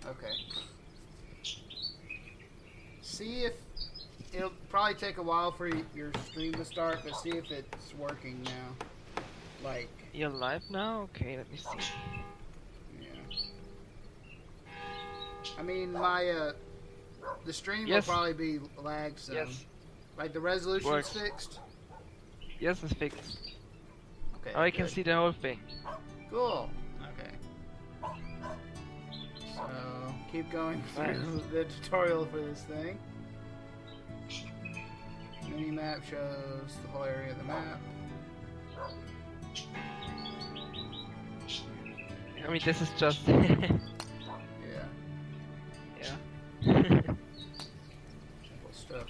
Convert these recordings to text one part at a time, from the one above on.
Okay. See if it'll probably take a while for your stream to start, but see if it's working now. Like, You're live now? Okay, let me see. yeah. I mean, my the stream Yes. will probably be lag some. Yes. Like the resolution's Works. fixed. Yes, it's fixed. Okay. Now I can good. see the whole thing. Cool. Okay. So keep going through the tutorial for this thing. Mini map shows the whole area of the map. I mean, this is just. Yeah. Yeah. Simple stuff.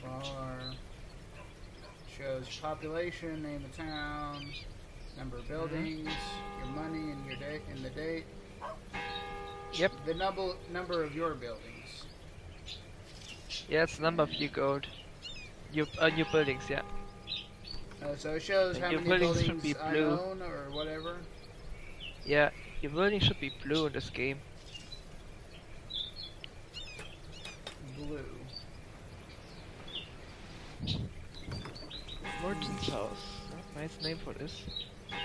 Bar shows population, name of town, number of buildings, your money, and your date, and the date. Yep. The number of your buildings. Yeah, it's number of your gold. Your buildings, yeah. So it shows And how your many buildings should buildings be I blue. own or whatever. Yeah, your building should be blue in this game. Blue. Merchant's house. Nice name for this. Yeah.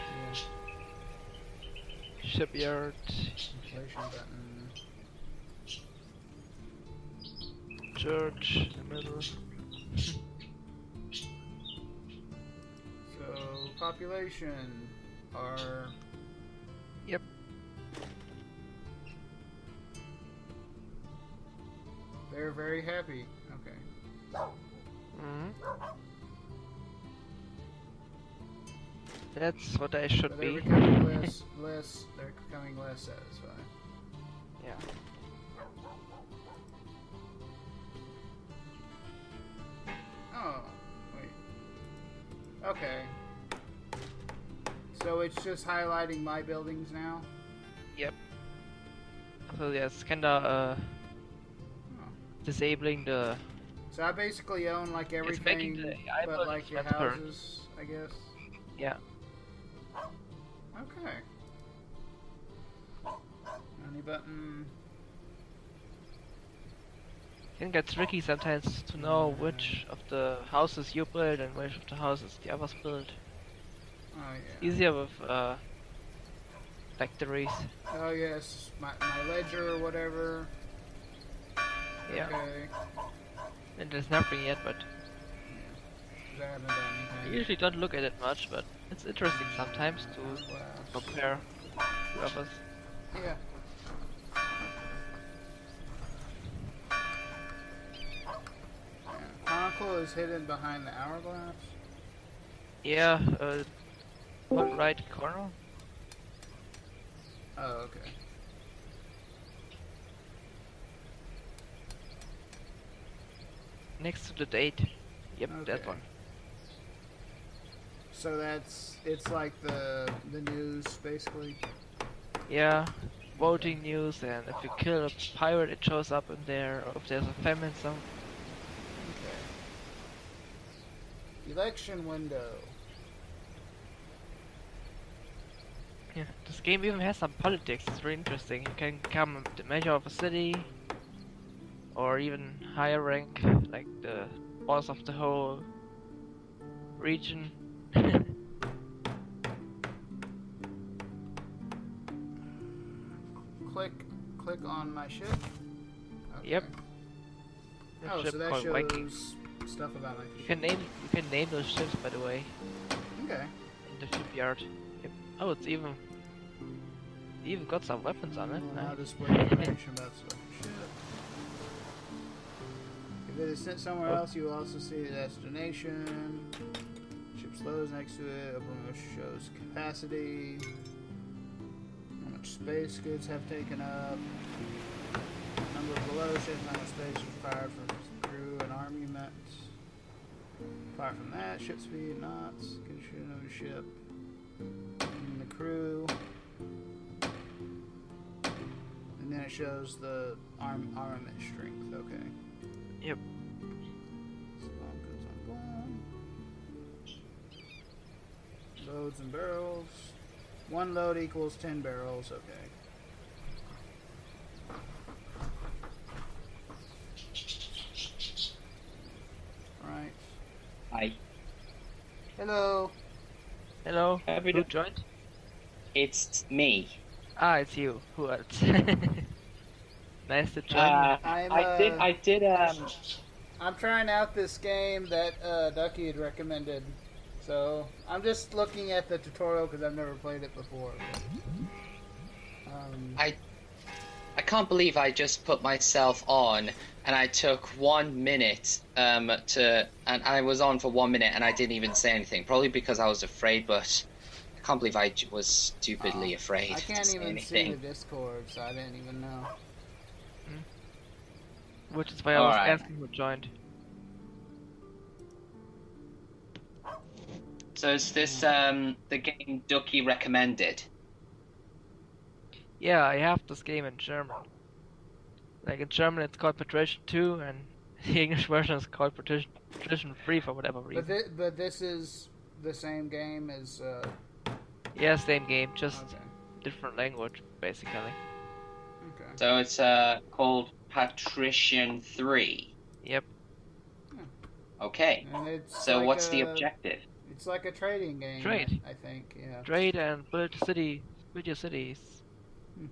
Shipyard. Inflation button. Church in the middle. So population are. Yep. They're very happy. Okay. That's what I should But they're be. becoming less. They're becoming less satisfied. Yeah. Oh, wait. Okay. So it's just highlighting my buildings now? Yep. So yeah, it's kinda Oh. disabling the. So I basically own like It's making everything the AI but buildings like your transparent. houses, I guess. Yeah. Okay. Money button. It can get tricky sometimes to know which of the houses you build and which of the houses the others build. Oh yeah. Easier with factories. Oh yes, my ledger or whatever. Yeah. Okay. And there's nothing yet, but Yeah. 'Cause I haven't done I anything. usually don't look at it much, but it's interesting sometimes to Wow. compare to others. Yeah. Chronicle is hidden behind the hourglass. Yeah, top right corner. Oh, okay. Next to the date. Yep, that Okay. one. So it's like the news basically. Yeah, voting news, and if you kill a pirate, it shows up in there. Or if there's a famine, some. Okay. Election window. Yeah, this game even has some politics. It's very interesting. You can become the mayor of a city, or even higher rank, like the boss of the whole region. Click on my ship. Okay. Yep. Oh, Ship so that called shows Viking. stuff about my You ship. can name those ships, by the way, Okay. in the shipyard. Yep. Oh, it even got some weapons on it. Will now Nice. display information about the ship. If it is sent somewhere Oh. else, you will also see the destination. Ship's loads next to it. Uppermost shows capacity. How much space goods have taken up. Number below shows how much space was required for crew and army met. Apart from that, ship speed, knots, condition of the ship, and the crew. And then it shows the armament strength. Okay. Yep. So bomb goes on bomb. Loads and barrels. 1 load equals 10 barrels. Okay. Right. Hi. Hello. Hello. Have we Who done- joined? It's me. Ah, it's you. Who else? Nice to join. I did. I'm trying out this game that Ducky had recommended. So I'm just looking at the tutorial because I've never played it before. I can't believe I just put myself on, and I took 1 minute and I was on for 1 minute, and I didn't even say anything. Probably because I was afraid, but I can't believe I was stupidly afraid I to can't say even see anything. the Discord, so I didn't even know. Which is why I was Alright. asking who joined. So is this the game Ducky recommended? Yeah, I have this game in German. Like in German it's called Patrician 2 and the English version is called Patrician 3 for whatever reason. But this is the same game as. Yeah, same game, just Okay. different language basically. Okay. So it's called Patrician 3. Yep. Okay. And it's So like what's the objective? It's like a trading game. Trade. I think. Yeah. Trade and build your cities. Hmm.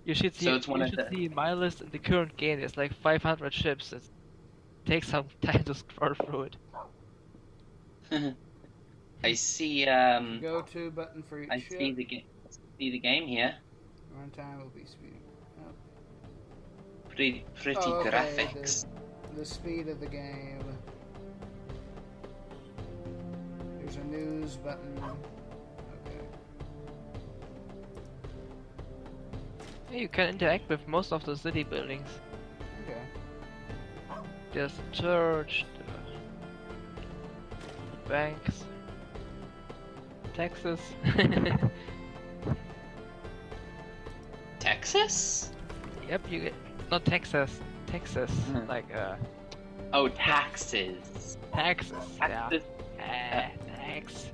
You should see. So it's one you of should the- see my list in the current game. There's like 500 ships. It takes some time to scroll through it. I see. Go to button for each I ship. see the game. See the game here. Runtime will be speed. Oh. Pretty Oh, okay, graphics. The speed of the game. There's a news button. Okay. Yeah, you can interact with most of the city buildings. Okay. There's the church, the banks, Texas. Texas? Yep, you get not Texas, Mhm. like Oh, taxes. Texas. Texas. Yeah, tax.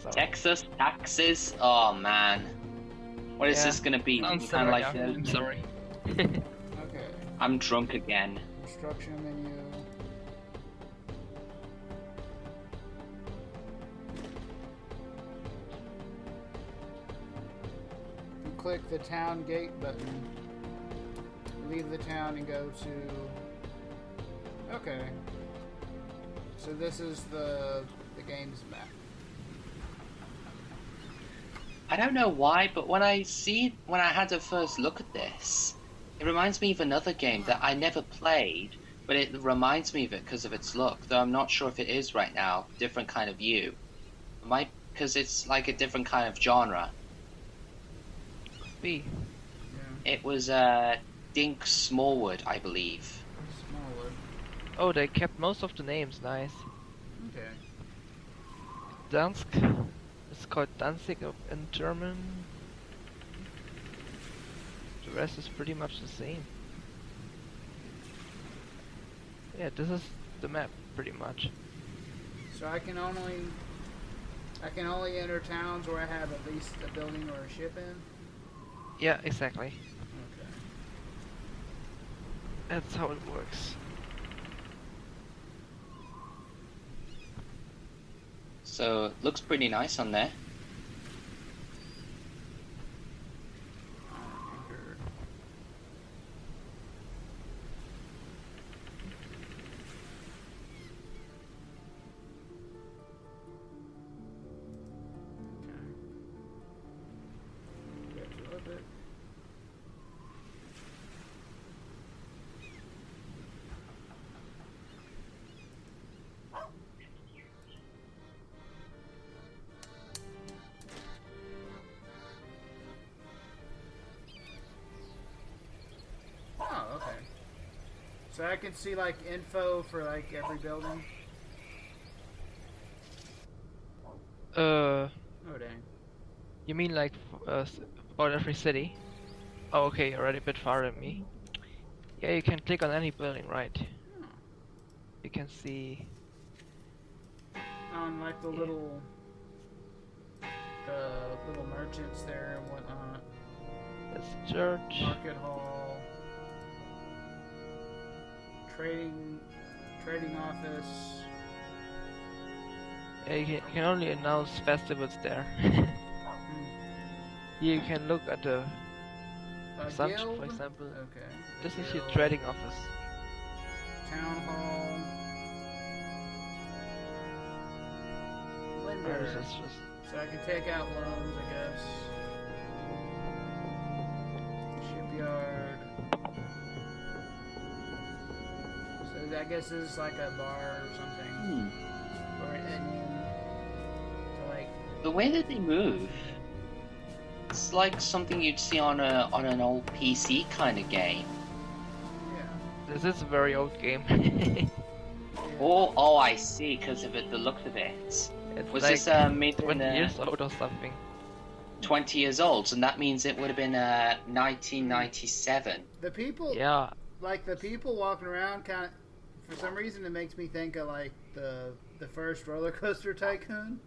So, Texas taxes. Oh man, what is Yeah. this gonna be? sounds Kind of similar, like yeah. I'm sorry. Okay. I'm drunk again. Instruction menu. You click the town gate button. Leave the town and go to. Okay. So this is the game's map. I don't know why, but when I had a first look at this, it reminds me of another game that I never played, but it reminds me of it because of its look. Though I'm not sure if it is right now. Different kind of view. It might, because it's like a different kind of genre. B. Yeah. It was Dink Smallwood, I believe. Smallwood. Oh, they kept most of the names. Nice. Okay. Dansk. It's called Danzig in German. The rest is pretty much the same. Yeah, this is the map pretty much. So I can only enter towns where I have at least a building or a ship in. Yeah, exactly. Okay. That's how it works. So looks pretty nice on there. Anchor. Okay. Get to orbit. Oh, okay. So I can see like info for like every building. Oh dang. You mean like about every city? Oh, okay, you're already a bit far than me. Yeah, you can click on any building, right? Oh. You can see. On like the Yeah. little merchants there and whatnot. That's the church. Market hall. Trading office. Yeah, you can only announce festivals there. You can look at the consumption, Guild? for example. Okay. This is your Guild. trading office. Town hall. Or Lender. is this just So I can take out loans, I guess. Shipyard. So I guess this is like a bar or something. Or an inn. To like. The way that they move, it's like something you'd see on an old PC kind of game. Yeah. This is a very old game. Oh, I see, because of it, the look of it. It's Was like this made 20 in years old or something. 20 years old, and that means it would have been 1997. The people. Yeah. Like the people walking around, kind of. For some reason, it makes me think of like the first roller coaster tycoon.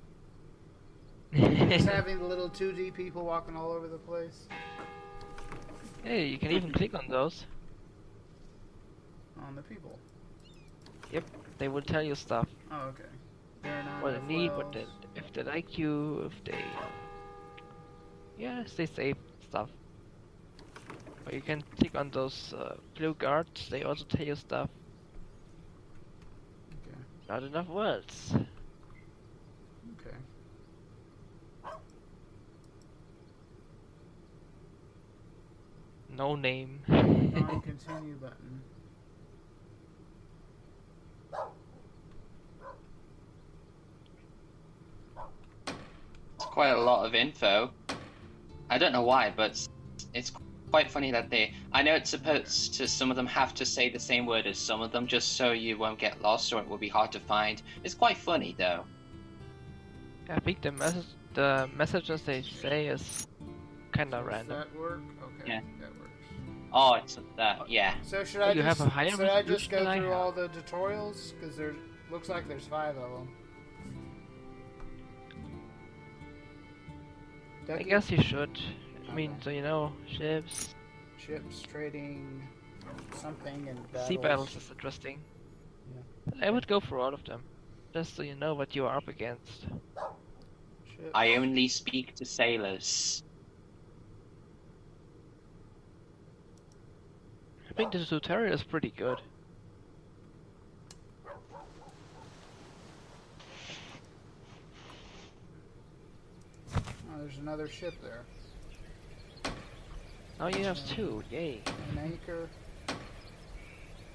Just having the little 2D people walking all over the place. Hey, you can even click on those. On the people. Yep, they will tell you stuff. Oh, okay. They're not What they need, what they, if they like you, if they, yeah, stay safe stuff. But you can click on those blue guards. They also tell you stuff. Okay. Not enough words. Okay. No name. Non-continue button. Quite a lot of info. I don't know why, but it's quite funny that I know it's supposed to, some of them have to say the same word as some of them, just so you won't get lost or it will be hard to find. It's quite funny, though. I think the messages they say is kinda Does random. that work? Okay. Yeah. That works. Oh, it's that, yeah. So should Oh, I you just have a higher should I just resolution go than I through have. all the tutorials? Because there looks like there's 5 of them. I guess you should. I mean, Okay. so you know, ships, Ships, trading, something, and battles. sea battles is interesting. I would go for all of them, just so you know what you are up against. Ships. I only speak to sailors. I think the tutorial is pretty good. Oh, there's another ship there. Now you have 2, yay. An anchor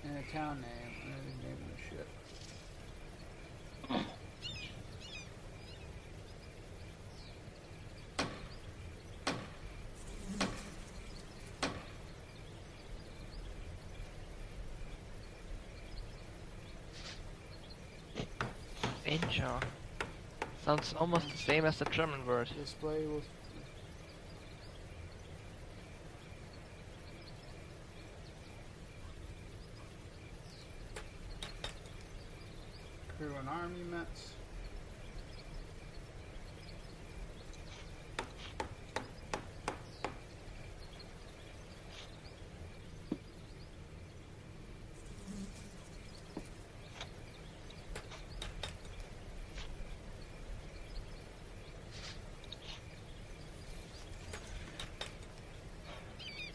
and a town name. And then the name of the ship. Incha. Sounds almost the same as the German word. Display will. Crew and army mets.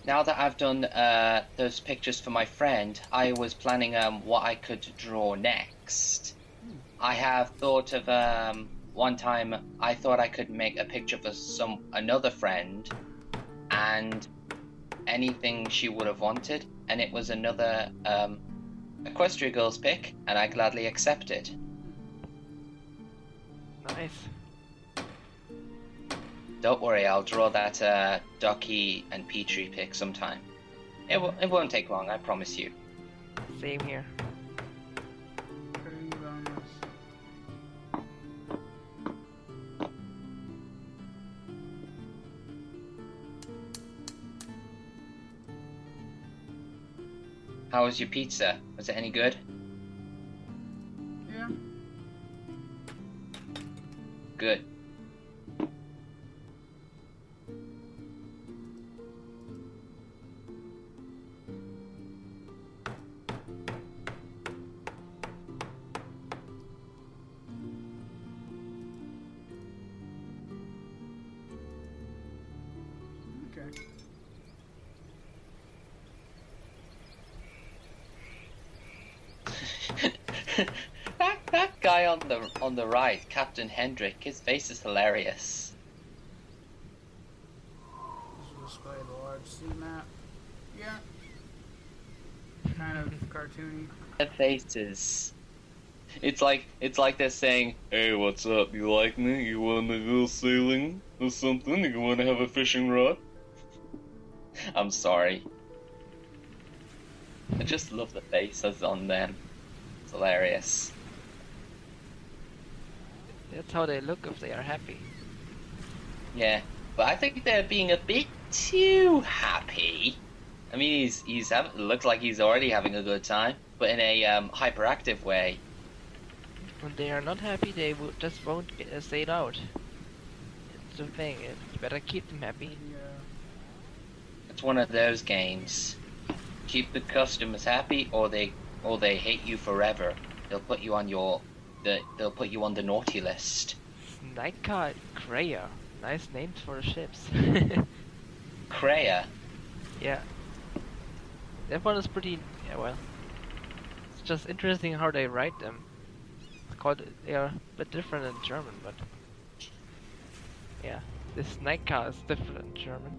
Now that I've done those pictures for my friend, I was planning what I could draw next. I have thought of one time I thought I could make a picture for another friend, and anything she would have wanted, and it was another Equestria Girls pic, and I gladly accepted. Nice. Don't worry, I'll draw that Ducky and Petrie pic sometime. It won't take long, I promise you. Same here. Trading bonus. How was your pizza? Was it any good? Yeah. Good. Okay. that guy on the right, Captain Hendrick, his face is hilarious. This will display the large sea map. Yeah. Kind of cartoony. Their faces. It's like they're saying, "Hey, what's up? You like me? You wanna go sailing or something? You wanna have a fishing rod?" I'm sorry. I just love the faces on them. It's hilarious. That's how they look if they are happy. Yeah, but I think they're being a bit too happy. I mean, looks like he's already having a good time, but in a hyperactive way. When they are not happy, they just won't stay out. It's the thing. You better keep them happy. Yeah. It's one of those games. Keep the customers happy, or they hate you forever. They'll put you on the naughty list. Nightcar Kreia. Nice names for the ships. Kreia. Yeah. That one is pretty. Yeah, well. It's just interesting how they write them. They are a bit different in German, but. Yeah. This Nightcar is different in German.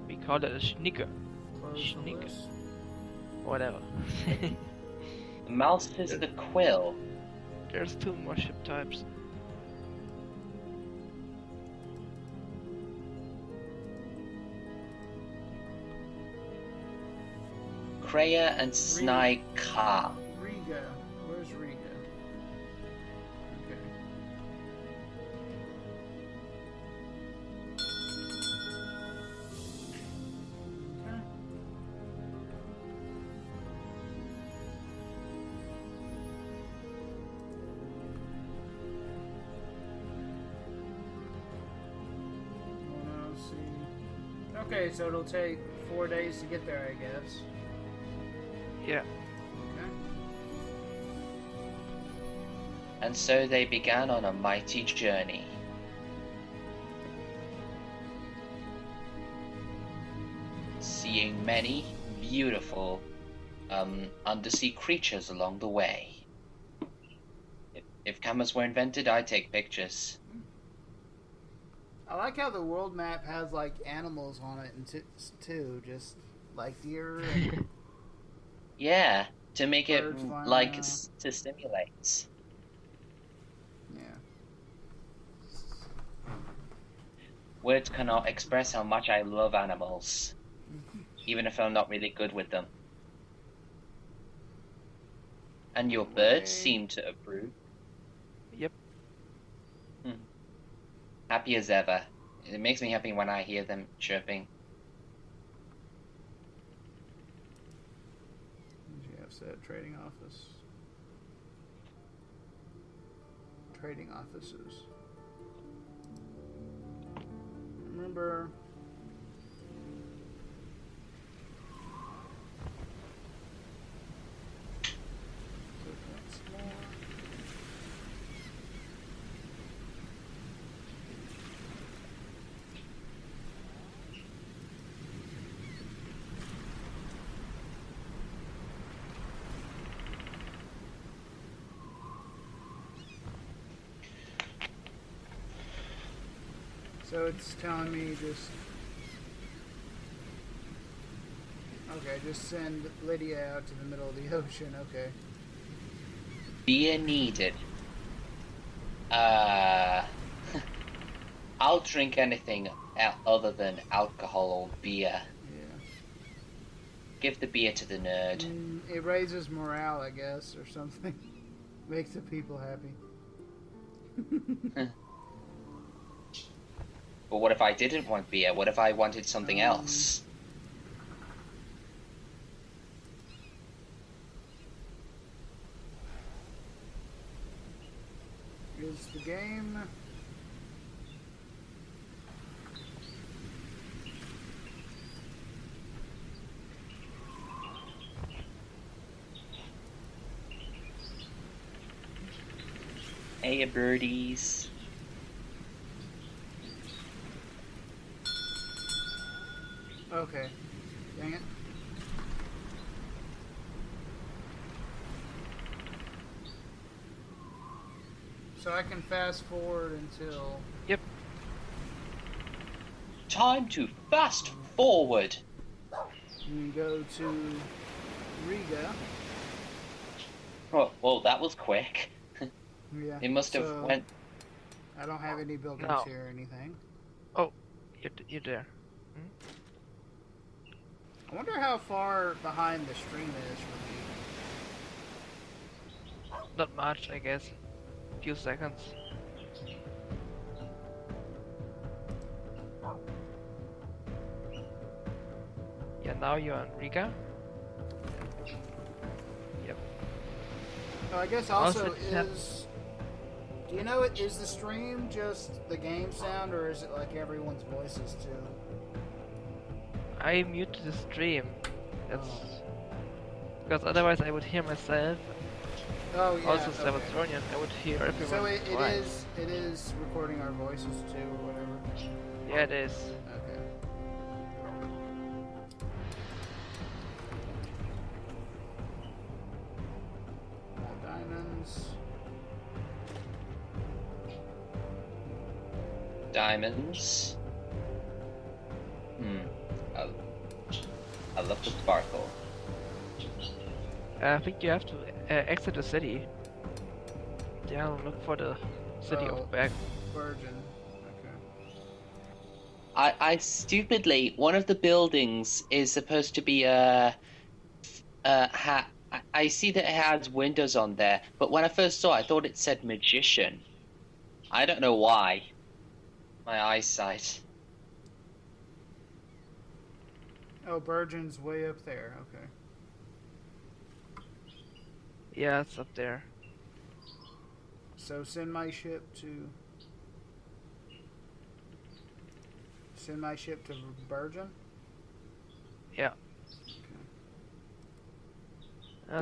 We call it a Schnicke. Close the Schnicke. list. Whatever. The mouse is the quill. There's 2 more ship types. Kreia and Snyka. Riga. Where's Riga? Okay. Okay. Well, let's see. Okay, so it'll take 4 days to get there, I guess. Yeah. Okay. And so they began on a mighty journey. Seeing many beautiful undersea creatures along the way. If cameras were invented, I'd take pictures. I like how the world map has like animals on it and too, just like deer. And Yeah, to make it birds flying like around. to stimulate. Yeah. Words cannot express how much I love animals, even if I'm not really good with them. And your birds seem to approve. Yep. Happy as ever. It makes me happy when I hear them chirping. You have said trading office. Trading offices. Remember. Once more. So it's telling me just... Okay, just send Lydia out to the middle of the ocean, okay. Beer needed. I'll drink anything other than alcohol or beer. Yeah. Give the beer to the nerd. It raises morale, I guess, or something. Makes the people happy. But what if I didn't want beer? What if I wanted something else? Is the game... Hey, birdies. Okay. Dang it. So I can fast forward until... Yep. Time to fast forward. You go to Riga. Oh, well, that was quick. Yeah. It must have so went. I don't have any buildings No. here or anything. Oh, you're there. I wonder how far behind the stream is for me. Not much, I guess. Few seconds. Yeah, now you're in Riga. Yep. Oh, I guess also Also, yeah. is... Do you know, is the stream just the game sound, or is it like everyone's voices too? I muted the stream. That's because otherwise I would hear myself. Oh yeah. Also, okay. Sabatorian, I would hear everyone. So it twice. is recording our voices too, or whatever. Yeah, it is. Okay. More diamonds. Diamonds. I love the sparkle. I think you have to exit the city. Yeah, look for the city Oh. of Berg. Virgin. Okay. I stupidly, one of the buildings is supposed to be I see that it has windows on there, but when I first saw it, I thought it said magician. I don't know why. My eyesight. Oh, Virgin's way up there. Okay. Yeah, it's up there. So send my ship to Virgin. Yeah.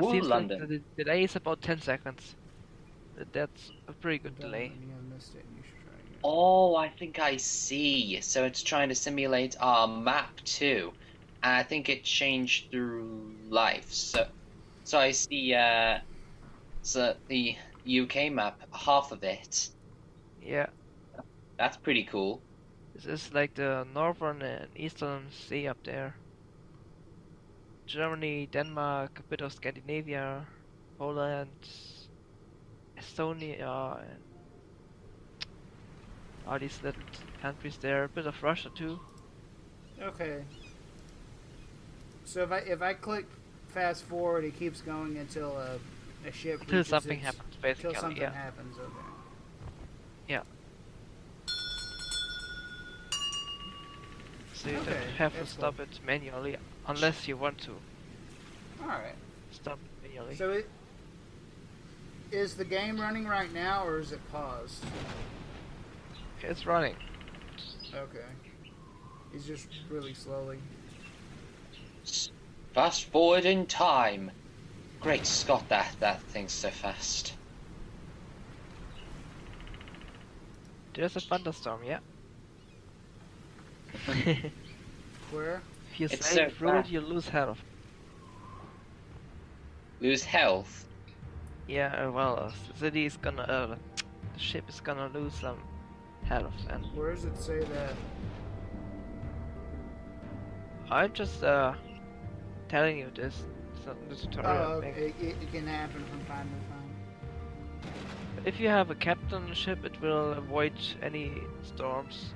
Ooh, Seems London. like the delay is about 10 seconds. That's a pretty good delay. You missed it. You should try again. Oh, I think I see. So it's trying to simulate our map too. And I think it changed through life. So I see so the UK map, half of it. Yeah, That's pretty cool. this is like the northern and eastern sea up there. Germany, Denmark, a bit of Scandinavia, Poland, Estonia, and all these little countries there. A bit of Russia too. Okay. So if I click fast forward, it keeps going until a ship Until reaches something its- happens, basically. Until something Yeah. happens. Okay. Yeah. So you Okay, don't have to that's stop it manually unless you want to All right. stop it manually. So is the game running right now, or is it paused? It's running. Okay. It's just really slowly. Fast forward in time. Great Scott, that thing's so fast. There's a thunderstorm, yeah. Where? If you It's sail so through it, fast. you lose health. Lose health. Yeah, well, the city is gonna, the ship is gonna lose some health, and Where does it say that? I'm just telling you this. It's not in the tutorial. Oh, I think. okay. It can happen from time to time. If you have a captain ship, it will avoid any storms.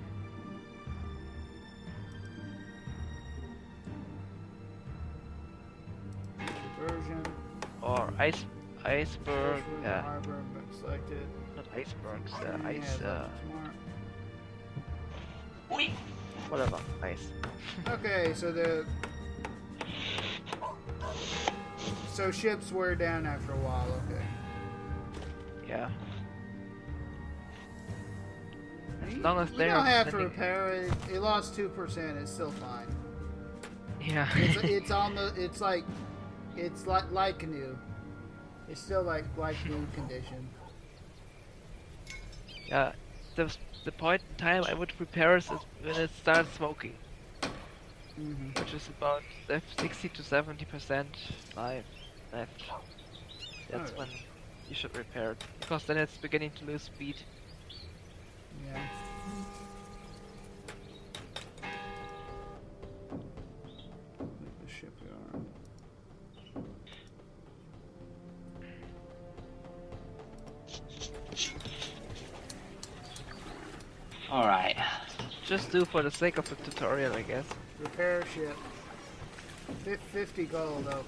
Version. Or iceberg, yeah, Harbor, selected. not icebergs, Yeah, ice, left smart. whatever, ice. Okay, so ships wear down after a while. Okay. Yeah. As You- long as you they don't are have to sending- repair it. It lost 2%. It's still fine. Yeah. It's on the. It's like new. It's still like new condition. Yeah. The point in time I would repair is when it starts smoking. Mm-hmm. which is about 60 to 70% life left. That's Alright. when you should repair it, because then it's beginning to lose speed. Yeah. The shipyard. Alright. Just do for the sake of the tutorial, I guess. Repair ship. 50 gold. Oh,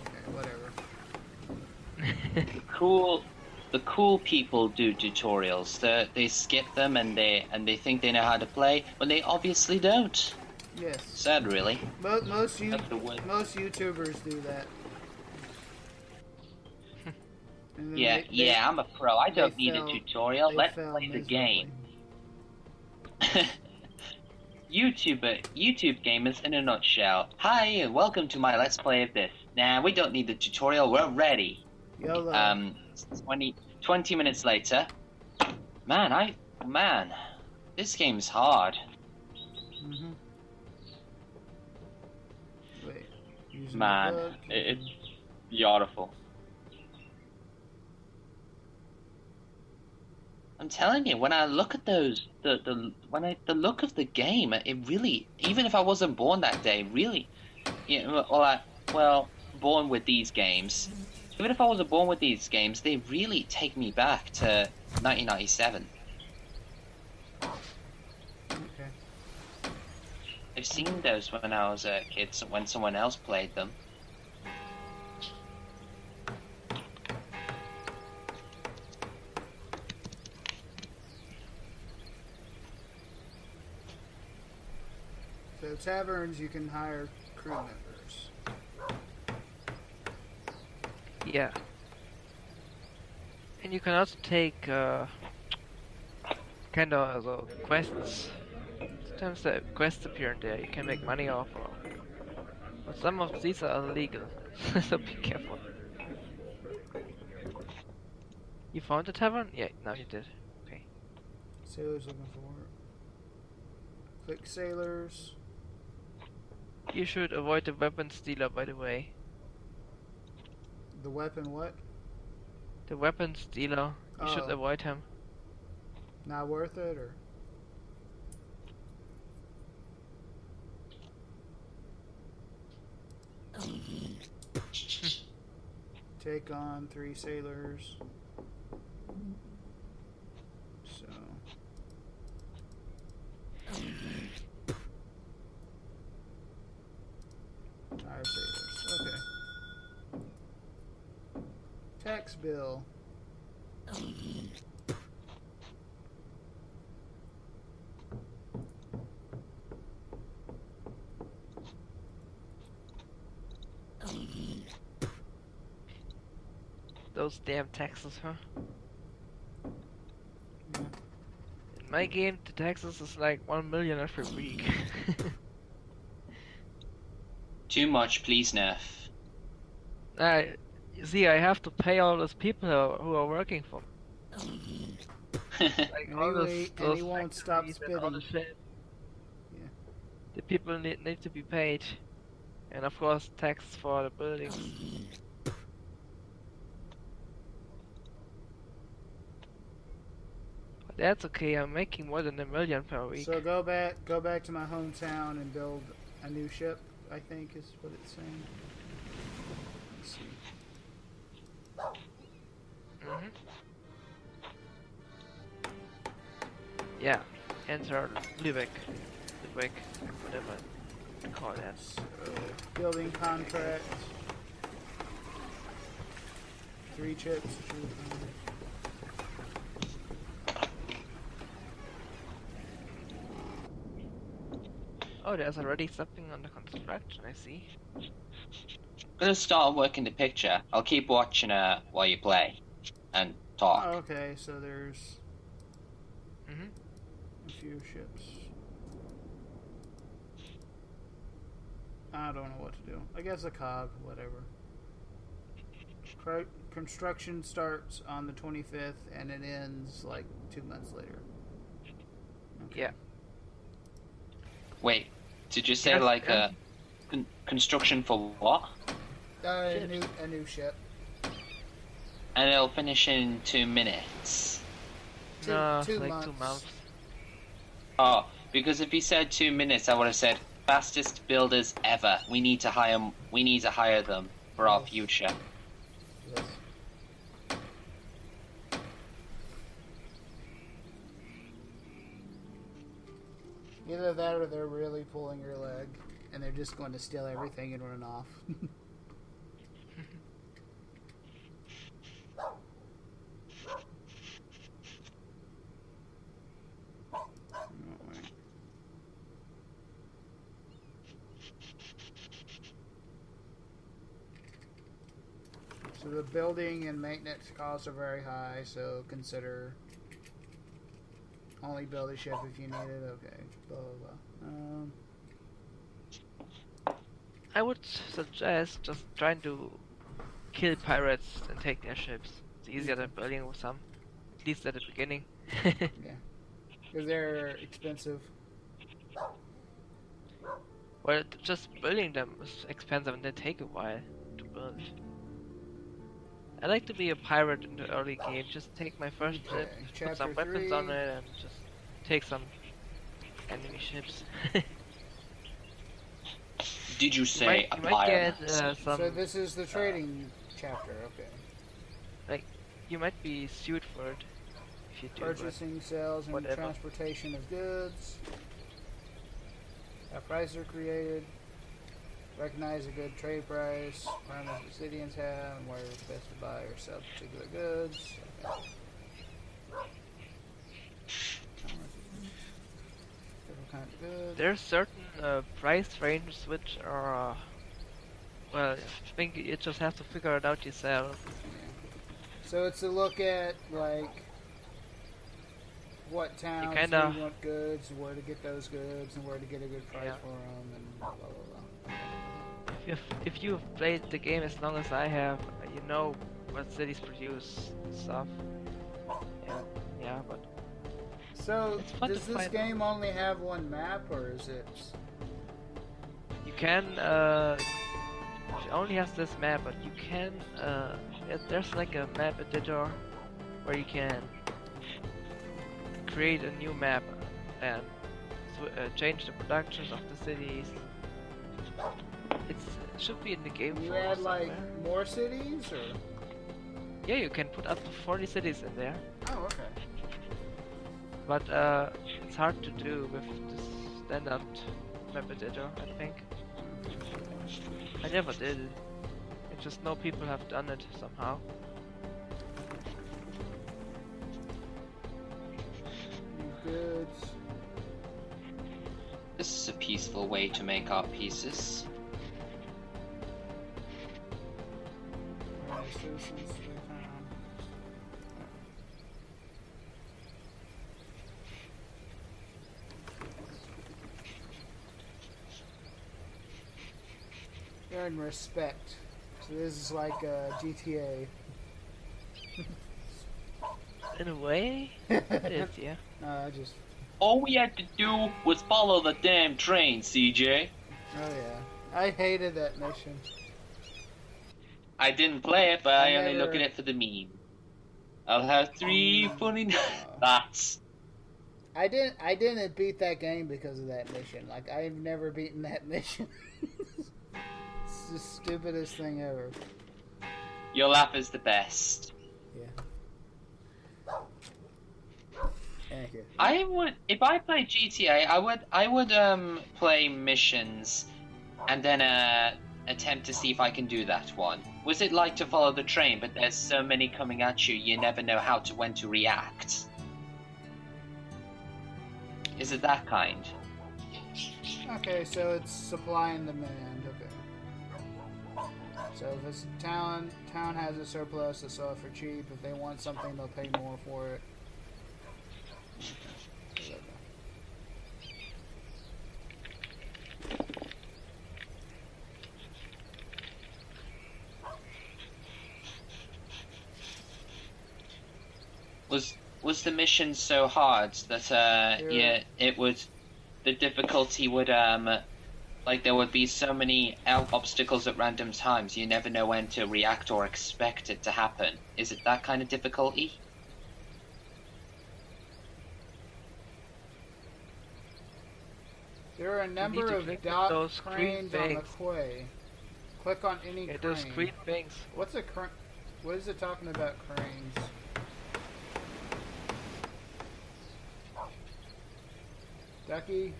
okay, whatever. The cool people do tutorials. They skip them and they think they know how to play, but they obviously don't. Yes. Sad, really. Most That's the way. most YouTubers do that. And then Yeah, I'm a pro. I don't they need fail- a tutorial. they Let's fail play the miserably. game. YouTube gamers in a nutshell. Hi, and welcome to my Let's Play of this. Nah, we don't need the tutorial. We're ready. YOLO. 20 minutes later. Man, this game's hard. Mm-hmm. Wait. Using Man, the book. it's beautiful. I'm telling you, when I look at those, the look of the game, it really, even if I wasn't born that day, really, you know, born with these games. Even if I wasn't born with these games, they really take me back to 1997. Okay. I've seen those when I was a kid, when someone else played them. So taverns, you can hire crew members. Yeah. And you can also take kind of quests. Sometimes the quests appear in there. You can make money off of. But some of these are illegal, so be careful. You found the tavern? Yeah, now you did. Okay. Sailors looking for work. Click sailors. You should avoid the weapons dealer, by the way. The weapon what? The weapons dealer. You should Oh. avoid him. Not worth it, or? Take on 3 sailors. So. Tire sailors. Okay. Tax bill. Those damn taxes, huh? Yeah. In my game, the taxes is like 1 million every week. Too much, please, Nerf. You see, I have to pay all those people who are working for me. Like all Anyway, those and he won't stop factories and all the spitting. shit. Yeah. The people need to be paid. And of course, tax for the buildings. But that's okay, I'm making more than 1 million per week. So go back to my hometown and build a new ship, I think is what it's saying. Let's see. Mhm. Yeah, enter Lübeck, whatever you call that. So, building contract. 3 chips. Oh, there's already something under construction, I see. I'm gonna start working the picture. I'll keep watching while you play and talk. Oh, okay, so there's Mhm. a few ships. I don't know what to do. I guess a cog, whatever. Construction starts on the 25th and it ends like 2 months later. Okay. Yeah. Wait, Did you say Yes, like yeah. construction for what? A new ship. And it'll finish in 2 minutes. No, two like months. 2 months. Oh, because if you said 2 minutes, I would have said fastest builders ever. We need to hire. We need to hire them for our Yes. future. Yes. Either that or they're really pulling your leg and they're just going to steal everything and run off. So the building and maintenance costs are very high, so consider only build a ship if you need it. Okay, blah blah blah. I would suggest just trying to kill pirates and take their ships. It's easier than building with some, at least at the beginning. Yeah, because they're expensive. Well, just building them is expensive and they take a while to build. I like to be a pirate in the early game. Just take my first ship, Okay, put some chapter weapons 3. on it, and just take some enemy ships. Did you You say might, a you might pirate? get some. So this is the trading chapter. Okay. You might be sued for it if you do. But Purchasing, sales, and whatever. transportation of goods. How prices are created. Recognize a good trade price. Parameters obsidians have, and where it's best to buy or sell particular goods. Okay. Different kind of goods. there's certain price ranges which are. Well, I think you just have to figure it out yourself. Yeah. So it's a look at like what towns kinda- do want goods, where to get those goods, and where to get a good price Yeah. for them, and blah blah blah. If you've played the game as long as I have, you know what cities produce stuff. Yeah, but So It's fun to does this find- game only have one map, or is it? you can. It only has this map, but you can. There's like a map editor where you can create a new map and change the productions of the cities. It should be in the game. You for add like somewhere. more cities, or? Yeah, you can put up to 40 cities in there, Oh, okay. but it's hard to do with the standard map editor, I think. I never did it. I just know people have done it somehow. New goods. This is a peaceful way to make art pieces. Citizens to the town. Earn respect. So this is like GTA. In a way, it is, yeah. I just. All we had to do was follow the damn train, CJ. Oh yeah. I hated that mission. I didn't play it, but I only never- look at it for the meme. I'll have 3 funny that's I didn't beat that game because of that mission. Like I've never beaten that mission. It's the stupidest thing ever. your laugh is the best. Yeah. Thank you. I would, if I played GTA, I would play missions, and then attempt to see if I can do that one. Was it like to follow the train, but there's so many coming at you, you never know when to react? Is it that kind? Okay, so it's supply and demand. Okay. So if this town has a surplus, they'll sell it for cheap. If they want something, they'll pay more for it. Okay. Was the mission so hard that Yeah. yeah, it would, the difficulty would Like there would be so many obstacles at random times, you never know when to react or expect it to happen. Is it that kind of difficulty? There are a need number to of click on dock those green cranes on the things. quay. Click on any Yeah, crane. those green things. What's a crane? What is it talking about cranes? Ducky?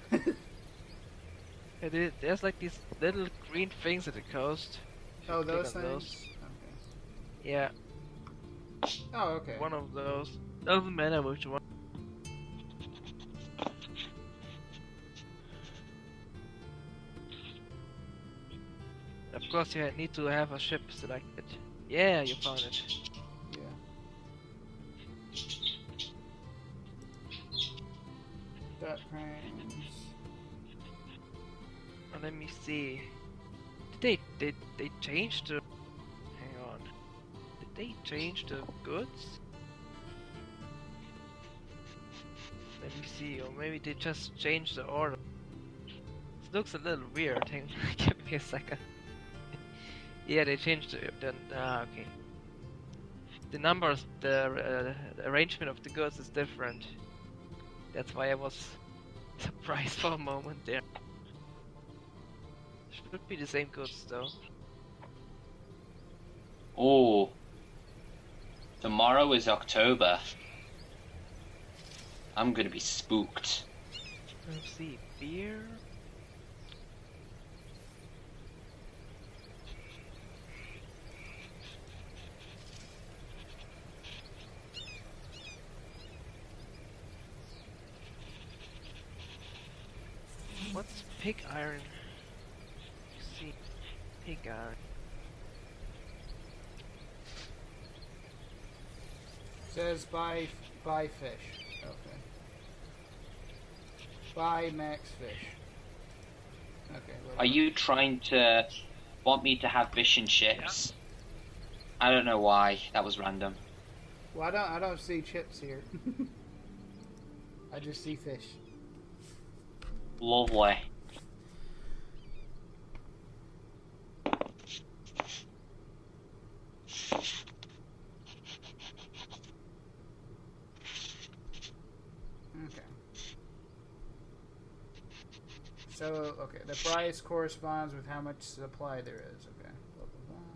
There's like these little green things at the coast. You Oh, click those on things? those. Okay. Yeah, Oh, okay. one of those. Doesn't matter which one. Of course, you need to have a ship selected. Yeah, you found it. Yeah. Duck cranes. Let me see. Did they change the? Hang on. Did they change the goods? Let me see, or maybe they just changed the order. This looks a little weird. Hang on, give me a second. Yeah, they changed it. Then okay. The numbers, the arrangement of the goods is different. That's why I was surprised for a moment there. Should be the same goods though. Oh. Tomorrow is October. I'm gonna be spooked. Let's see, beer. What's pig iron? Let's see, pig iron. Says buy fish. Okay. Buy max fish. Okay. Are you trying to want me to have fish and chips? I don't know why. That was random. Well, I don't see chips here. I just see fish. Lovely. Okay. So, okay, the price corresponds with how much supply there is. Okay. Blah, blah, blah.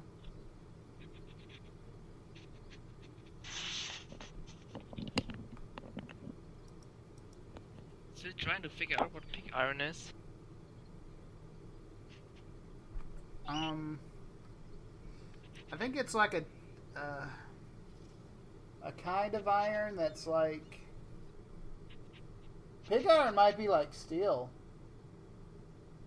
Still trying to figure out what pig iron is. I think it's like a kind of iron that's like pig iron might be like steel,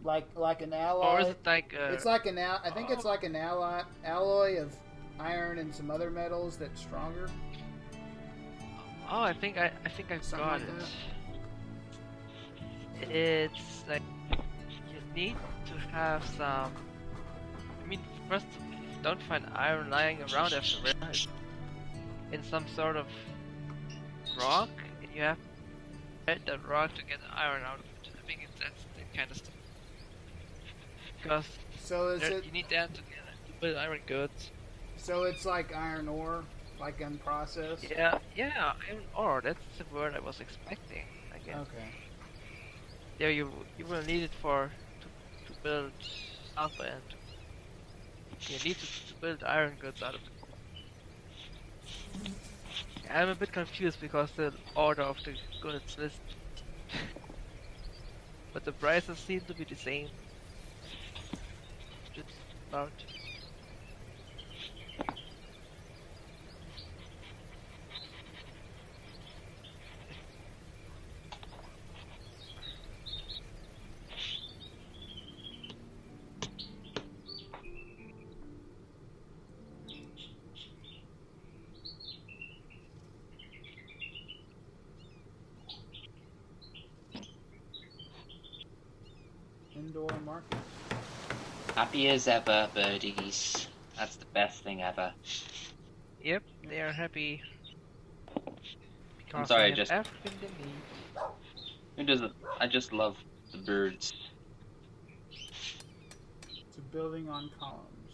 like an alloy. Or is it like It's like an I think it's like an alloy of iron and some other metals that's stronger. Oh, I think I've Something got like it. It's like you need to have some. I mean, first, don't find iron lying around everywhere. It's in some sort of rock, and you have to hit that rock to get iron out of it. I think that's the kind of stuff. Because So is it? you need that to build iron goods. So it's like iron ore, like unprocessed. Yeah, iron ore. That's the word I was expecting. I guess. Okay. Yeah, you will need it to build sulfur and you need to build iron goods out of it. I'm a bit confused because the order of the goods list, but the prices seem to be the same. Just about. Indoor market. Happy as ever, birdies. That's the best thing ever. Yep, they are happy. Because sorry, they have just- everything they need. Who doesn't? I just love the birds. It's a building on columns.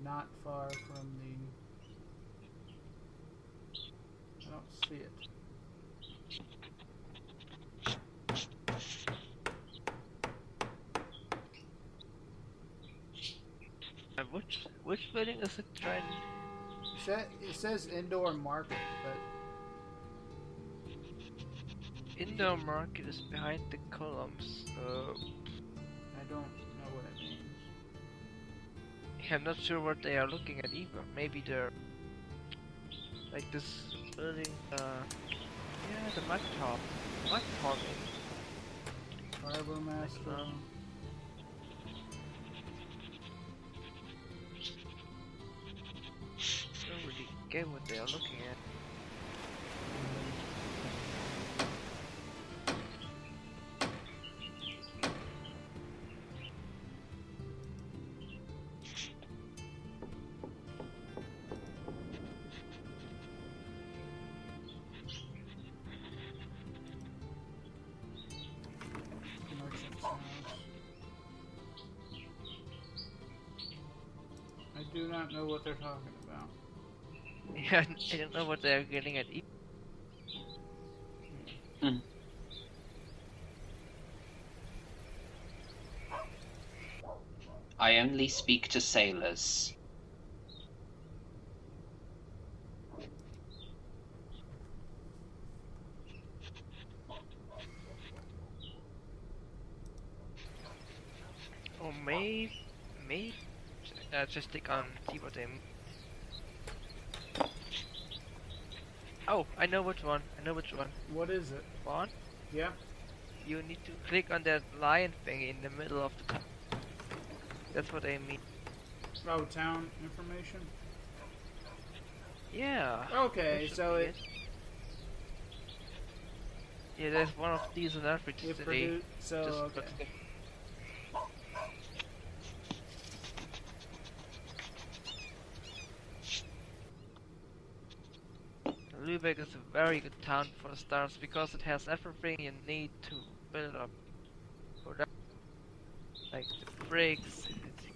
Not far from the... I don't see it. Which building is it trying? It says indoor market, but Indoor market is behind the columns. I don't know what it means. I'm not sure what they are looking at either. Maybe they're like this building. Yeah, the mud top, mud farming. Harbor Master. Don't really get what they are looking at. Merchant's house. I do not know what they're talking about. Yeah, I don't know what they are getting at either. I only speak to sailors. Or maybe just click on see what they. Oh, I know which one. What is it? One. Yeah. You need to click on that lion thing in the middle of the town. That's what I mean. Oh, town information? Yeah. Okay, that should so be it... Yeah, there's one of these in every It city. so, Just okay. look- Lübeck is a very good town for the stars because it has everything you need to build up. Like the bricks,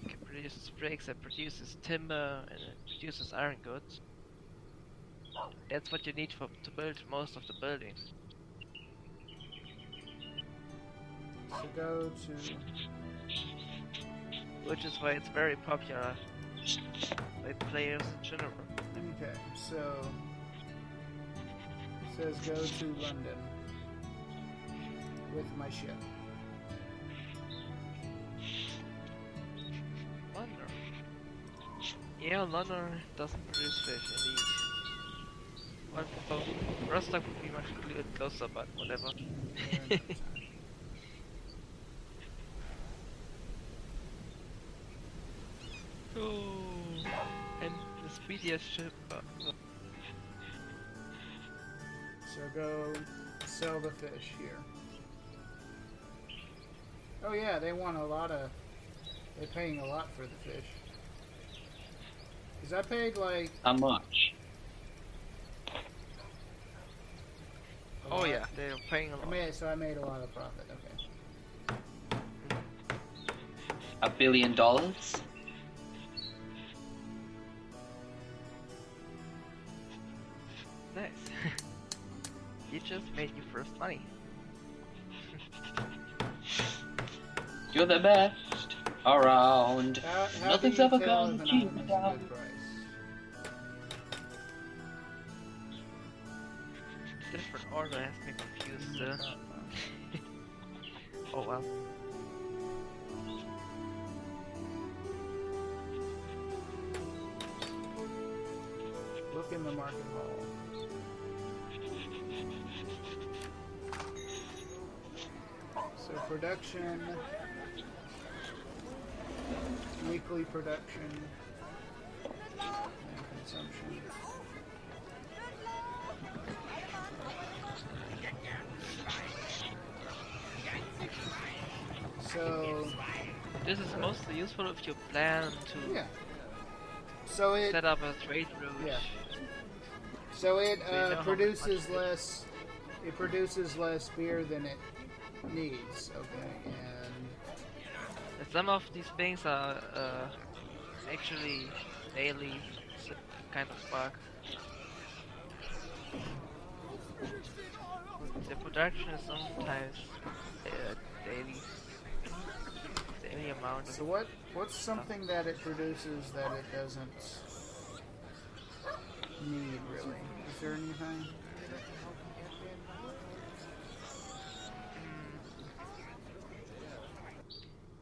it produces bricks, it produces timber, and it produces iron goods. That's what you need to build most of the buildings. So go to... Which is why it's very popular by players in general. Okay, so... It says go to London. With my ship. London. Yeah, London doesn't produce fish, indeed. Well, Rostock would be much closer, but whatever. Oh, and the speediest ship. So go sell the fish here. Oh yeah, they want a lot of... They're paying a lot for the fish. Cause I paid like... How much? a Oh lot. yeah, they're paying a lot. I made a lot of profit, okay. $1 billion? Nice. You just made your first money. You're the best around. How Nothing's do you ever tell gonna if an keep item me is a down. good price? Different order has me confused. Oh well. Look in the market hall. So production, weekly production, and consumption. So This is mostly useful if you plan to yeah. So it set up a trade route. yeah. So it So you know how produces much it- less. It produces less beer than it needs. Okay, and Some of these things are actually daily kind of bug. The production is sometimes daily, daily amount of. So what's something that it produces that it doesn't need really? Is there anything?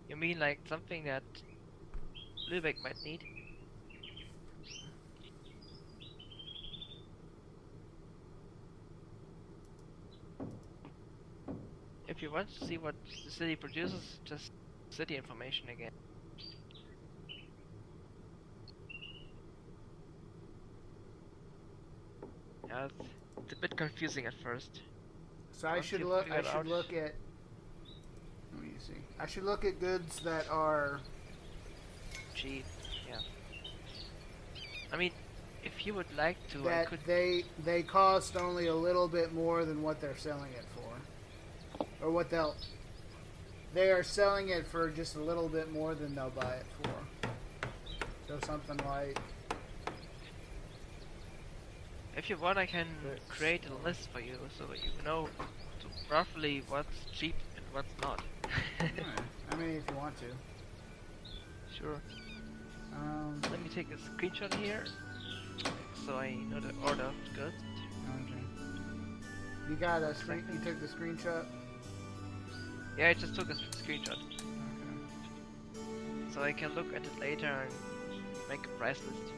You mean like something that Lübeck might need? If you want to see what the city produces, just city information again. Yeah, it's a bit confusing at first. So I Once should you look. figure I it should out- look at. What do you see? I should look at goods that are. Cheap, yeah. I mean, if you would like to, I That could. they cost only a little bit more than what they're selling it for, or what they are selling it for just a little bit more than they'll buy it for. So something like If you want, I can But- create a list for you so you know roughly what's cheap and what's not. I mean, if you want to. Sure. Um, Let me take a screenshot here so I know the order of the goods. okay. You got a screen. You took the screenshot. Yeah, I just took a screenshot Okay. so I can look at it later and make a price list.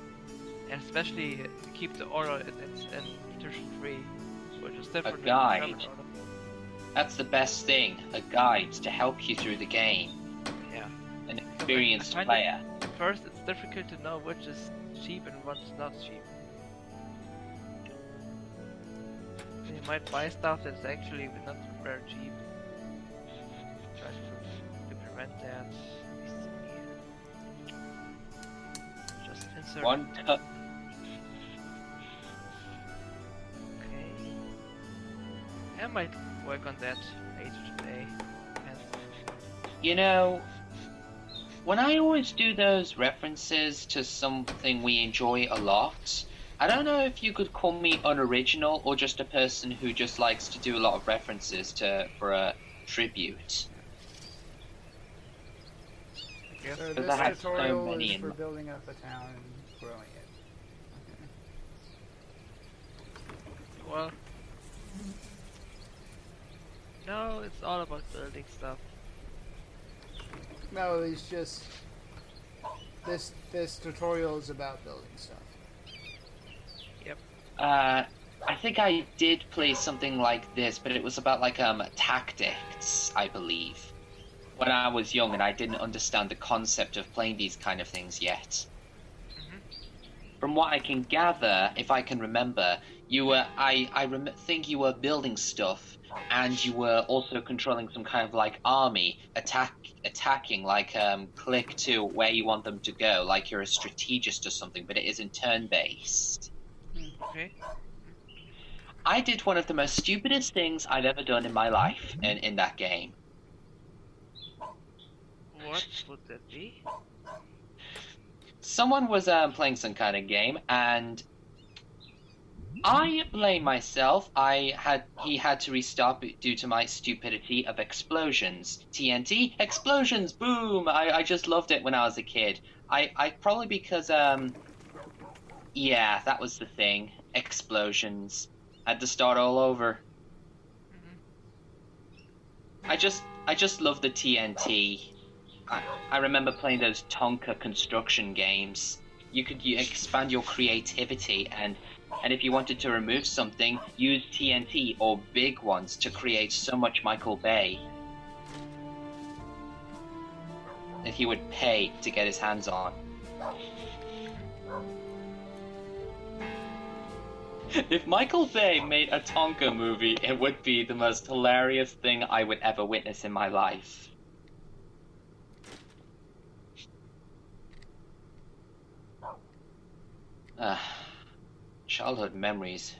And especially keep the order in Patrician 3, which is different than the guide. German order. That's the best thing, a guide to help you through the game. Yeah. An experienced I find player. First, it's difficult to know which is cheap and what's not cheap. You might buy stuff that's actually not very cheap. Try to prevent that. Just insert. One cut. Okay. I might work on that later today. And You know, when I always do those references to something we enjoy a lot, I don't know if you could call me unoriginal or just a person who just likes to do a lot of references for a tribute. I guess So Because this I have so tutorial many is in for my- building up a town and growing it. well. No, it's all about building stuff. No, it's just this tutorial is about building stuff. I think I did play something like this, but it was about like tactics, I believe. When I was young and I didn't understand the concept of playing these kind of things yet. From what I can gather, if I can remember, you were think you were building stuff, and you were also controlling some kind of like army attacking, like click to where you want them to go, like you're a strategist or something, but it isn't turn based. Okay. I did one of the most stupidest things I've ever done in my life in that game. What would that be? Someone was playing some kind of game, and I blame myself. He had to restart due to my stupidity of explosions. TNT explosions, boom! I just loved it when I was a kid. I probably because yeah, that was the thing. Explosions. Had to start all over. I just love the TNT. I remember playing those Tonka construction games. You could expand your creativity, and if you wanted to remove something, use TNT or big ones to create so much Michael Bay that he would pay to get his hands on. If Michael Bay made a Tonka movie, it would be the most hilarious thing I would ever witness in my life. Childhood memories.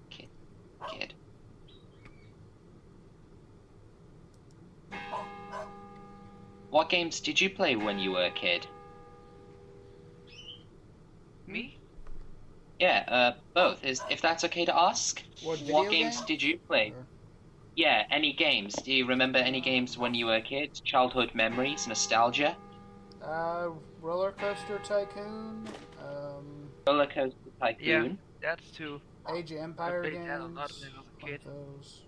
Kid. What games did you play when you were a kid? Me? Yeah, both. If that's okay to ask. What video What games game? did you play? Or- Yeah, any games. Do you remember any games when you were a kid? Childhood memories, nostalgia? Roller Coaster Tycoon. Roller Coaster Yeah, Tycoon? that's too. Age of I Empire played games. that a lot when I was a Like kid. those.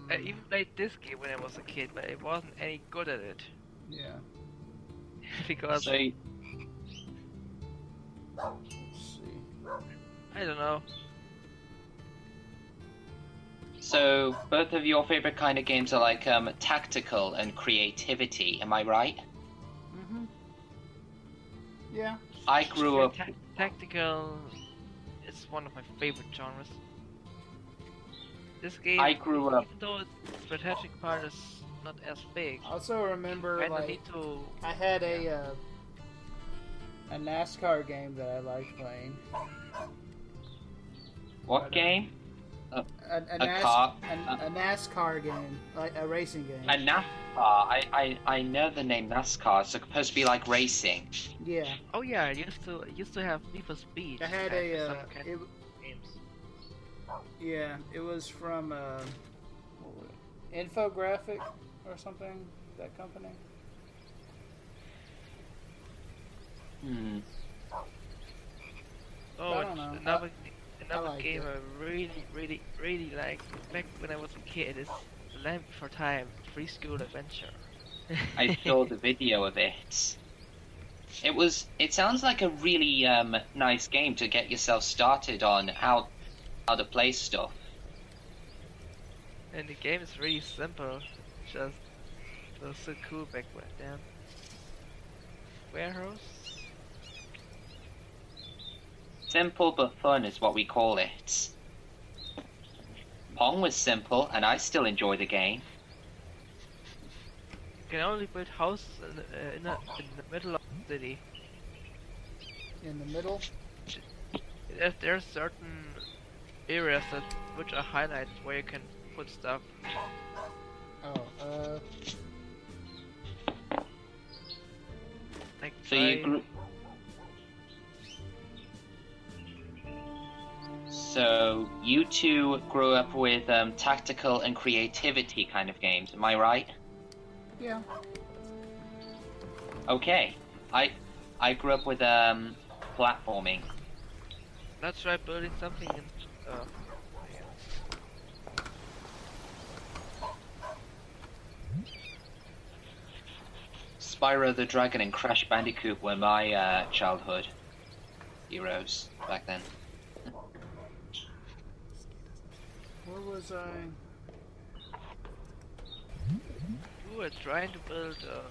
I even played this game when I was a kid, but I wasn't any good at it. Yeah. Because, So, Let's see. I don't know. so both of your favorite kind of games are like tactical and creativity, am I right? Mhm. Yeah. I grew up. Tactical is one of my favorite genres. This game, I grew up. even though its strategic part is not as big, I also remember I kinda like need to. I had a NASCAR game that I liked playing. What game? A NASCAR game, like a racing game. A NASCAR. I know the name NASCAR. It's supposed to be like racing. Yeah. Oh yeah, I used to have Need for Speed. I had and a some kind of games. yeah, it was from Infographic or something, that company. Hmm. Oh, I don't know. another liked game it. I really liked back when I was a kid is The Land Before Time: Free School Adventure. I saw the video of it. It sounds like a really nice game to get yourself started on how to play stuff. And the game is really simple. Just it was so cool back then. Warehouse. Simple but fun is what we call it. Pong was simple, and I still enjoy the game. You can only build houses in the middle of the city. In the middle. There's certain areas which are highlighted where you can put stuff. Oh, Like So you try- grew. So you two grew up with tactical and creativity kind of games, am I right? yeah. Okay. I grew up with platforming. Let's try building something in. Spyro the Dragon and Crash Bandicoot were my childhood heroes back then. Where was I? You were trying to build a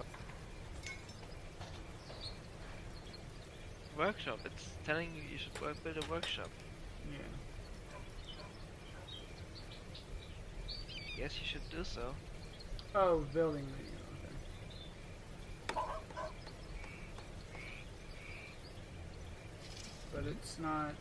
workshop. It's telling you should build a workshop. Yeah. Yes, you should do so. Oh, building the. Okay. But it's not.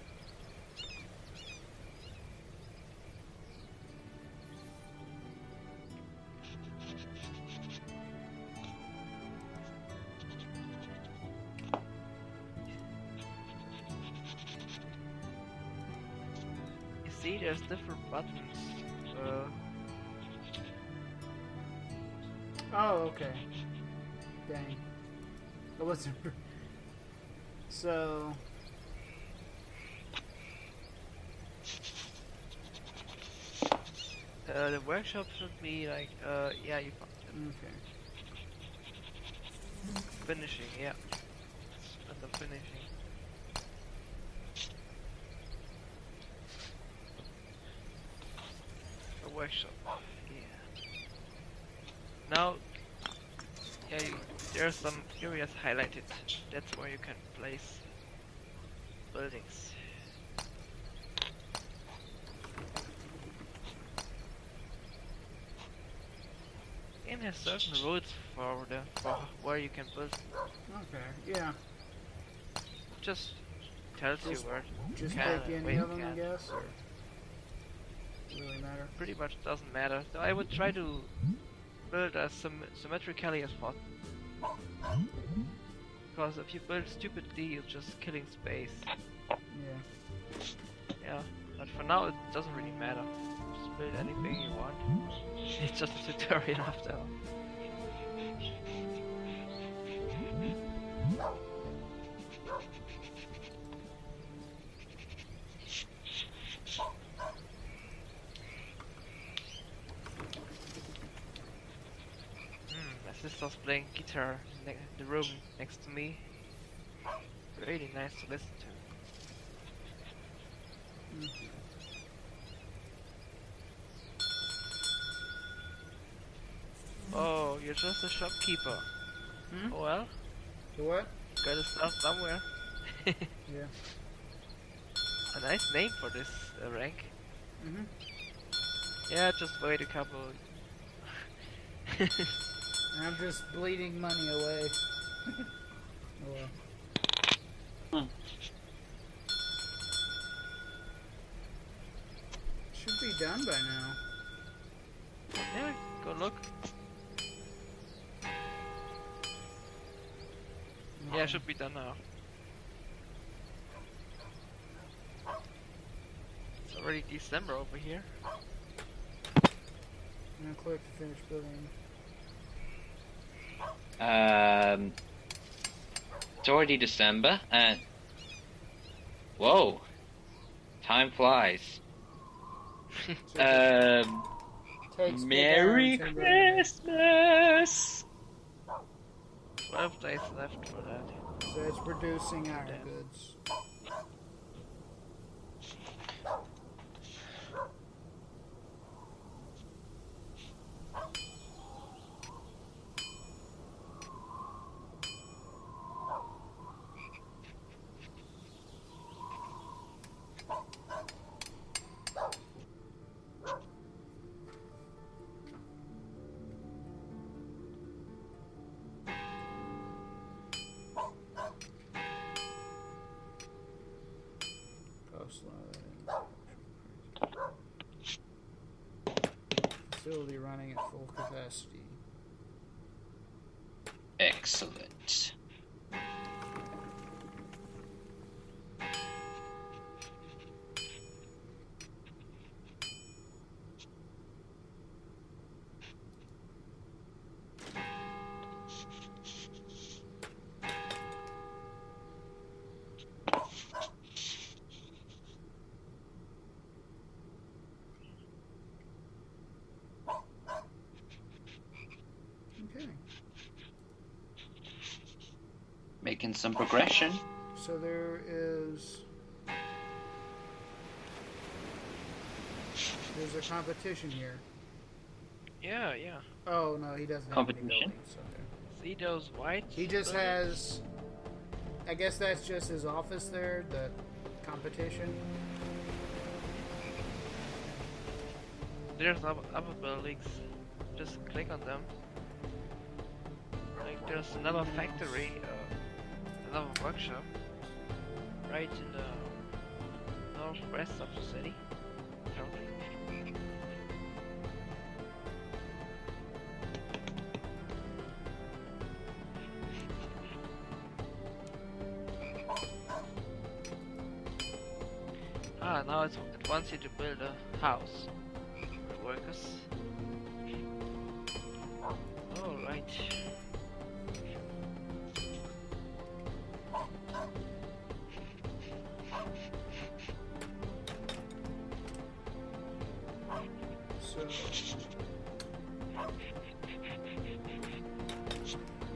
You see, there's different buttons. Oh, okay. Dang. I wasn't. So. The workshop should be like, yeah, you found it. Okay. Finishing, yeah. It's under finishing. A workshop, yeah. Now, yeah, there's some areas highlighted. That's where you can place buildings. Game has certain rules for where you can build. Okay. Yeah. Just tells you where Just can pick and where any you of them, I can't. guess, or really matter. Pretty much doesn't matter. So I would try to build as symmetrically as possible. Because if you build stupidly, you're just killing space. Yeah. Yeah, but for now it doesn't really matter. Just build anything you want. It's just a tutorial after all. My sister's playing guitar in the room next to me. Really nice to listen to. Oh, you're just a shopkeeper. Hmm? Oh well, The what? gotta start somewhere. Yeah. A nice name for this rank. Mhm. Yeah, just wait a couple. I'm just bleeding money away. Oh well. Should be done by now. Yeah, go look. Yeah, should be done now. It's already December over here. I'm gonna click to finish building. It's already December, and whoa, time flies. Takes Merry good Christmas! 12 days left for that. So it's producing our Damn. goods. Facility running at full capacity. Excellent. Okay. Making some progression. So there's a competition here. Yeah, yeah. Oh no, he doesn't have any Competition? buildings. Okay. See those white? He just buildings? has. I guess that's just his office there. The competition. There's other buildings. Just click on them. Like there's another factory, another workshop, right in the northwest of the city. Currently. Ah, now it wants you to build a house for workers. All right. So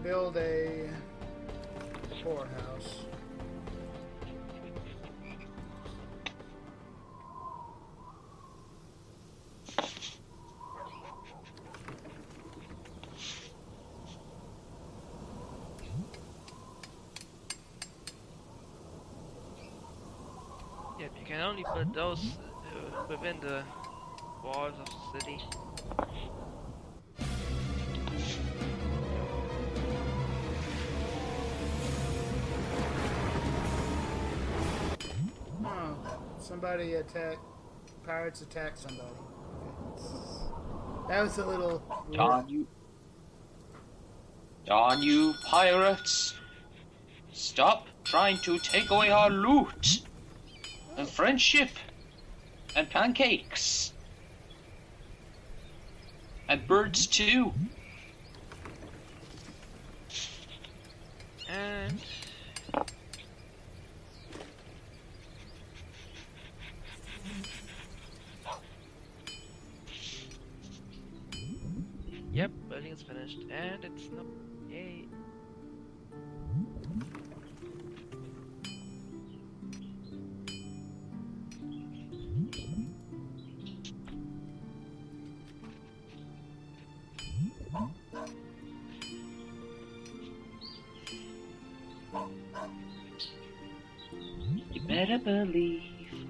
build a poorhouse. Yep, you can only put those within the walls of the city. Oh, somebody attacked. Pirates attacked somebody. Okay. That was a little weird. John, Darn you pirates! Stop trying to take away our loot! And friendship! And pancakes! And birds too! And yep, building is finished, and it's not. Yay! You better believe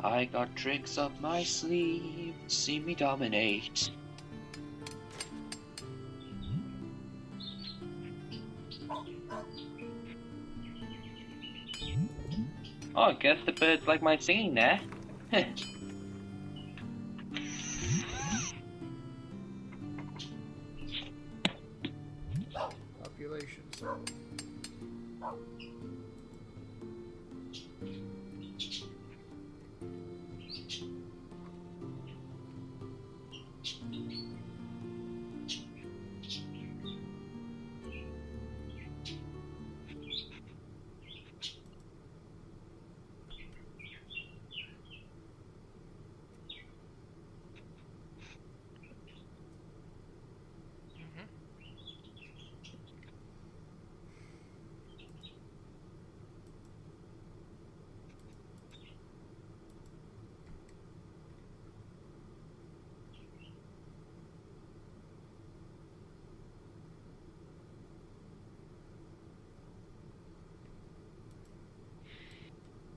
I got tricks up my sleeve. See me dominate. Oh, I guess the birds like my singing there. Population so.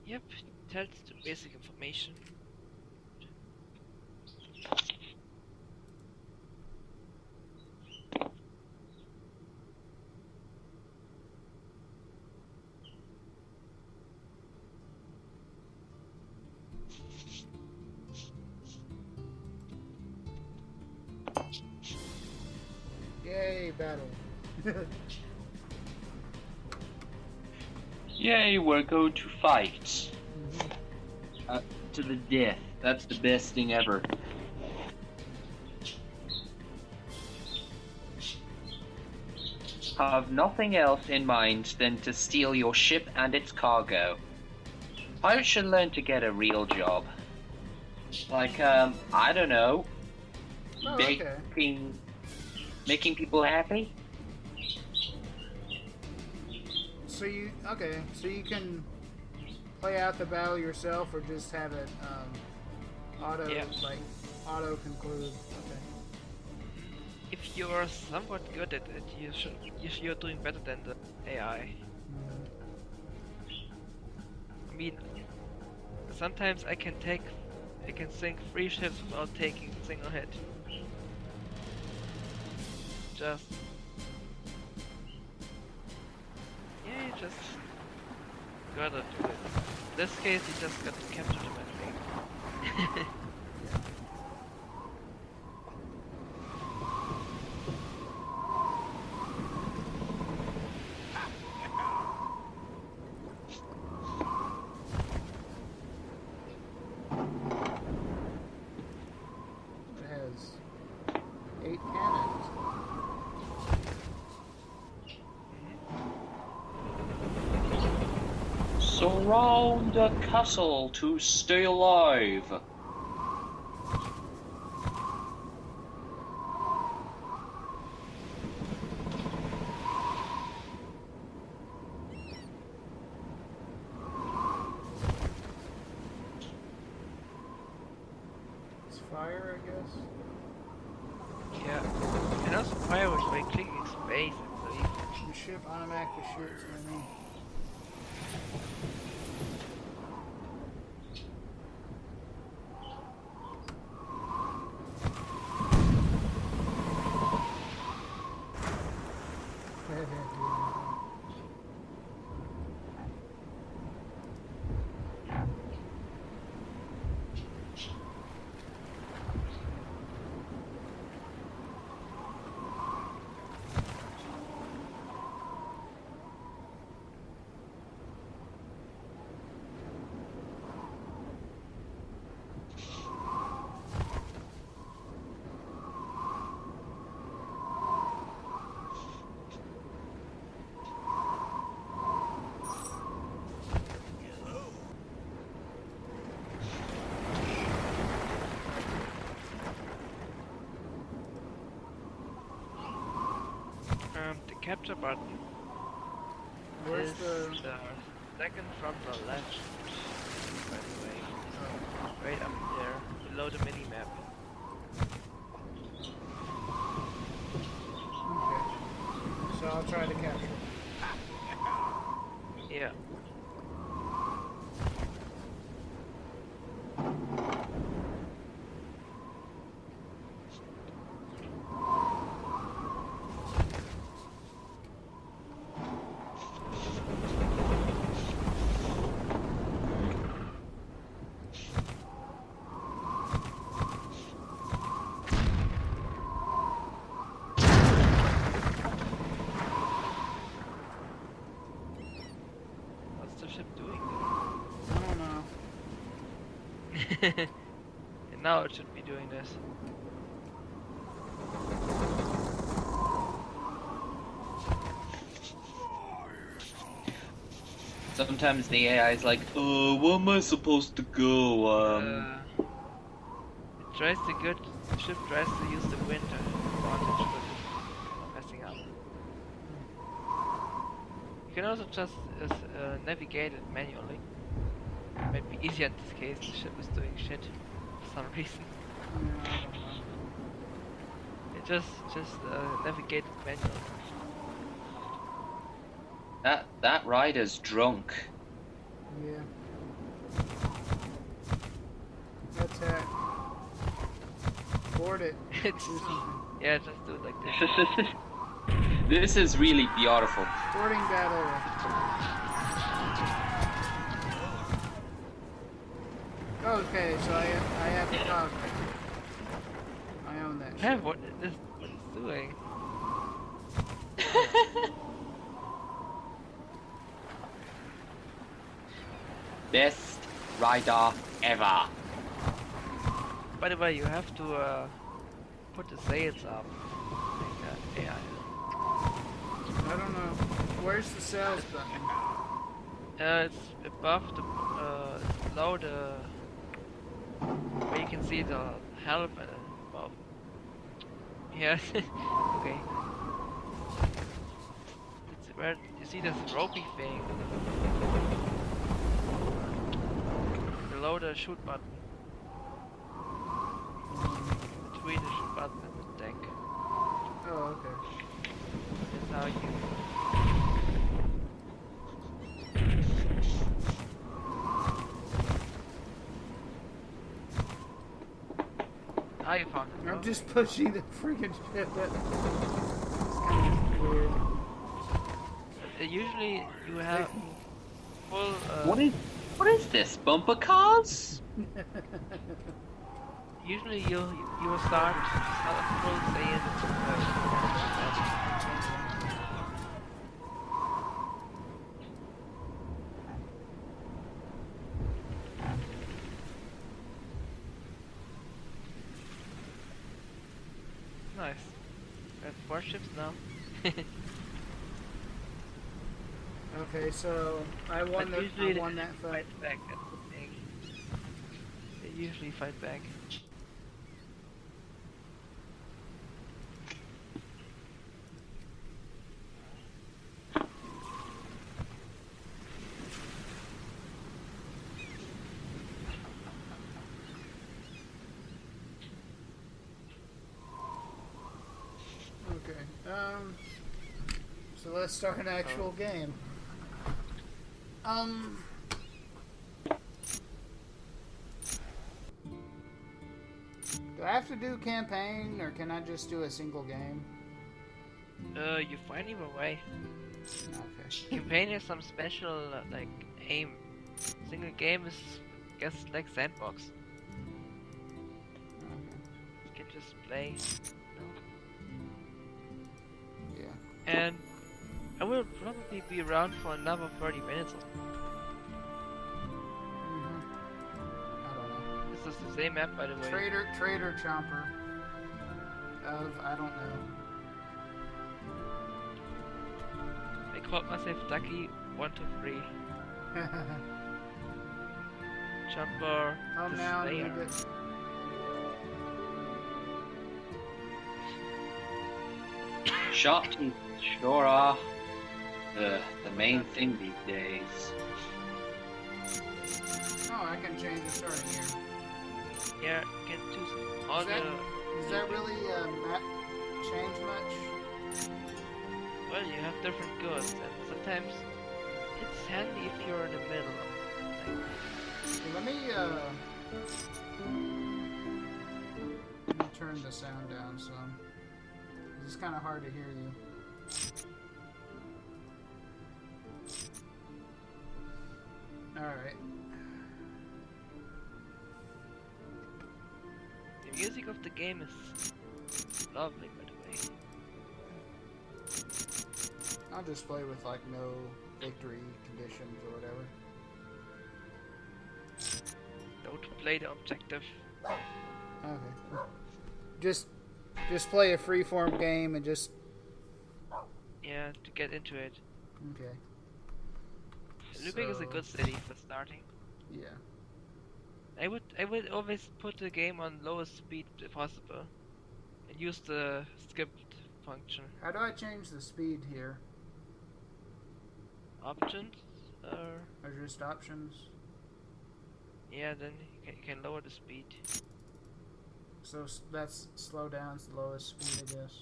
Yep, tells the basic information. Yay, battle. Yay, we're going to fight. To the death. That's the best thing ever. Have nothing else in mind than to steal your ship and its cargo. Pirates should learn to get a real job. Like, I don't know. Oh, okay. Making people happy? So you can play out the battle yourself, or just have it auto conclude. Okay. If you're somewhat good at it, you're doing better than the AI. I mean, sometimes I can sink 3 ships without taking a single hit. Just just gotta do it. In this case, you just got to capture them, I think. It has 8 cannons. Surround the castle to stay alive. It's fire, I guess. Yeah, and also fire was by clicking space, so you The ship automatically shoots enemy. capture button Where's is the... the second from the left, by the way. Right up there, below the mini-map. Okay. So I'll try to capture it. Yeah. What's the ship doing I don't know. there? And now it should be doing this. Sometimes the AI is like, oh, where am I supposed to go? It tries to good. The ship tries to use the wind advantage, but it's messing up. You can also just navigate it manually. Might be easier in this case. The ship is doing shit for some reason. Yeah, I don't know. It just navigate it manually. That rider's drunk. Yeah. Attack. Board it. It's Do something. yeah, just do it like this. This is really beautiful. Boarding battle. Okay, so I have the cockpit. I own that Hey, shit. what is it's doing? Best rider ever. By the way, you have to put the sails up. Like that. Yeah. I don't know. Where's the sales button? It's above the below the where you can see the helm above. Yeah. Okay. It's where you see this ropey thing below the shoot button. Between the shoot button and the deck. Oh, okay. That's how you. Now you found it. I'm bro. just pushing the freaking shit. It's kind of weird. Usually you have full. What is this? Bumper cars? Usually you will start a full sail. Nice. We have 4 ships now. Okay, so I won, But usually I won that they fight. fight back. That's the thing. They usually fight back. Okay. So let's start an actual game. Do I have to do campaign, or can I just do a single game? You find either way. Okay. Campaign is some special like aim. Single game is, I guess, like sandbox. You can just play. Yeah. And I will probably be around for another 30 minutes. I don't know. This is the same map, by the way. Trader Chomper. I don't know. I called myself Ducky 123. Jumper. Calm the down. Slayer. You get... Sharp teeth. Sure are the main thing these days. Oh, I can change the starting here. Yeah, you can choose all Does that really change much? well, you have different goods, and sometimes it's handy if you're in the middle. Okay, let me turn the sound down some. It's kind of hard to hear you. Alright. The music of the game is lovely, by the way. I'll just play with like no victory conditions or whatever. Don't play the objective. Okay. Just play a freeform game and just. Yeah, to get into it. Okay. Lübeck is a good city for starting. Yeah. I would always put the game on lowest speed if possible, and use the skipped function. How do I change the speed here? Options, Or just options? yeah, then you can lower the speed. So that's slow down's the lowest speed, I guess.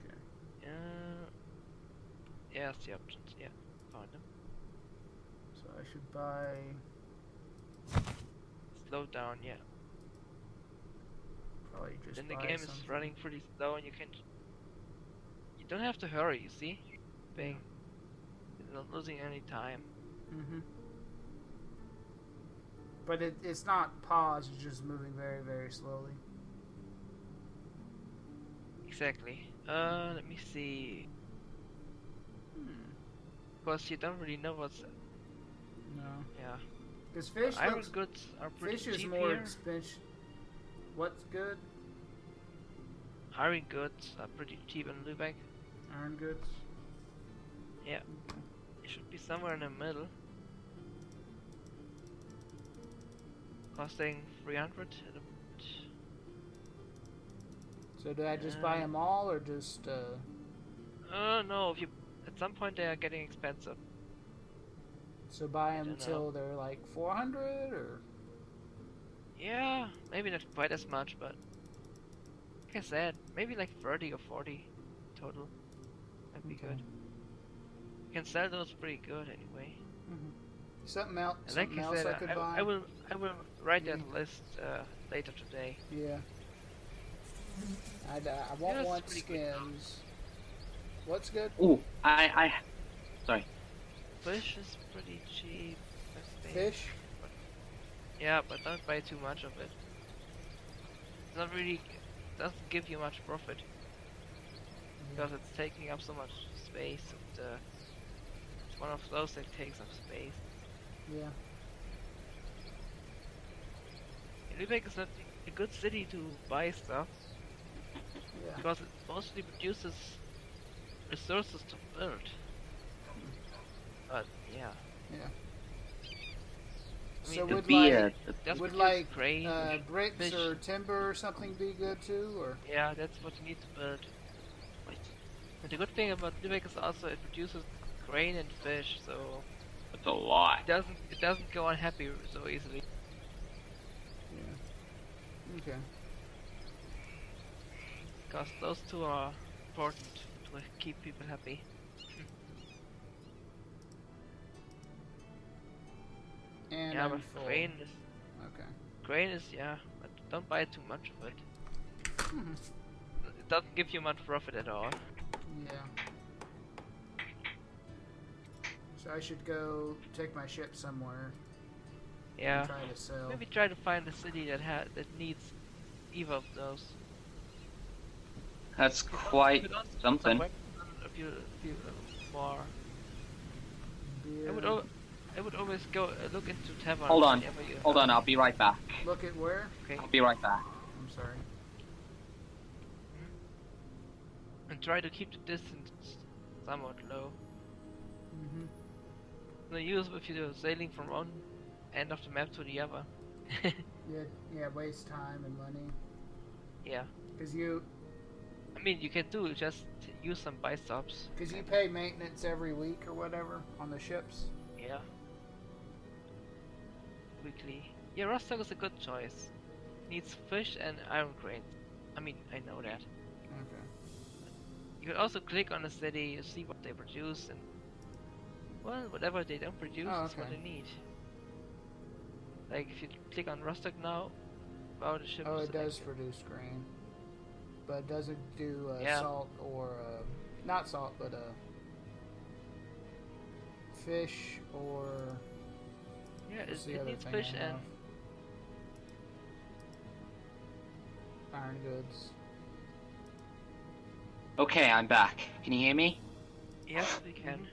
Okay. Yeah, it's the options. Yeah, found them. So I should buy. Slow down, yeah. Probably just. Then the buy game something. is running pretty slow, and you don't have to hurry. You see, being you're not losing any time. Mm-hmm. But it's not paused, it's just moving very, very slowly. Exactly. Let me see. Because you don't really know what's. No. Yeah. Because fish Iron looks. goods are pretty Fish is cheap more here. expensive. What's good? Iron goods are pretty cheap in Lübeck. Iron goods. Yeah. It should be somewhere in the middle. Costing 300 at a So do I just buy them all, or just? no, if you at some point they are getting expensive. So buy them don't know. till they're like 400, or? Yeah, maybe not quite as much, but like I said, maybe like 30 or 40 total. That'd be Okay. good. You can sell those pretty good anyway. Mm-hmm. Something else. And like Something I else said, I could buy. I will write that list later today. Yeah. I won't Yeah, it's want pretty good. skins. What's good? Ooh, sorry. Fish is pretty cheap, I think. Fish. Yeah, but don't buy too much of it. It's not really, doesn't give you much profit because it's taking up so much space. And, it's one of those that takes up space. Yeah. Lübeck is not a good city to buy stuff Yeah. because it mostly produces resources to build. But yeah, Yeah. I mean, So the would beer. like just would produce like grain, bricks fish. or timber or something be good too, or? Yeah, that's what you need to build. Wait. And the good thing about Lübeck is also it produces grain and fish, so That's a lot. it doesn't go unhappy so easily. Yeah. Okay. Because those two are important to keep people happy. And yeah, I'm but full. Okay. grain is yeah, but don't buy too much of it. Mhm. It doesn't give you much profit at all. Yeah. So I should go take my ship somewhere Yeah, and try to sell. maybe try to find a city that needs either of those. That's quite Put on some something. weapons on a few more. Beer. I would always go look into taverns. Hold on. whenever you Hold on, I'll be right back. Look at where? Okay. I'll be right back. I'm sorry. And try to keep the distance somewhat low. Mm-hmm. No use if you're sailing from one end of the map to the other. Yeah. Waste time and money. Yeah. Cause I mean, you can do just use some buy stops. Because you pay maintenance every week or whatever on the ships. Yeah. Weekly. Yeah, Rostock is a good choice. Needs fish and iron grains. I mean, I know that. Okay. You can also click on a city, you see what they produce, and well, whatever they don't produce Oh, is what okay. they need. Like if you click on Rostock now, wow, the ship Oh, is it does selected. produce grain. But it doesn't do Yeah. salt or, not salt, but fish or... Yeah, what's the it other needs thing fish I and have? Iron goods. Okay, I'm back. Can you hear me? yes, we can.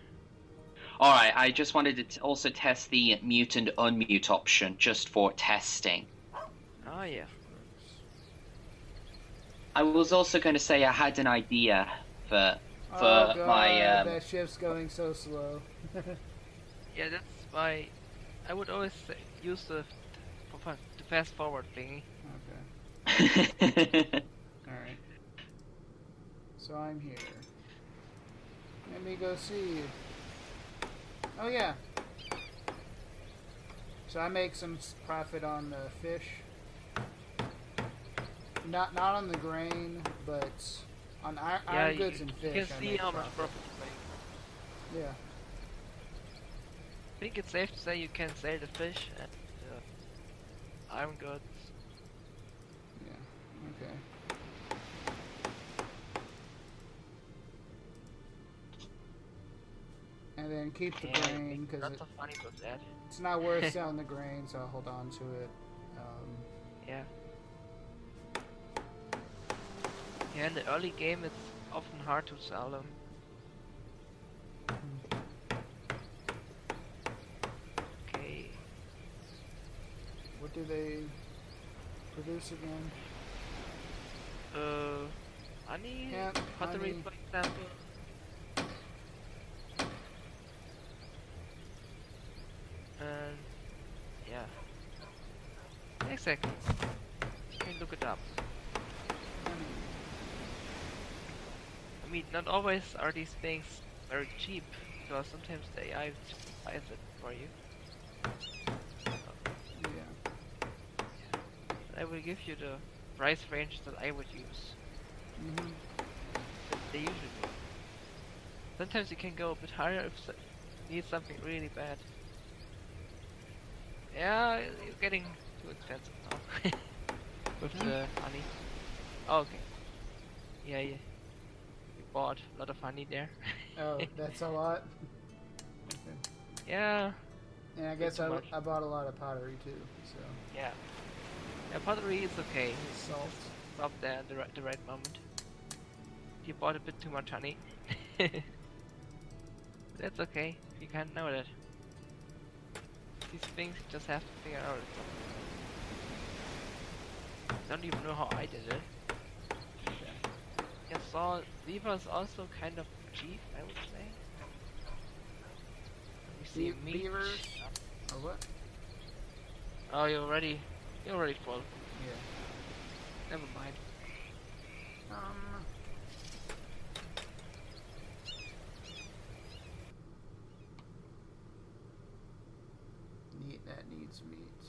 Alright, I just wanted to also test the mute and unmute option, just for testing. Oh yeah. I was also going to say I had an idea for Oh god, my that ship's going so slow. Yeah, that's why I would always use the fast forward thingy. Okay, alright. So I'm here. Let me go see you. Oh yeah. So I make some profit on the fish. Not on the grain, but on iron goods and fish. You can I see make how much profit. profit you make. Yeah. I think it's safe to say you can sell the fish and iron goods. Yeah. Okay. And then keep the grain because lots of money with that. it's not worth selling the grain, so I'll hold on to it. Yeah. Yeah, in the early game it's often hard to sell them. Okay. What do they produce again? Honey? Yeah, Pottery, honey. for example. And yeah. Exactly. You can look it up. I mean, not always are these things very cheap, because sometimes the AI just buys it for you. Yeah. I will give you the price range that I would use. Mhm. That they usually do. Sometimes you can go a bit higher if you need something really bad. Yeah, you're getting too expensive now. With the honey. Oh, okay. Yeah, you bought a lot of honey there. Oh, that's a lot. Okay. Yeah, And I guess too much. I bought a lot of pottery too. So yeah. Yeah, pottery is okay. salt. Stop there at the right moment. You bought a bit too much honey. That's okay. You can't know that. These things you just have to figure out. I don't even know how I did it. Yeah, so Viva is also kind of cheap, I would say. Let me see, meat. Beavers or what? Oh, you're already full. Yeah. Never mind. That needs meat.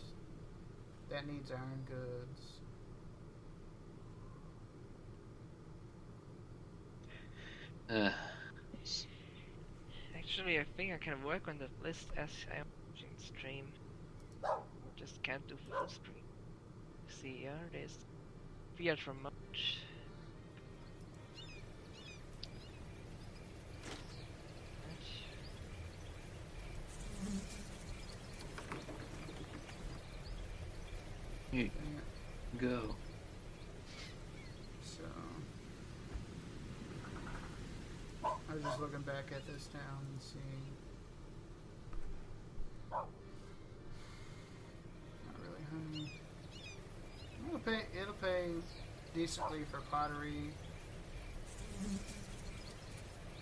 That needs iron goods. Actually, I think I can work on the list as I am watching the stream. Just can't do full screen. See, yeah, there's Fiat remote. Here, go. So I was just looking back at this town and seeing. Not really honey. It'll pay decently for pottery.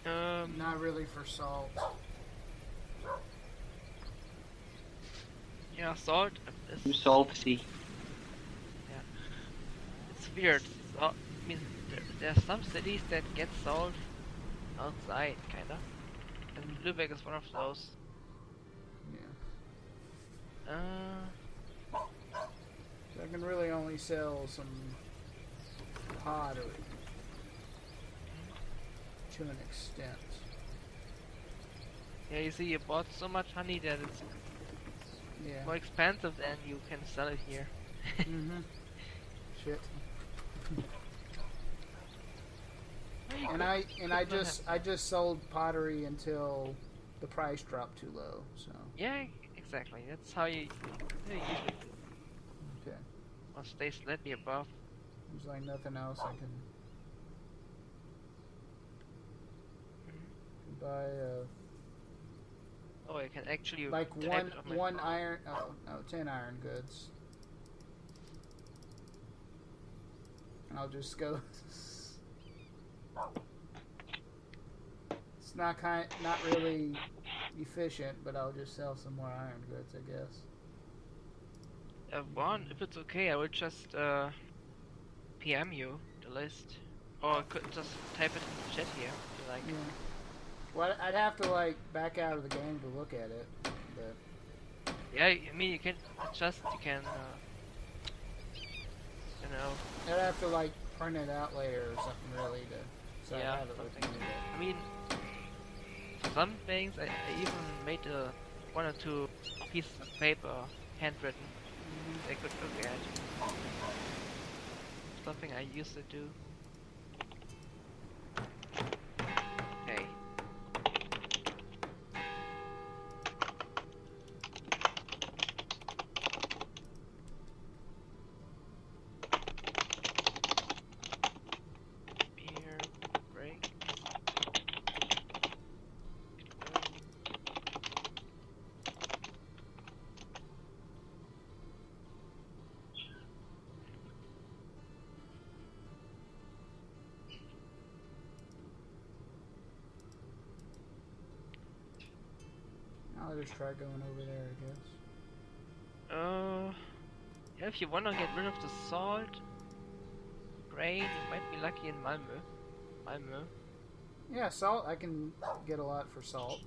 Not really for salt. Yeah, salt You is salty. it's weird. Salt, I mean, there's some cities that get sold outside, kinda. And Lübeck is one of those. Yeah. So I can really only sell some pottery to an extent. Yeah, you see, you bought so much honey that it's Yeah. more expensive than you can sell it here. Shit. Well, you And could- I you and I could not just I just sold pottery until the price dropped too low. So Yeah, exactly. That's how you usually do. okay. Or stay slightly above. There's like nothing else I can buy. Oh, you can actually Like type it on my one phone. iron. Oh no, 10 iron goods. And I'll just go. It's not really efficient, but I'll just sell some more iron goods, I guess. One, if it's okay, I would just PM you the list, or I could just type it in the chat here if you like. Yeah. Well, I'd have to like back out of the game to look at it, but Yeah, I mean you can adjust. You can, you know, I'd have to like print it out later or something really to so I yeah, have it with something. me. I mean, for some things I even made one or two pieces of paper handwritten. They could look at. Something I used to do. Okay. Beer break. I'll just try going over there, I guess. Yeah, if you wanna get rid of the salt, grain, you might be lucky in Malmö. Malmö. Yeah, salt. I can get a lot for salt.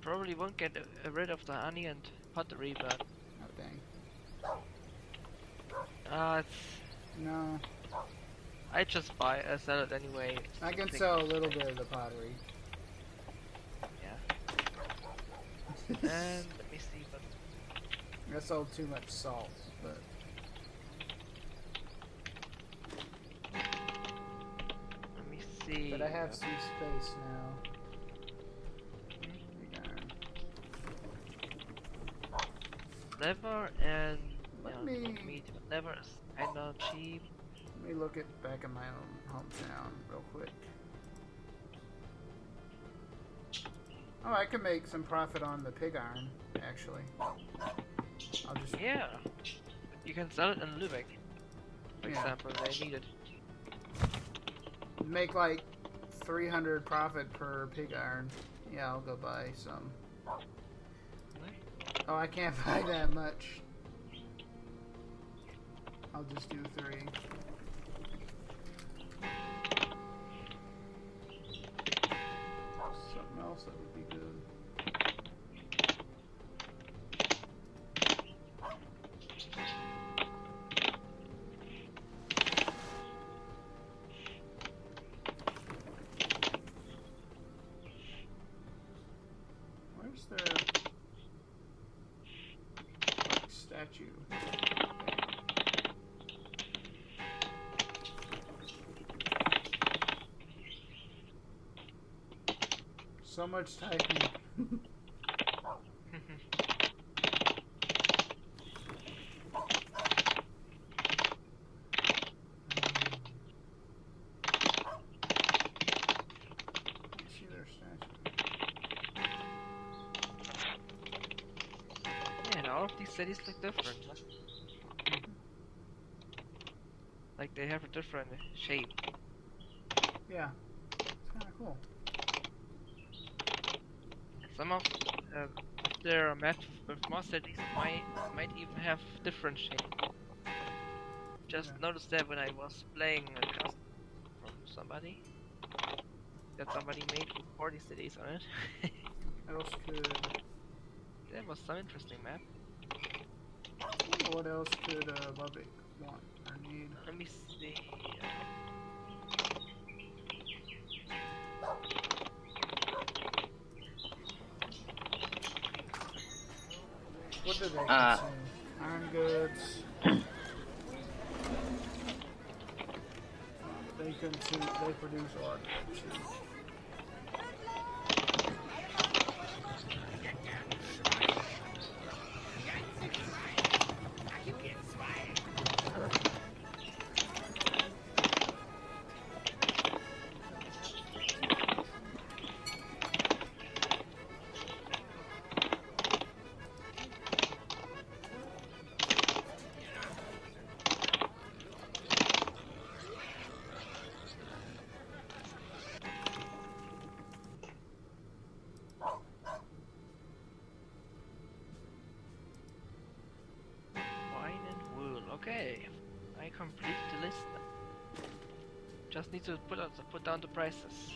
Probably won't get rid of the honey and pottery, but Oh dang. it's. No, I just sell it anyway. I can Think- sell a little bit of the pottery. Yeah. And let me see, but I sold too much salt, but let me see. I have some space now. Big iron. Leather and Let me- meat. Leather is kinda cheap. Let me look at back in my own hometown real quick. Oh, I can make some profit on the pig iron, actually. I'll just Yeah. You can sell it in Lübeck, for Yeah. example. They need it. make like 300 profit per pig iron. Yeah, I'll go buy some. Oh, I can't buy that much. I'll just do 3. Something else that would be good. Where's their like, statue? So much typing. See their statue. Yeah, and all of these cities look different. Huh? Like they have a different shape. Yeah, it's kind of cool. Some of their maps with more cities might even have different shape. just Yeah. noticed that when I was playing a custom from somebody. That somebody made with 40 cities on it. Else could. That was some interesting map. I wonder what else could Bubby want or need? Let me see. What do they consume? Iron goods. They produce art. Wine and wool. Okay, I complete the list. Just need to put down the prices.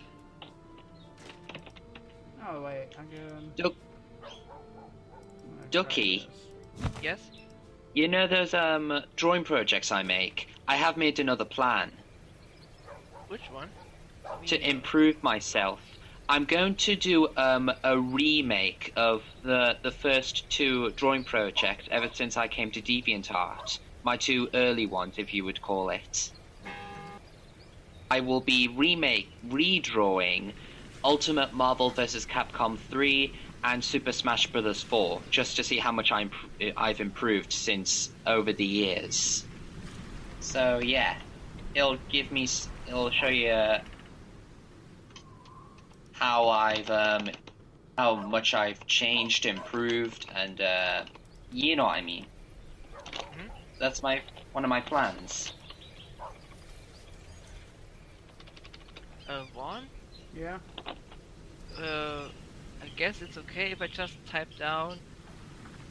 Oh wait, I can. Duck- I'm gonna try Ducky. this. Yes. You know those drawing projects I make? I have made another plan Which one? to improve myself. I'm going to do a remake of the first two drawing projects ever since I came to DeviantArt. My two early ones, if you would call it. I will be redrawing Ultimate Marvel vs. Capcom 3 and Super Smash Bros. 4, just to see how much I've improved since over the years. So yeah, it'll show you how much I've changed, improved, and you know what I mean. Mhm. That's one of my plans. One? Yeah. I guess it's okay if I just type down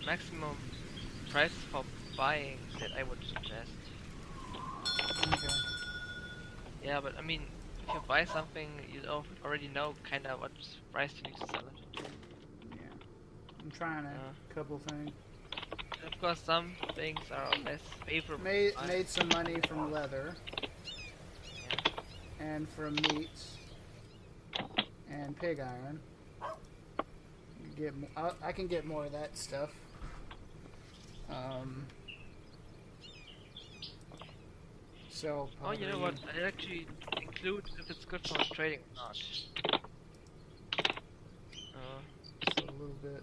maximum price for buying that I would suggest. Okay. Yeah, but I mean, if you buy something, you already know kind of what price you need to sell it. Yeah. I'm trying Uh. a couple things. Of course, some things are less favorable. Made some money from leather and from meats and pig iron. I can get more of that stuff. So. Oh, you know what? I actually include if it's good for trading or not. Just a little bit.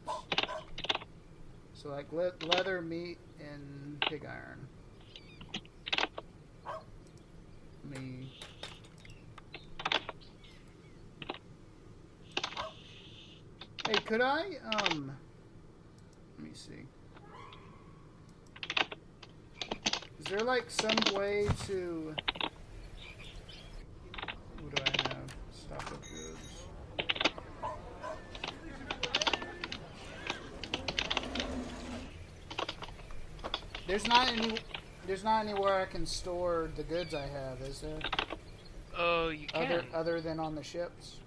So like leather, meat, and pig iron. Me. Hey, could I let me see. Is there like some way to what do I have? Stock of goods. There's not anywhere I can store the goods I have, is there? Oh, you can. Other than on the ships?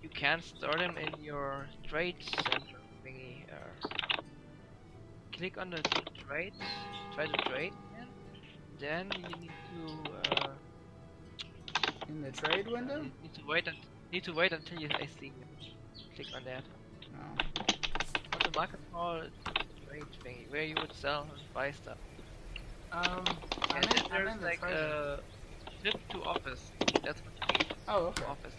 You can store them in your trade center thingy. Click on the trade, try to trade, and then you need to In the trade window? you need to wait until I see you. Click on that. No. On the market hall trade thingy, where you would sell and buy stuff. I'm And then in there's the like treasure. ship to office. That's what you need. Oh, okay. Office.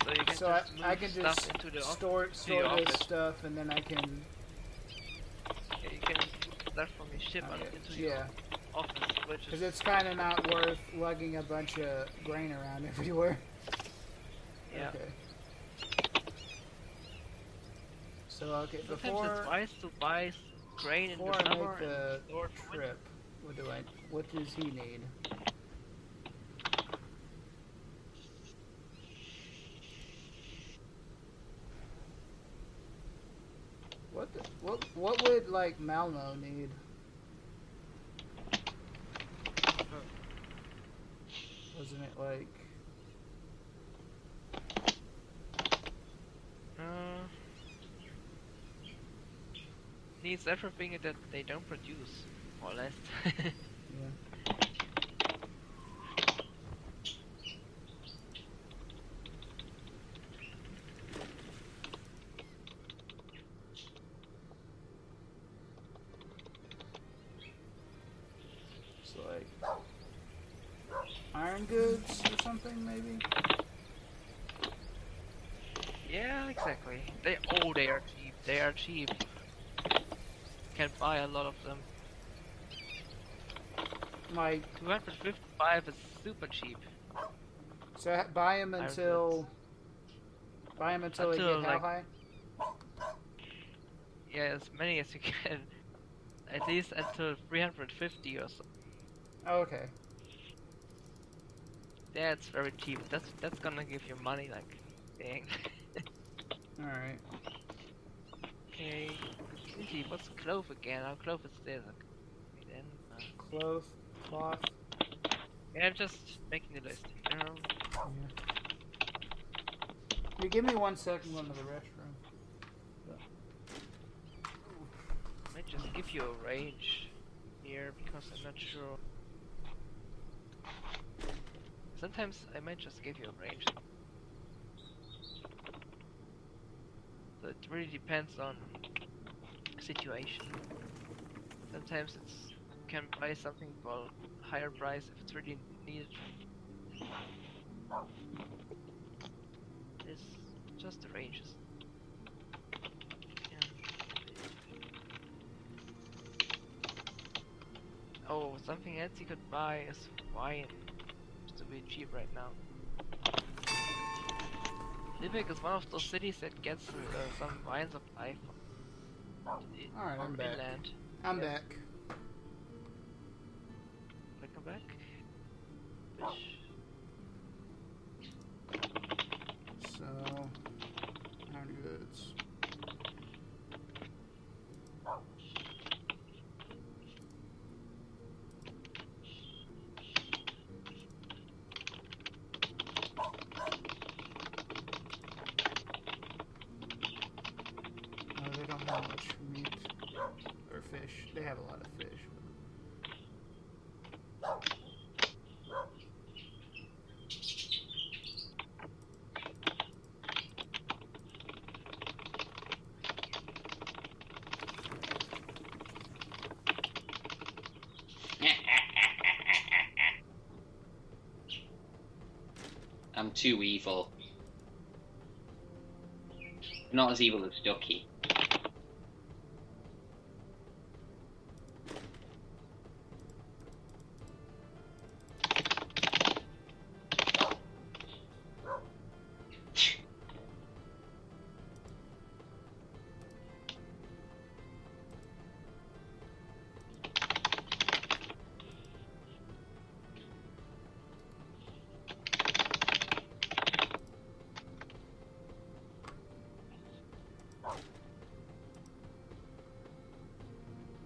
So you can So just move I can stuff just into the store your this office. stuff, and then I can. Yeah, you can move stuff from your ship into your Yeah, office, which because is it's kind of not worth lugging a bunch of grain around everywhere. yeah. Okay. So okay, Sometimes before it's wise to buy grain in the before I summer make the and store it for winter. trip, what does he need? What would like Malmo need? Isn't it like... Needs everything that they don't produce, more or less. Yeah. It's like iron goods or something, maybe? Yeah, exactly. They are cheap. They are cheap. Can buy a lot of them. Like, 255 is super cheap. so buy them Iron until... Buy them until they get Until, how like- high? Yeah, as many as you can. At least until 350 or so. Oh, okay. Yeah, it's very cheap. That's gonna give you money, like, dang. Alright. Okay. Let's see, what's clove again? Our clove is there. Okay, then, Cloth. yeah, I'm just making the list. Yeah. You give me 1 second, going to the restroom. I might just give you a range here because I'm not sure. Sometimes I might just give you a range. So it really depends on situation. Sometimes it's can buy something for a higher price if it's really needed. It's just the ranges. Yeah. Oh, something else you could buy is wine. It's to be cheap right now. Lübeck is one of those cities that gets some wine supply Alright, I'm from back. inland. I'm Yeah. back. Welcome back. Fish. So, iron goods. No, they don't have much meat or fish. They have a lot of fish. I'm too evil. Not as evil as Ducky.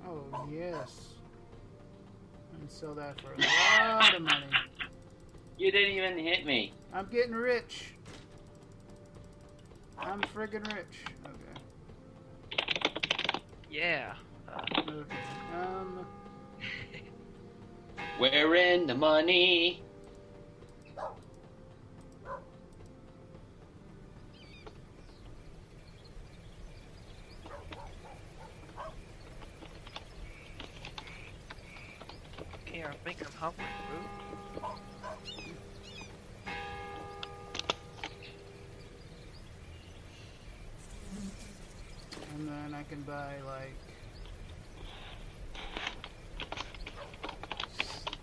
Oh, yes. I can sell that for a lot of money. You didn't even hit me. I'm getting rich. I'm friggin' rich. Okay. Yeah. Okay. We're in the money. Okay, I think I'm halfway through. And then I can buy, like,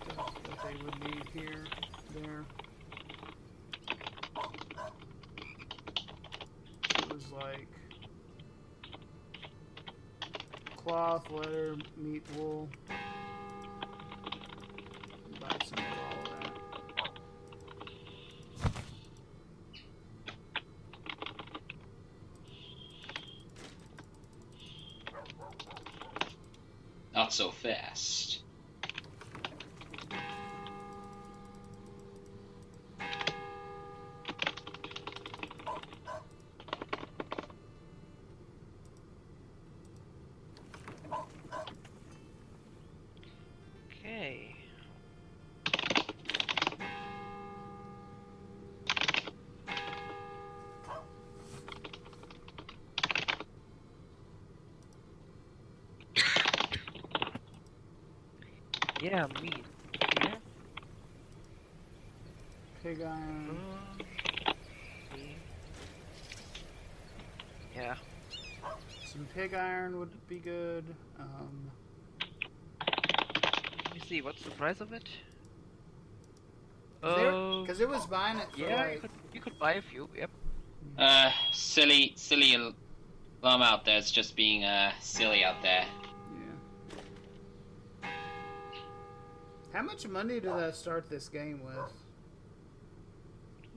stuff that they would need here, there. It was like cloth, leather, meat, wool. Buy some of all of that. Not so fast. Yeah, meat. Yeah. Pig iron. Yeah. Some pig iron would be good. Let me see. What's the price of it? Because it was buying it for Yeah, like. you could buy a few. Yep. Silly llama out there is just being silly out there. Yeah. How much money did I start this game with?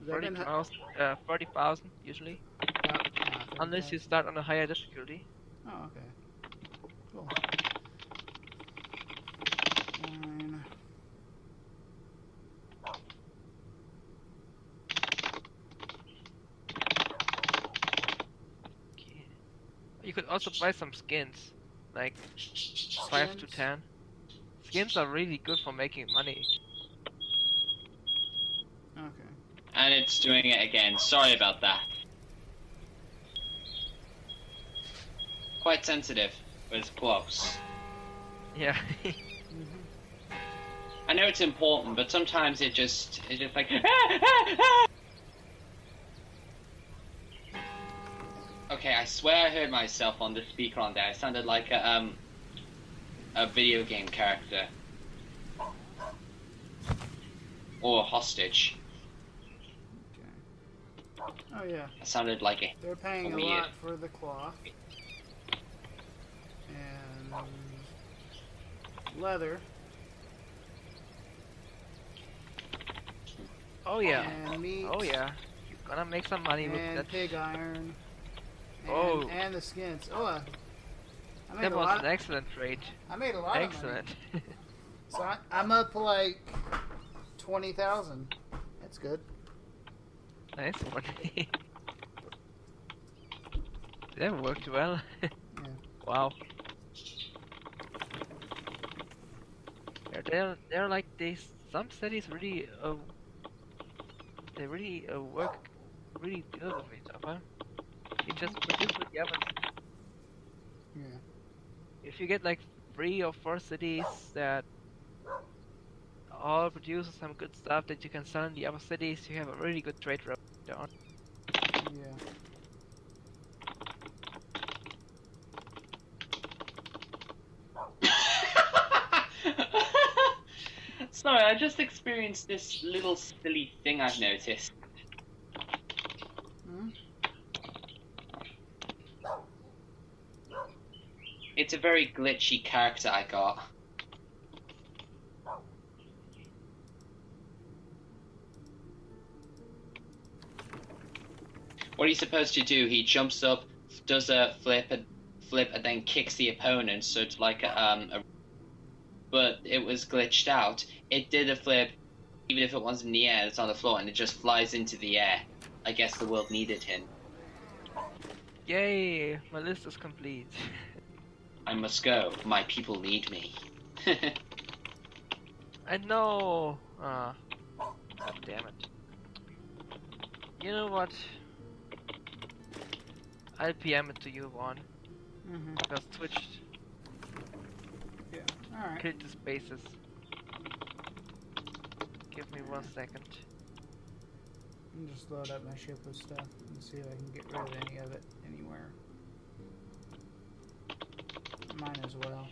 Is that gonna 40,000 usually. Unless you start on a higher difficulty. Oh, okay. Cool. Fine. Okay. You could also buy some skins, like 5 to 10. Skins are really good for making money. Okay. And it's doing it again. Sorry about that. Quite sensitive, but it's close. Yeah. I know it's important, but sometimes it's just like. Okay, I swear I heard myself on the speaker on there. I sounded like a video game character or a hostage. Okay. Oh yeah. I sounded like it. They're paying a Weird. lot for the cloth. And leather. Oh yeah. And meat. Oh yeah. You're gonna make some money with And that. pig iron. And, Oh. and the skins. Oh, I made That a was lot. an excellent trade. I made a lot Excellent. of money. So I'm up like 20,000. That's good. Nice one. That worked well. Wow. They're like these. Some cities really they really work really good with each other. You just produce with the others. Yeah. If you get like 3 or 4 cities that all produce some good stuff that you can sell in the other cities, you have a really good trade route down. Yeah. Sorry, I just experienced this little silly thing I've noticed. Hmm? It's a very glitchy character I got. What are you supposed to do? He jumps up, does a flip, and then kicks the opponent. So it's like but it was glitched out. It did a flip, even if it wasn't in the air. It's on the floor, and it just flies into the air. I guess the world needed him. Yay! My list is complete. I must go. My people need me. I know. God damn it. You know what? I'll PM it to you, Vaughn. Mm-hmm. Because Twitch Yeah. Alright. killed the spaces. Give me 1 second. I'll just load up my ship with stuff and see if I can get rid of any of it anywhere. Mine as well.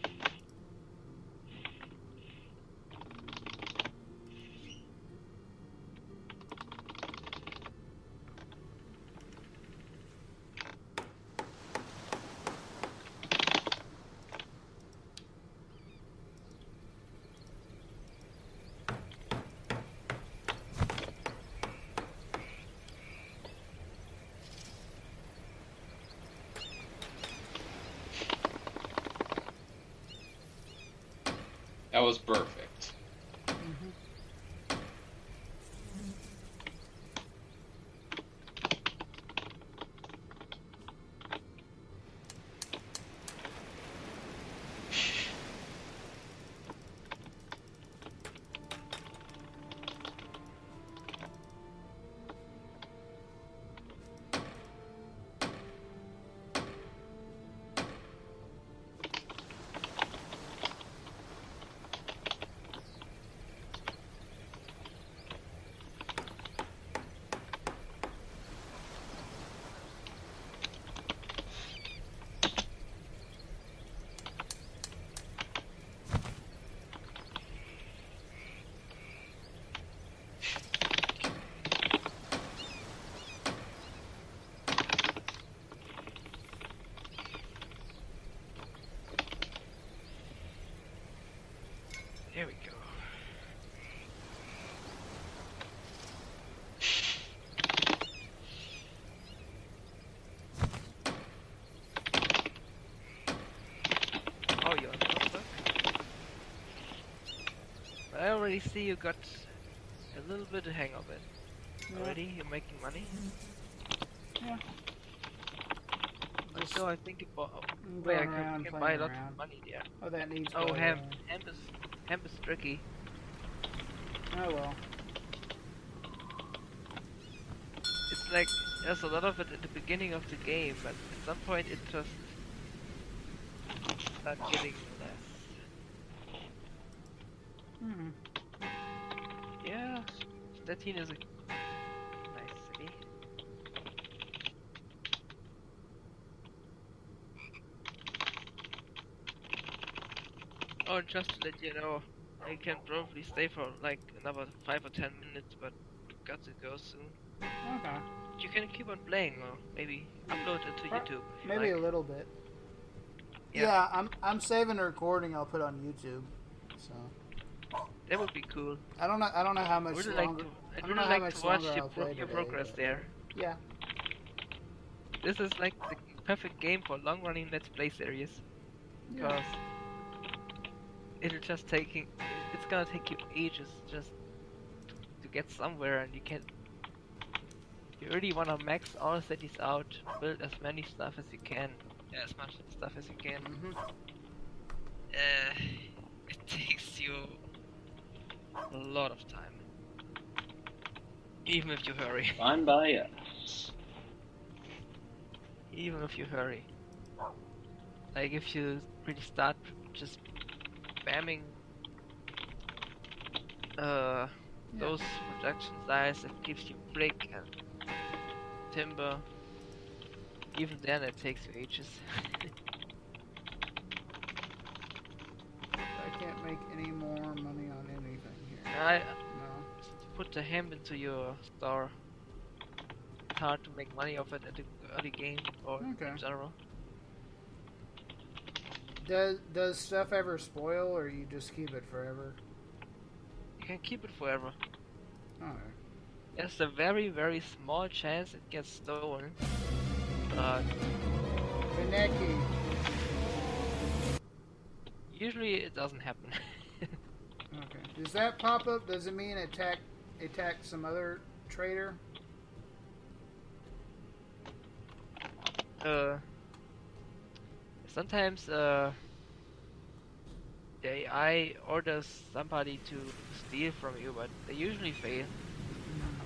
That was perfect. Mm-hmm. already see you got a little bit of hang of it. Yeah. Already, you're making money. Yeah. But Just still, I think it going you around, can buy playing lots around. of money there. Oh, that needs. Oh, quite hemp is tricky. Oh well. It's like there's a lot of it at the beginning of the game, but at some point it just starts getting less. Hmm. Yeah, Stettin is a nice city. Oh, just to let you know, I can probably stay for like another 5 or 10 minutes, but got to go soon. Okay. You can keep on playing, or maybe upload it to Pro- YouTube. If you Maybe like. a little bit. Yeah. Yeah, I'm saving a recording. I'll put on YouTube. So That would be cool. I don't know how I much really longer. like to. I I'd don't know really how like much to watch longer I'll play your today, progress but- there. Yeah. This is like the perfect game for long-running Let's Play series, Yeah. because it's gonna take you ages just to get somewhere, and you can. You really wanna max all cities out, build as many stuff as you can, as much stuff as you can. Mhm. It takes you a lot of time, even if you hurry. Fine by us. Even if you hurry. Like if you really start just spamming those production size that gives you brick and timber, even then it takes you ages. I can't make any more money on anything here. I No. put the hemp into your store. It's hard to make money off it at the early game or Okay. in general. Does stuff ever spoil, or you just keep it forever? You can keep it forever. Alright. There's a very, very small chance it gets stolen. But Kaneki. usually it doesn't happen. Okay. Does that pop up? Does it mean attack some other trader? Sometimes the AI orders somebody to steal from you, but they usually fail.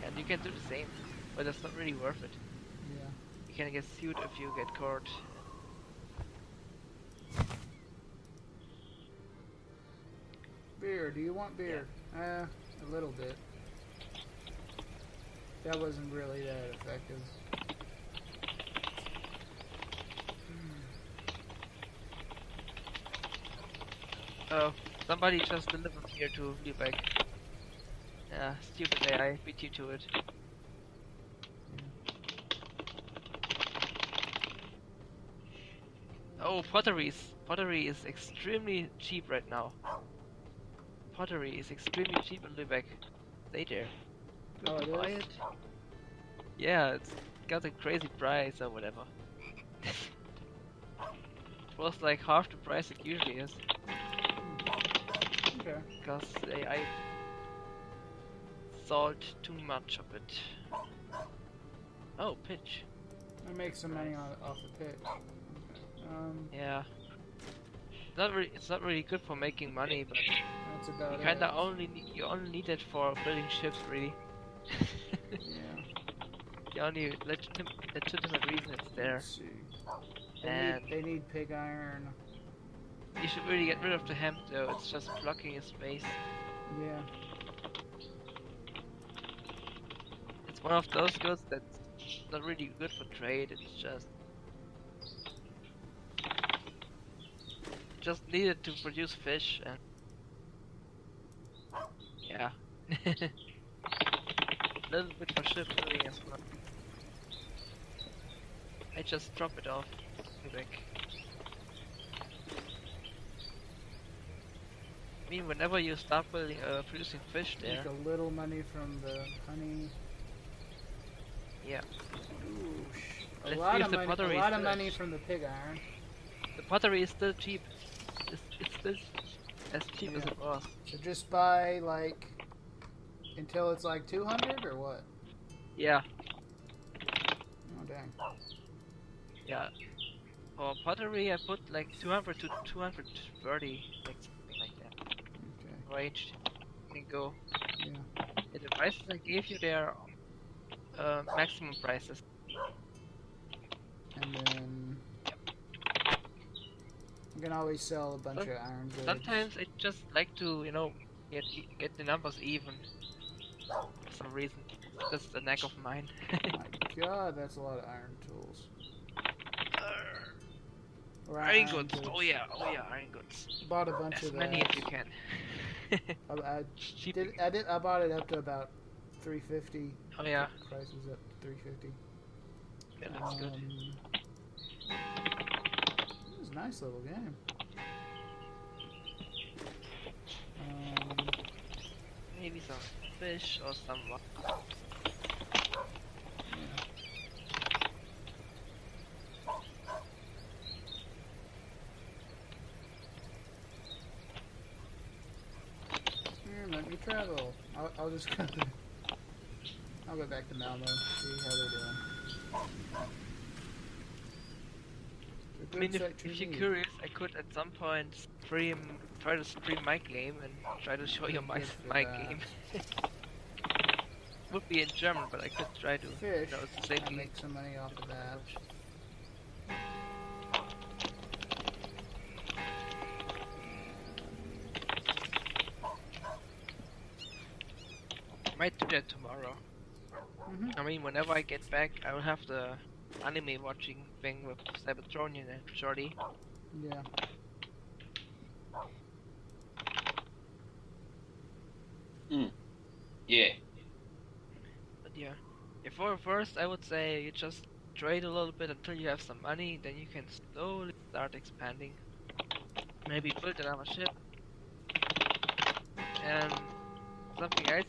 And you can do the same, but it's not really worth it. Yeah. You can get sued if you get caught. Beer. Do you want beer? A little bit. That wasn't really that effective. Oh, somebody just delivered here to Lübeck. Yeah, stupid AI, beat you to it. Oh, potteries. Pottery is extremely cheap right now. Pottery is extremely cheap in Lübeck. Stay there. Oh, it Buy is? it. Yeah, it's got a crazy price or whatever. It was like half the price it usually is. Okay. Because I sold too much of it. Oh, pitch. I make some money off the pitch. Okay. Yeah. It's not really good for making money, but That's about you kinda it. you only need it for building ships, really. Yeah. The only legitimate reason it's there. Let's see. And They need pig iron. you should really get rid of the hemp though, it's just blocking your space. Yeah. It's one of those goods that's not really good for trade, it's just needed to produce fish and yeah. A little bit for ship building as well. I just drop it off. Back. I mean, whenever you start building, producing fish there, Make a little money from the honey. yeah, Ooh, a Let's lot use of the money. pottery A lot of first. money from the pig iron. the pottery is still cheap. It's still as cheap as Yeah. it was. So just buy like until it's like 200 or what? Yeah, Oh dang. yeah. For pottery, I put like 200 to 230, like something like that. Okay. Range. You can go. Yeah. Yeah, the prices I gave you, they are maximum prices. And then you can always sell a bunch of iron goods. Sometimes I just like to, you know, get the numbers even. For some reason. That's a knack of mine. My God, that's a lot of iron tools. Or Iron goods. Oh yeah, iron goods. Bought a bunch As of many that. as you can. Cheap. I bought it up to about 350. Oh yeah, Price was up to 350. yeah, that's good. It was a nice little game. Maybe some fish or some. Here, let me travel. I'll just go. I'll go back to Malmo. See how they're doing. I mean, if you're curious, I could at some point try to stream my game and try to show you my Good for my that. game. Would be in German, but I could try to. Fish. You know, I safely. make some money off of that. Might do that tomorrow. I mean, whenever I get back, I will have the anime watching thing with Patrician and Shorty. Yeah. Yeah. But yeah, for first, I would say you just trade a little bit until you have some money, then you can slowly start expanding. Maybe build another ship. And something else,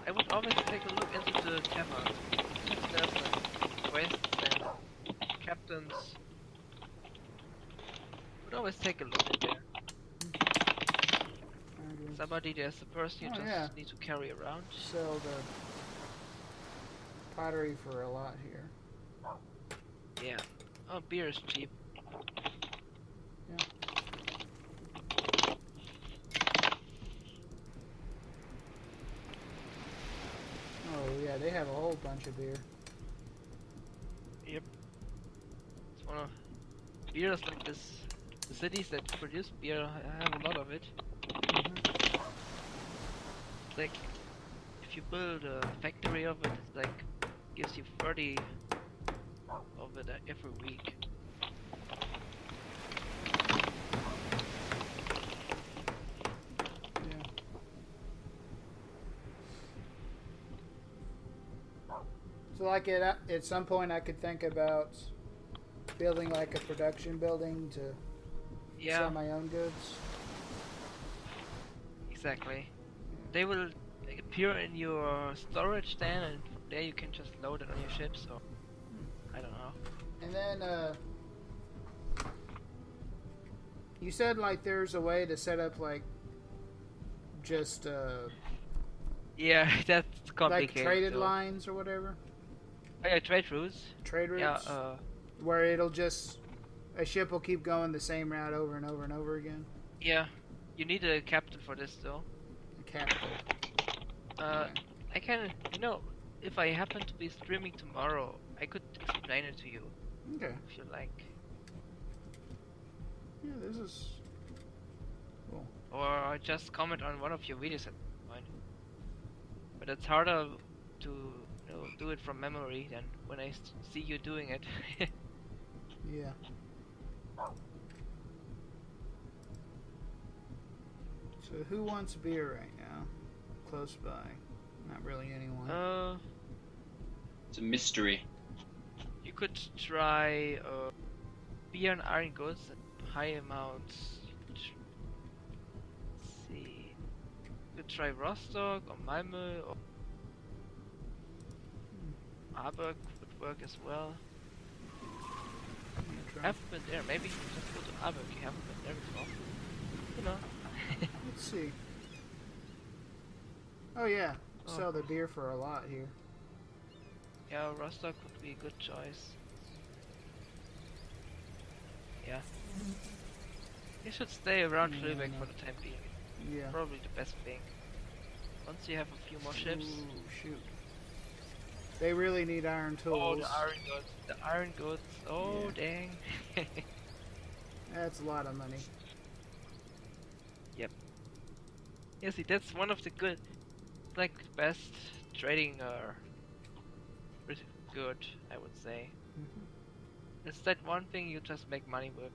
I would always take a look into the taverns. There's some quests and captains. Would always take a look in there. Somebody there's a person you Oh, just yeah. need to carry around. Sell the pottery for a lot here. Yeah. Oh, beer is cheap. Oh yeah, they have a whole bunch of beer. Yep. It's one of beer is like this. The cities that produce beer have a lot of it. It's like if you build a factory of it, it's like gives you 30 of it every week. Yeah. So like at some point I could think about building like a production building to Yeah, sell my own goods. exactly. They will appear in your storage then, and from there you can just load it on your ship. So I don't know. And then you said like there's a way to set up like just Yeah, that's like complicated. traded so- lines or whatever. Oh, yeah, trade routes. Trade routes. Yeah, where it'll just a ship will keep going the same route over and over and over again. yeah. You need a captain for this though. A captain. I can, you know, if I happen to be streaming tomorrow, I could explain it to you Okay. if you like. Yeah, this is cool. Or just comment on one of your videos at this point. But it's harder to, you know, do it from memory than when I see you doing it. Yeah. So who wants beer right now? Close by. Not really anyone. It's a mystery. You could try beer and iron goods at high amounts. Let's see. You could try Rostock or Malmö or Aberg would work as well. I'm gonna try. Haven't been there. Maybe you can just go to Aberg. You haven't been there before. You know. Let's see. Oh yeah, Oh. sell the beer for a lot here. Yeah, Rostock would be a good choice. Yeah. You should stay around Yeah, Lübeck no. for the time being. Yeah. Probably the best thing. Once you have a few more ships. Ooh, shoot. They really need iron tools. Oh, the iron goods. The iron goods. Oh, dang. That's a lot of money. Yeah, see, that's one of the good, like, best trading pretty good, I would say. Mhm. It's that one thing you just make money with.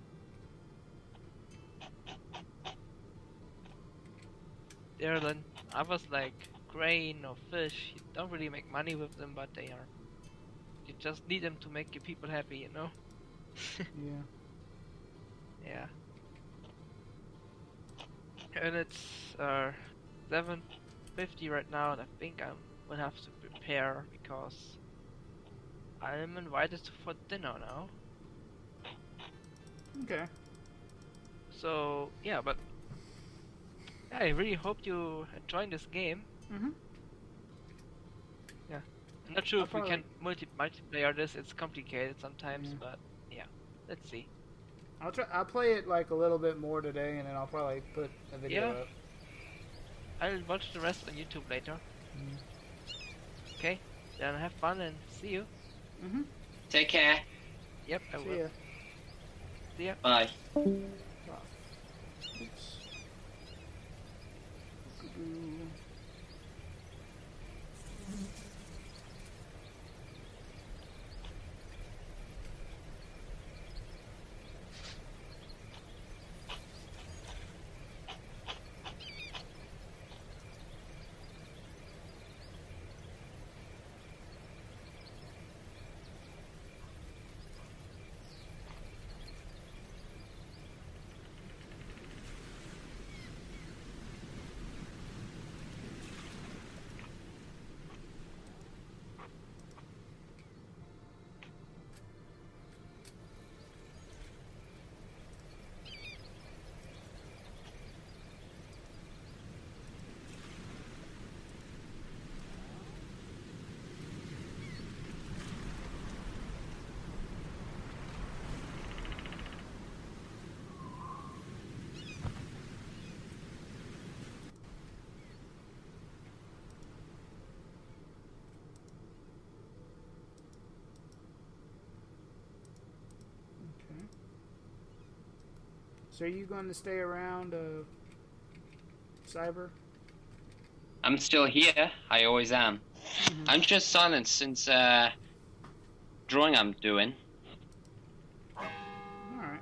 There are then others like grain or fish. You don't really make money with them, but they are. You just need them to make your people happy, you know? Yeah. Yeah. And it's 7:50 right now, and I think I will have to prepare because I'm invited for dinner now. Okay. So yeah, but yeah, I really hope you enjoy this game. Mhm. I'm not sure I'll if we probably- can multiplayer this. It's complicated sometimes, Yeah. but yeah, let's see. I'll try. I'll play it like a little bit more today, and then I'll probably put a video Yeah. up. I'll watch the rest on YouTube later. Mhm. Okay, then have fun and see you. Mhm. Take care. Yep, I See will. ya. See ya. Bye. Oh. Oops. Doo-doo. Okay. So are you going to stay around, Cyber? I'm still here. I always am. Mhm. I'm just silent since drawing I'm doing. All right.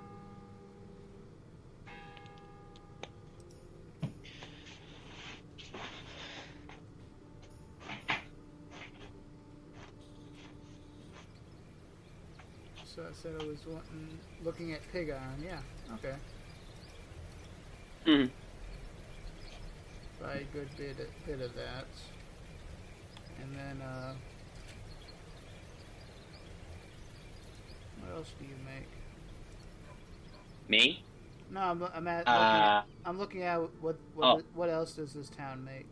So I said I was looking at pig iron. Yeah. Okay. Mhm. Buy a good bit of that, and then what else do you make? Me? No, I'm looking at what Oh. what else does this town make?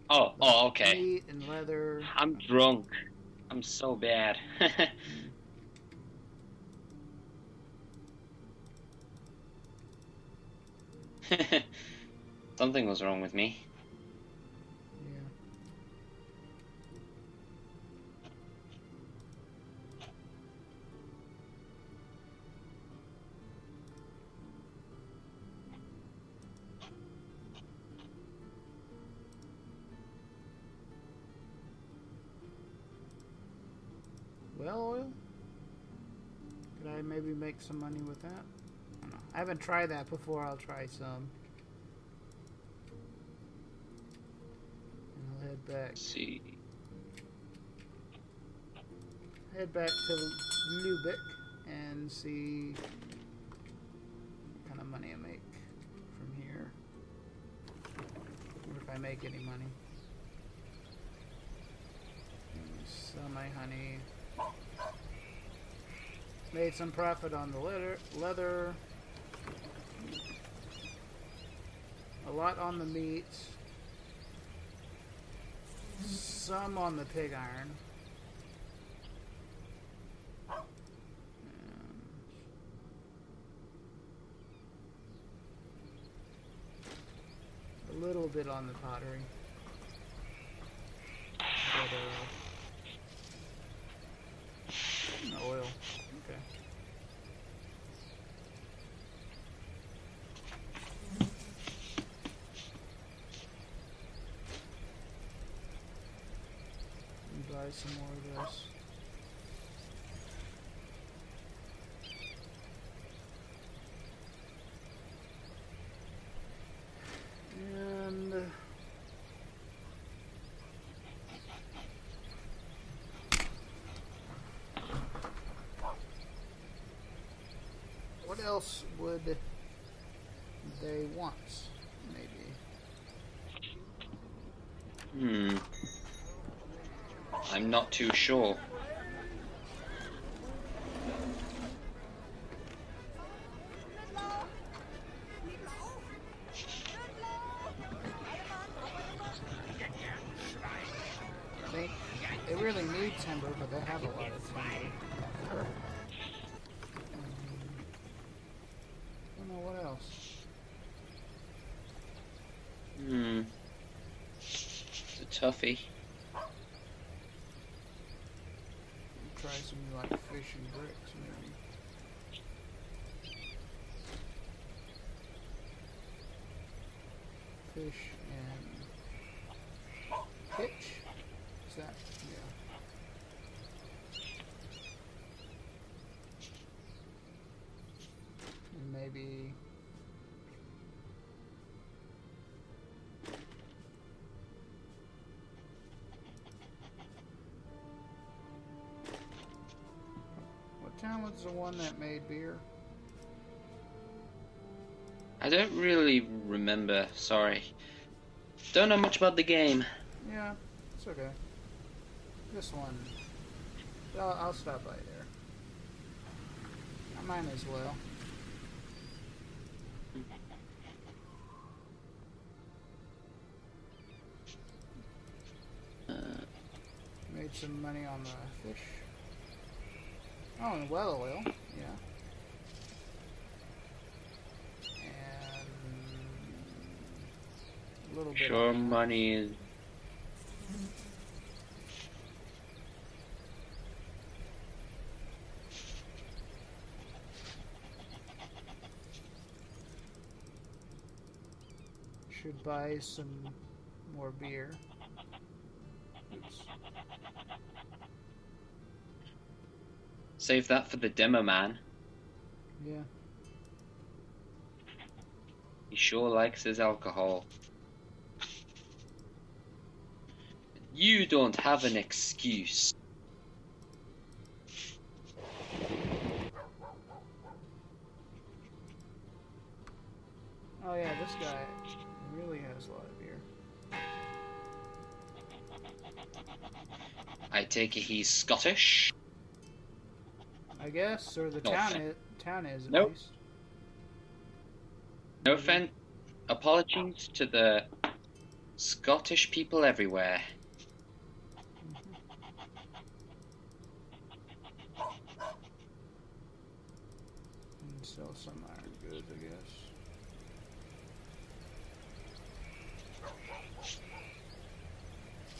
Oh, okay. Meat and leather. I'm drunk. I'm so bad. Something was wrong with me. Yeah. Well oil? Could I maybe make some money with that? I don't know. I haven't tried that before. I'll try some. And I'll head back. Let's see. Head back to Lübeck and see what kind of money I make from here. Or if I make any money. Sell my honey. Made some profit on the leather. A lot on the meat. Some on the pig iron. A little bit on the pottery. But, oil. Okay. Buy some more of this. And what else would they want? Maybe. I'm not too sure. They really need timber, but they have a lot of timber. I don't know what else. It's a toughie. Try some like fish and bricks, maybe. Fish and pitch. Is that? Yeah. And maybe. What town was the one that made beer? I don't really remember, sorry. Don't know much about the game. Yeah, it's okay. This one. I'll stop by there. I might as well. Made some money on the fish. Oh, and well oil, yeah. And a little bit. Sure, money is. Should buy some more beer. Oops. Save that for the demo man. Yeah. He sure likes his alcohol. You don't have an excuse. Oh yeah, this guy really has a lot of beer. I take it he's Scottish. I guess, or the No town is at Nope. least. No offense. Apologies to the Scottish people everywhere. And sell some iron goods, I guess.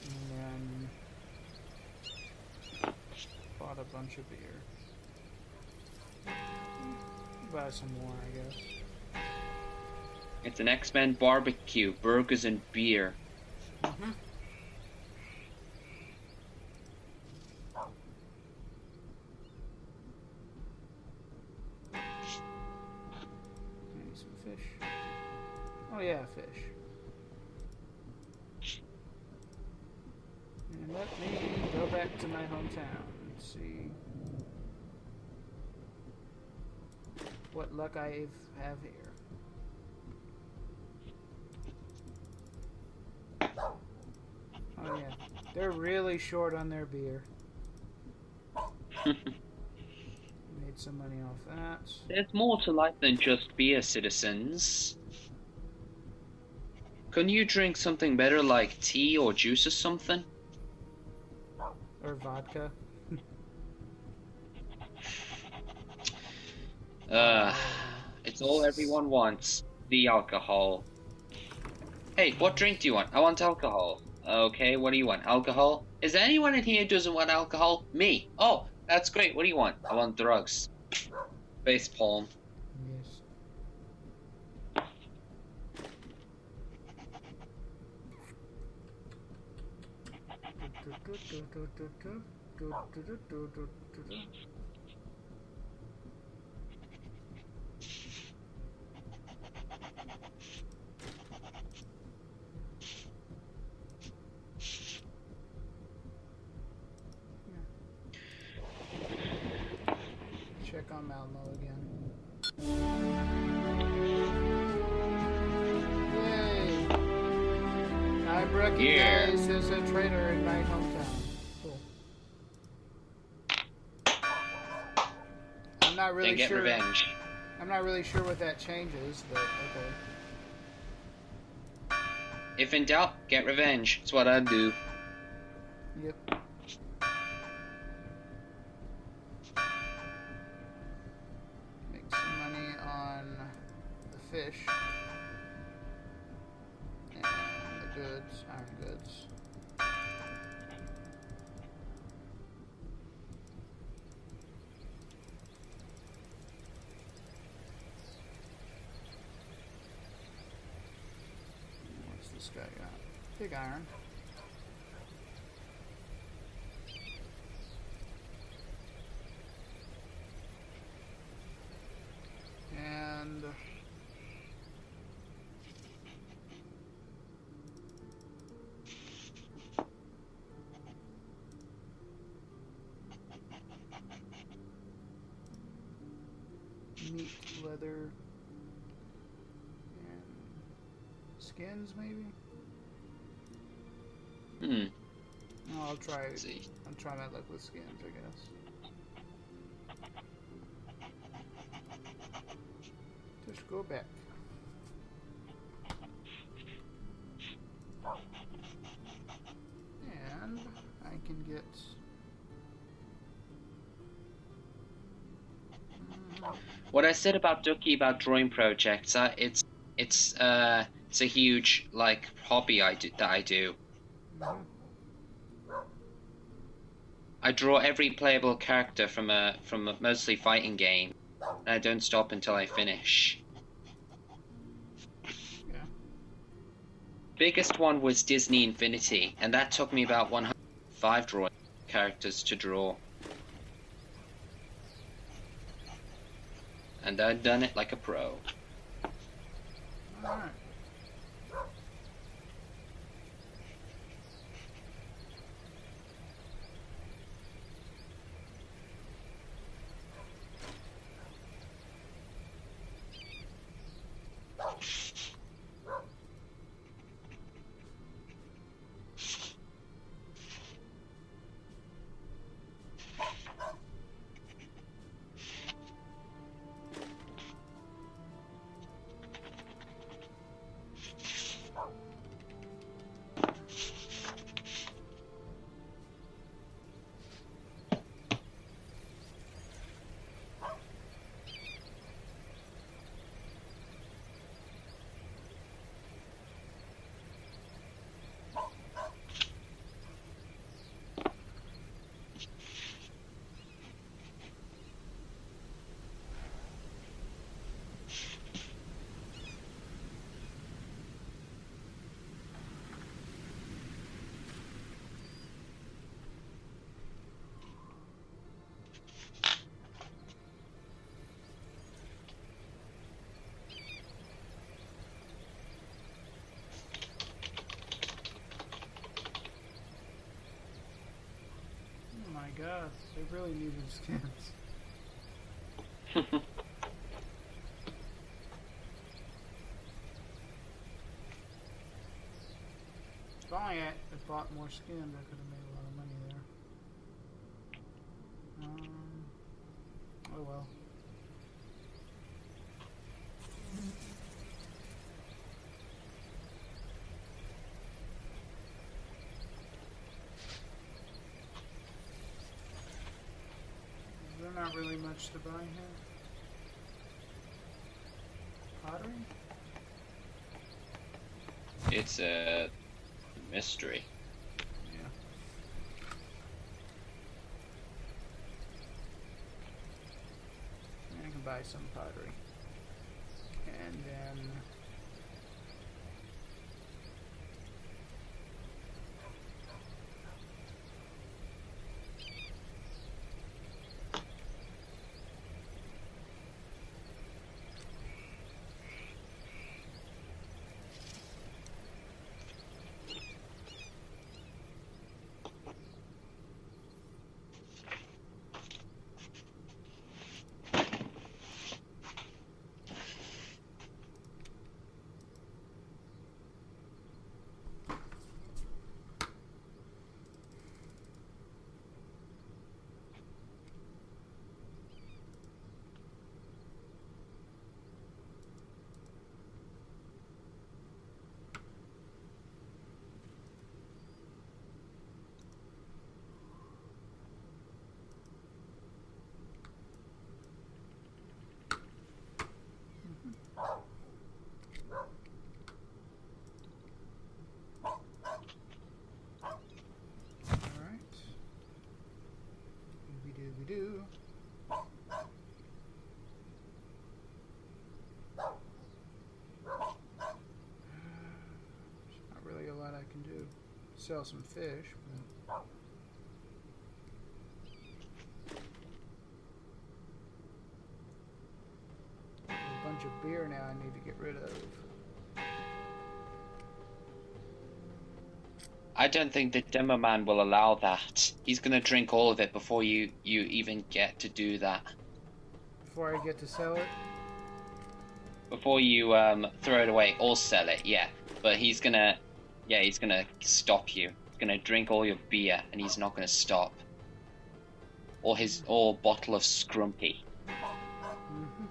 And then bought a bunch of beer. Buy some more, I guess. It's an X-Men barbecue, burgers and beer. Mm-hmm. Maybe some fish. Oh yeah, fish. And let me go back to my hometown and see what luck I have here. Oh yeah, they're really short on their beer. Made some money off that. There's more to life than just beer, citizens. Couldn't you drink something better like tea or juice or something? Or vodka. Uh, it's all everyone wants. The alcohol. Hey, what drink do you want? I want alcohol. Okay, what do you want? Alcohol? Is there anyone in here who doesn't want alcohol? Me. Oh, that's great. What do you want? I want drugs. Face palm. Yes. Check on Malmo again. Yay! I'm recognized as a traitor in my hometown. Cool. I'm not really Then get sure. revenge. I'm not really sure what that changes, but okay. If in doubt, get revenge. That's what I'd do. Yep. Make some money on the fish. And the goods, iron goods. What's this guy got? Big iron. And meat, leather, and skins, maybe. No, I'll try. Let's see. I'll try my luck with skins, I guess. Just go back. And I can get. What I said about Ducky about drawing projects, it's a huge like hobby that I do. I draw every playable character from a mostly fighting game, and I don't stop until I finish. Yeah. Biggest one was Disney Infinity, and that took me about 105 drawing characters to draw. And I'd done it like a pro. Alright. Oh my god, they really needed skins. If only I had bought more skins, I could have made a lot of money there. Oh well. not really much to buy here. Pottery? It's a mystery. Yeah. I can buy some pottery. And then... Alright. Dooby-dooby-doo. There's not really a lot I can do. Sell some fish, but... There's a bunch of beer now I need to get rid of. I don't think the demo man will allow that. He's gonna drink all of it before you even get to do that. Before I get to sell it? Before you throw it away or sell it, yeah. But he's gonna stop you. He's gonna drink all your beer and he's not gonna stop. Or bottle of Scrumpy. Mm-hmm.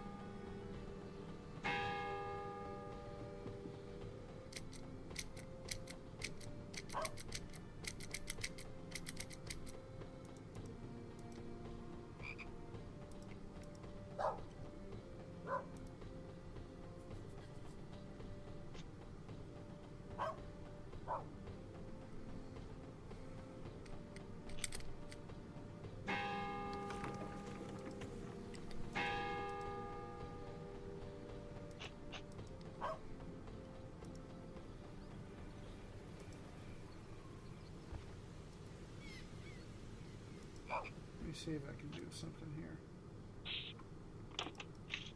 Let me see if I can do something here.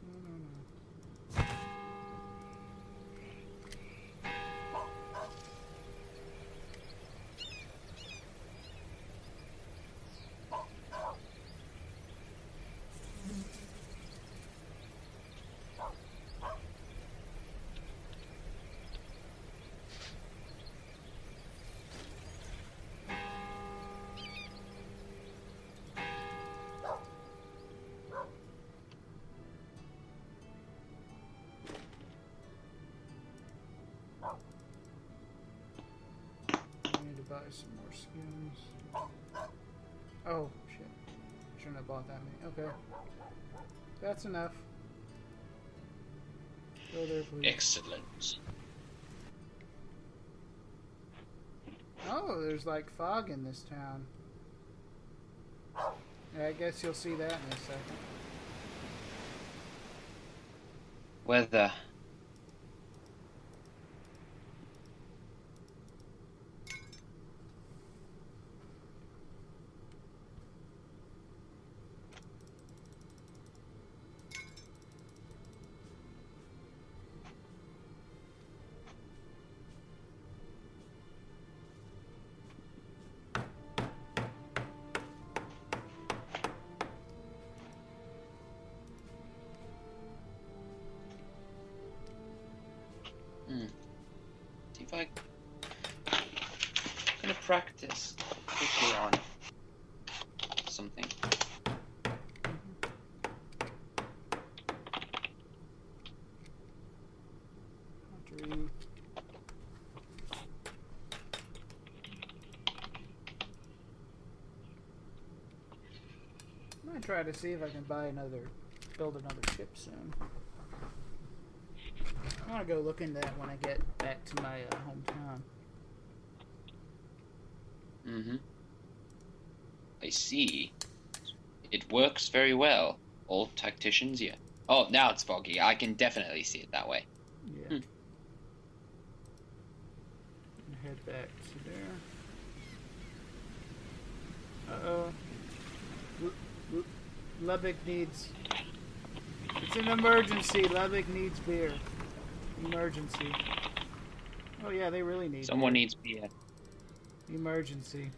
No. I need to buy some more skins. Oh, shit. Shouldn't have bought that many. Okay. That's enough. Go there, please. Excellent. Oh, there's like fog in this town. Yeah, I guess you'll see that in a second. Weather. See if I'm gonna practice quickly on something. Pottery. gonna try to see if I can build another ship soon. I want to go look into that when I get back to my hometown. Mm-hmm. I see. It works very well. All tacticians, yeah. Oh, now it's foggy. I can definitely see it that way. Yeah. Head back to there. Uh-oh. Lubbock needs... It's an emergency. Lubbock needs beer. Emergency. Oh yeah, they really need Someone beer. needs beer. Emergency.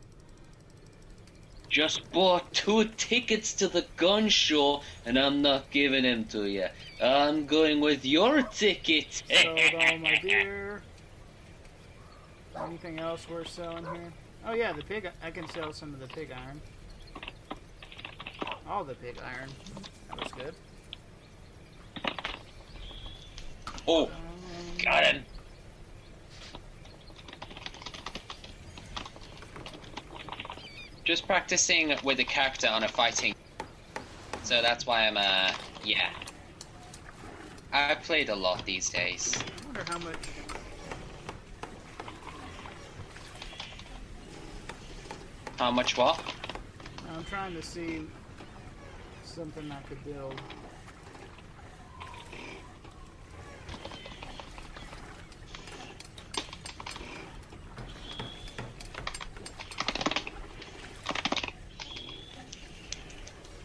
Just bought 2 tickets to the gun show, and I'm not giving them to you. I'm going with your ticket. Sold all my beer. Anything else worth selling here? Oh yeah, the pig. I can sell some of the pig iron. All the pig iron. That was good. Oh, got him. Just practicing with a character on a fighting. So that's why I'm, yeah. I've played a lot these days. I wonder how much. How much what? I'm trying to see something I could build.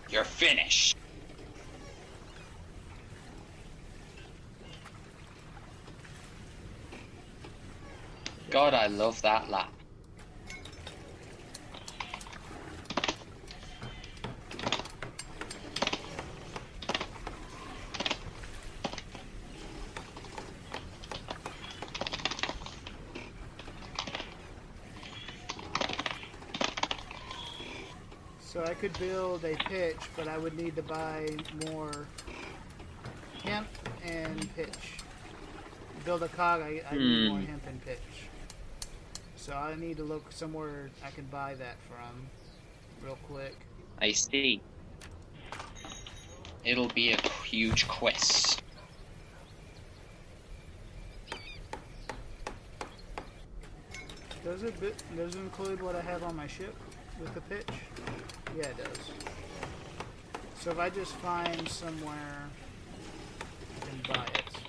You're finished. God, I love that lap. So I could build a pitch, but I would need to buy more hemp and pitch. Build a cog, I need more hemp and pitch. So I need to look somewhere I can buy that from real quick. I see. It'll be a huge quest. Does it include what I have on my ship with the pitch? Yeah, it does. So if I just find somewhere I can buy it.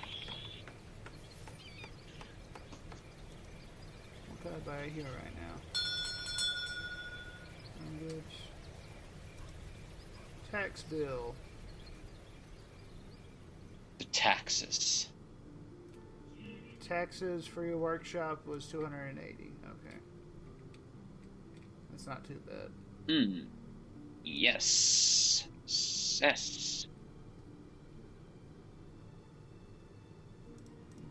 What can I buy here right now? Goods. Tax bill. The taxes. Taxes for your workshop was 280. Okay. That's not too bad. Yes. Yes.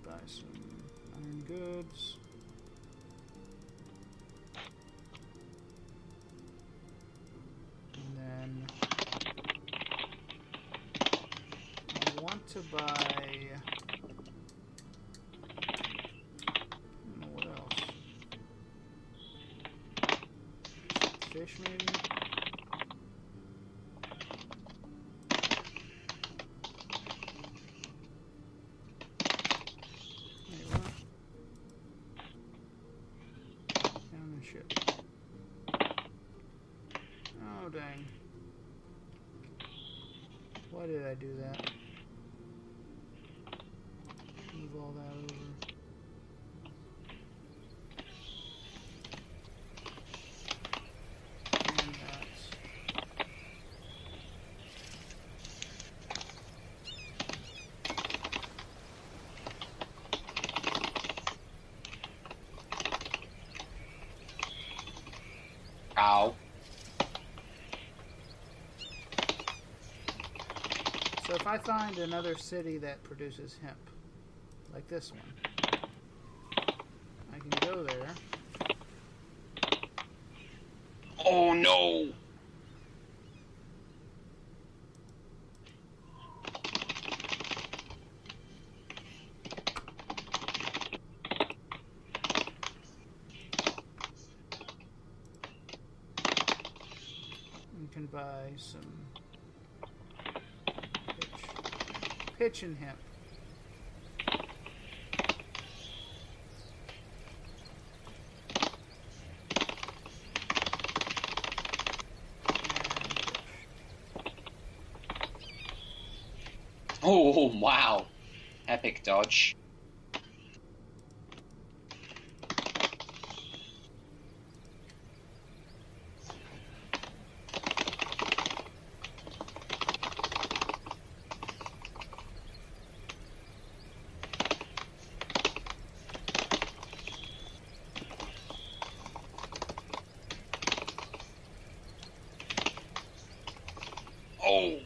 Buy some iron goods. And then I want to buy, I don't know what else. Fish maybe? Wait, what? Down the ship. Oh dang. Why did I do that? Move all that over. And that. Ow. So if I find another city that produces hemp, like this one, I can go there. Oh no. You can buy some pitch and hemp. Oh, wow. Epic dodge. Oh.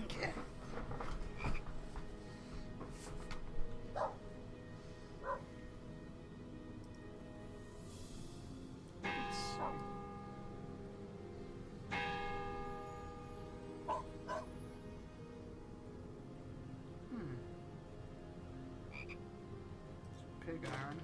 Okay. Let's see. Pig iron.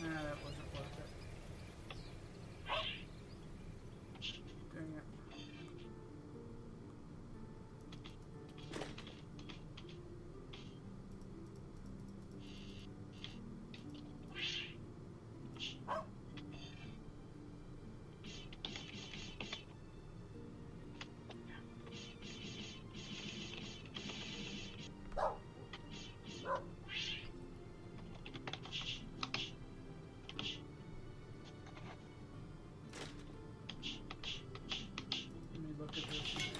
And that wasn't worth it. Dang it. Let me look at this again.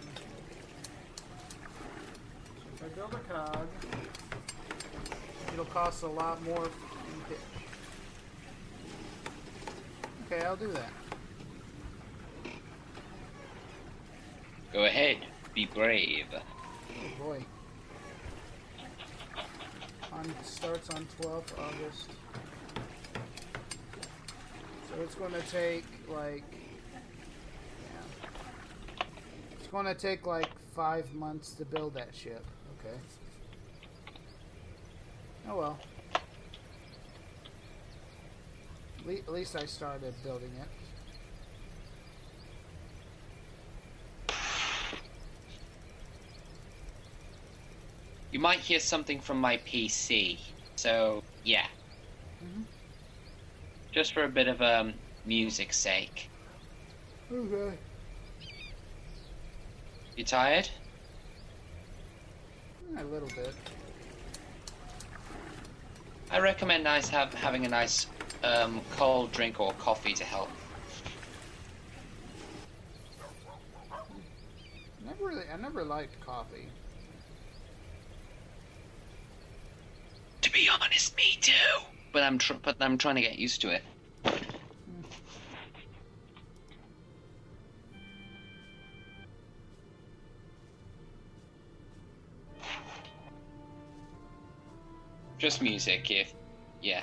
So if I build a cog, it'll cost a lot more in pitch. Okay, I'll do that. Go ahead. Be brave. Oh boy. Starts on 12th August. So it's going to take like, yeah. It's going to take like 5 months to build that ship. Okay. Oh well. At least I started building it. You might hear something from my PC. So, yeah. Mhm. Just for a bit of music's sake. Okay. You tired? A little bit. I recommend having a nice cold drink or coffee to help. I never liked coffee. To be honest, me too. But I'm trying to get used to it. Just music, if yeah.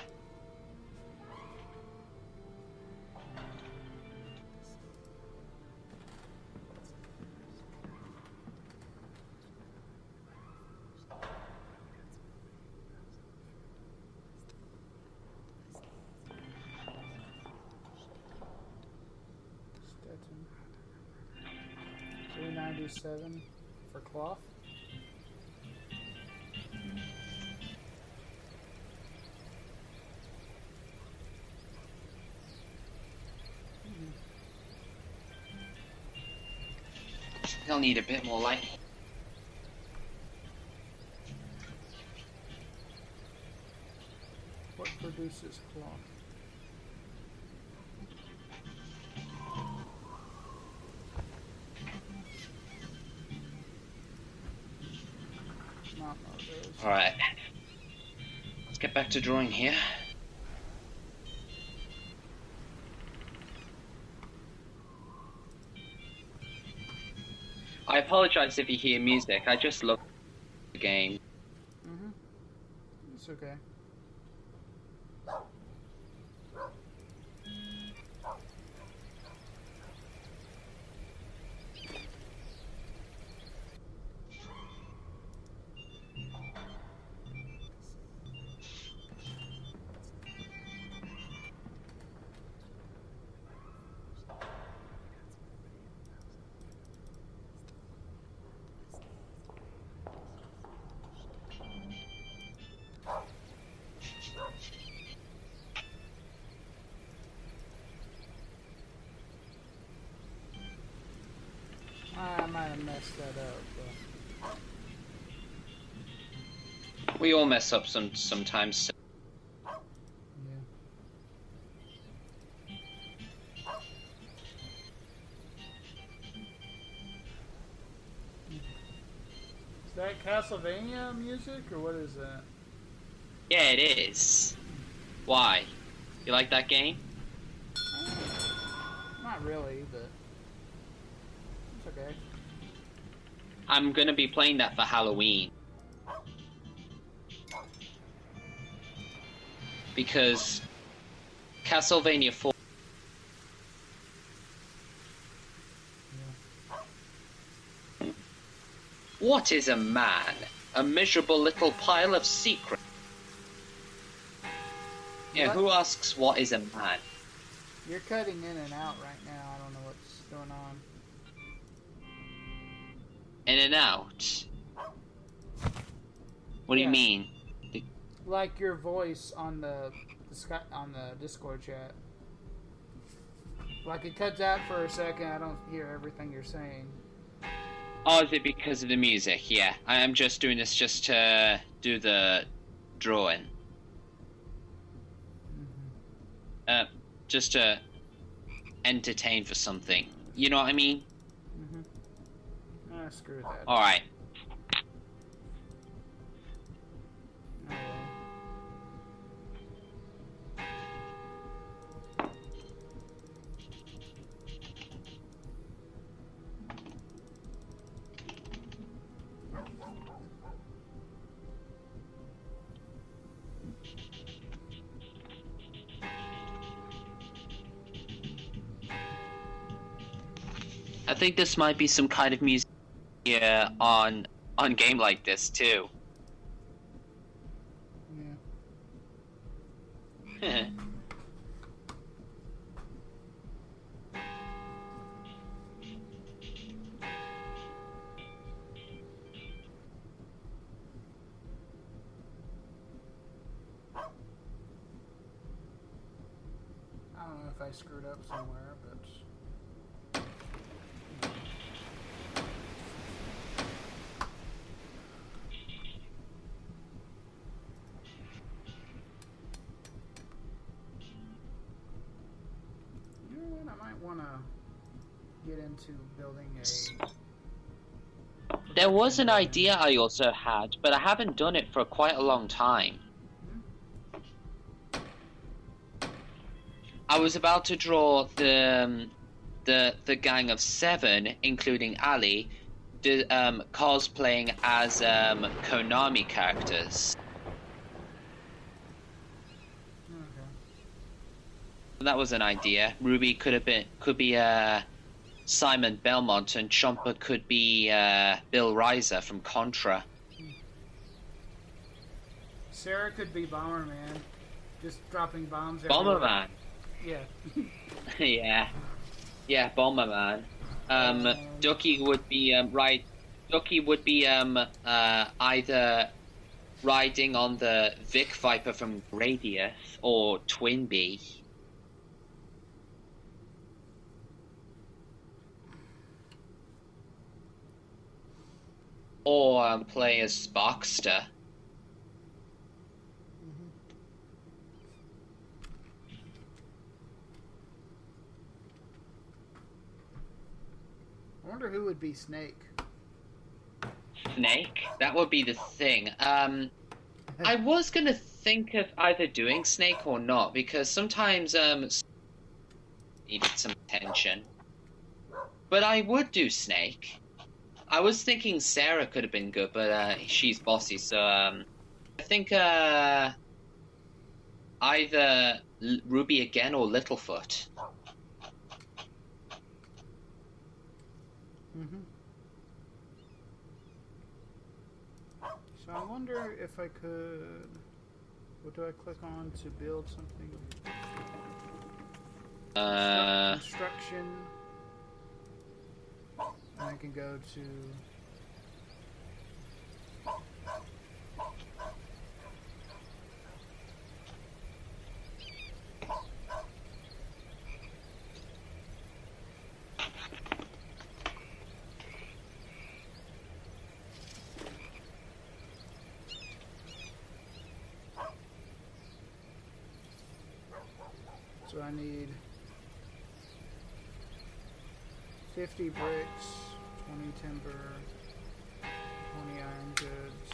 Stetson. 397 for cloth. They'll need a bit more light. What produces cloth? Not logos. Alright. Let's get back to drawing here. I apologize if you hear music. I just love the game. Mm-hmm. It's okay. I might have messed that up, but We all mess up sometimes. yeah. Is that Castlevania music, or what is that? Yeah, it is. Why? You like that game? Not really, but it's okay. I'm gonna be playing that for Halloween. Because Castlevania 4. What is a man? A miserable little pile of secrets. Yeah, What? who asks what is a man? You're cutting in and out right now. I don't know what's going on. In and out. What do you Yeah. mean? Like your voice on the Discord chat. Like it cuts out for a second. I don't hear everything you're saying. Oh, is it because of the music? Yeah, I am just doing this just to do the drawing. Just to entertain for something. You know what I mean? Ah, screw that. Alright. Oh, well. I think this might be some kind of music here on game like this too. Yeah. I don't know if I screwed up somewhere, but get into building a. There was an production idea I also had, but I haven't done it for quite a long time. I was about to draw the gang of 7, including Ali, cosplaying as Konami characters. Okay. That was an idea. Ruby could be Simon Belmont, and Chomper could be Bill Reiser from Contra. Sarah could be Bomberman, just dropping bombs everywhere. Bomberman. Yeah. yeah, Bomberman. Ducky would be Ducky would be either riding on the Vic Viper from Gradius or Twinbee. Or play as Sparkster. I wonder who would be Snake. Snake? That would be the thing. I was gonna think of either doing Snake or not, because sometimes needed some attention. But I would do Snake. I was thinking Sarah could have been good, but she's bossy, so I think either Ruby again or Littlefoot. So I wonder if I could. What do I click on to build something? Construction. And I can go to. So I need 50 bricks, 20 timber, 20 iron goods.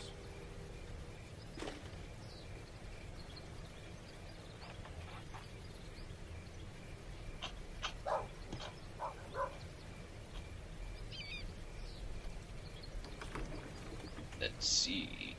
Let's see.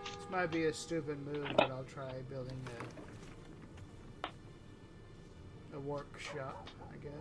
This might be a stupid move, but I'll try building a workshop, I guess.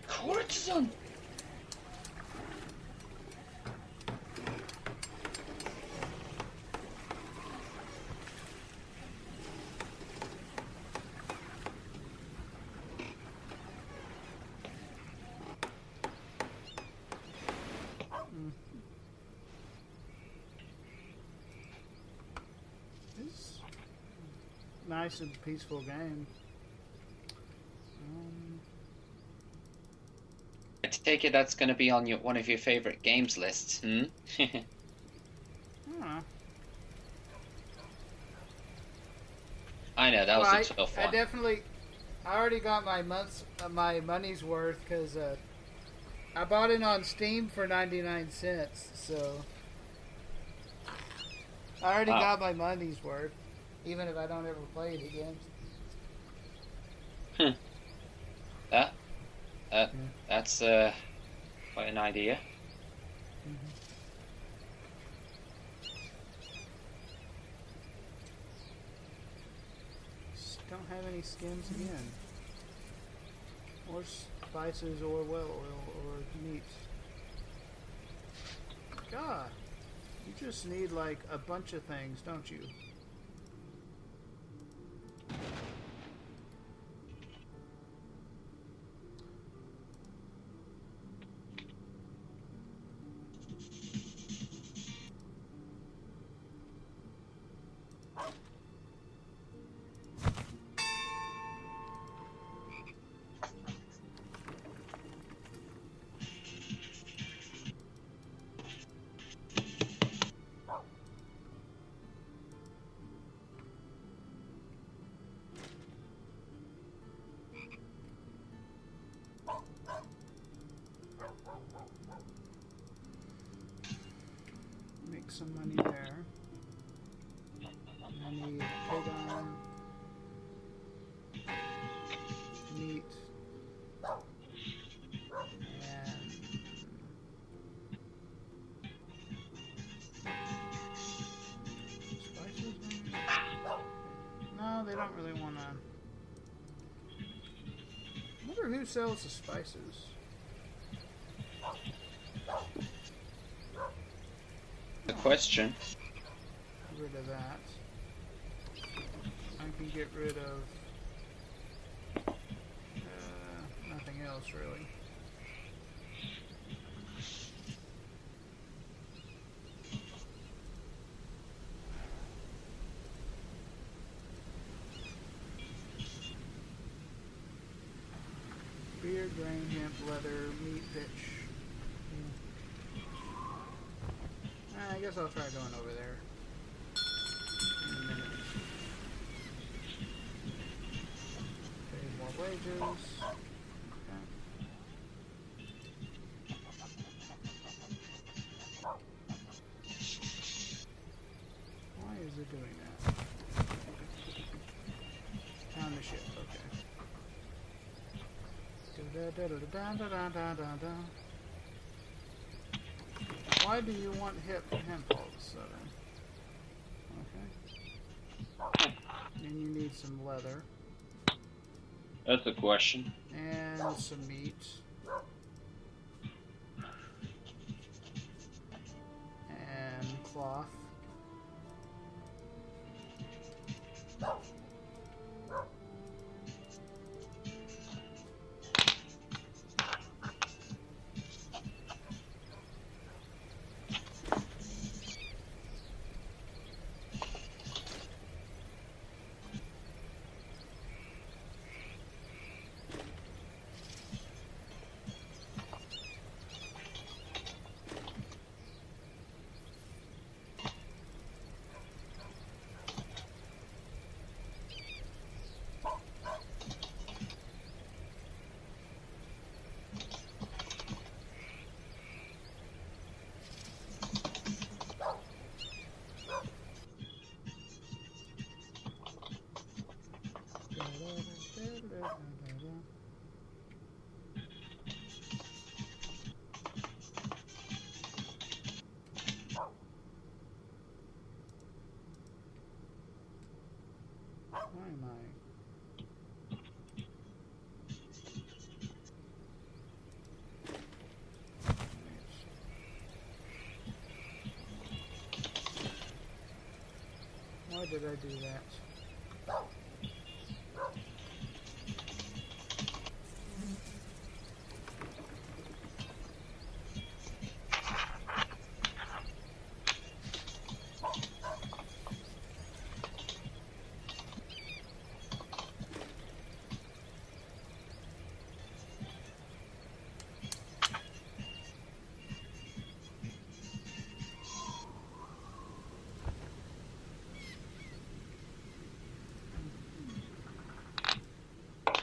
Courtesan! It's a nice and peaceful game. I take it that's going to be on one of your favorite games lists, hmm? I know, that was a tough one. I already got my my money's worth, because I bought it on Steam for 99 cents, so I already got my money's worth, even if I don't ever play it again. That's Quite an idea. Don't have any skins again. Or spices or well oil or meat. God, you just need like a bunch of things, don't you? Make some money there. I need pig iron, meat, and spices maybe? No, they don't really want to. I wonder who sells the spices. The question. Get rid of that. I can get rid of nothing else really. Beer, grain, hemp, leather, meat, pitch. I guess I'll try going over there in a minute. Pay more wages. Okay. Why is it doing that? Time to ship, okay. Why do you want hemp all of a sudden? Okay. And you need some leather. That's a question. And some meat. And cloth. Why am I? Why did I do that?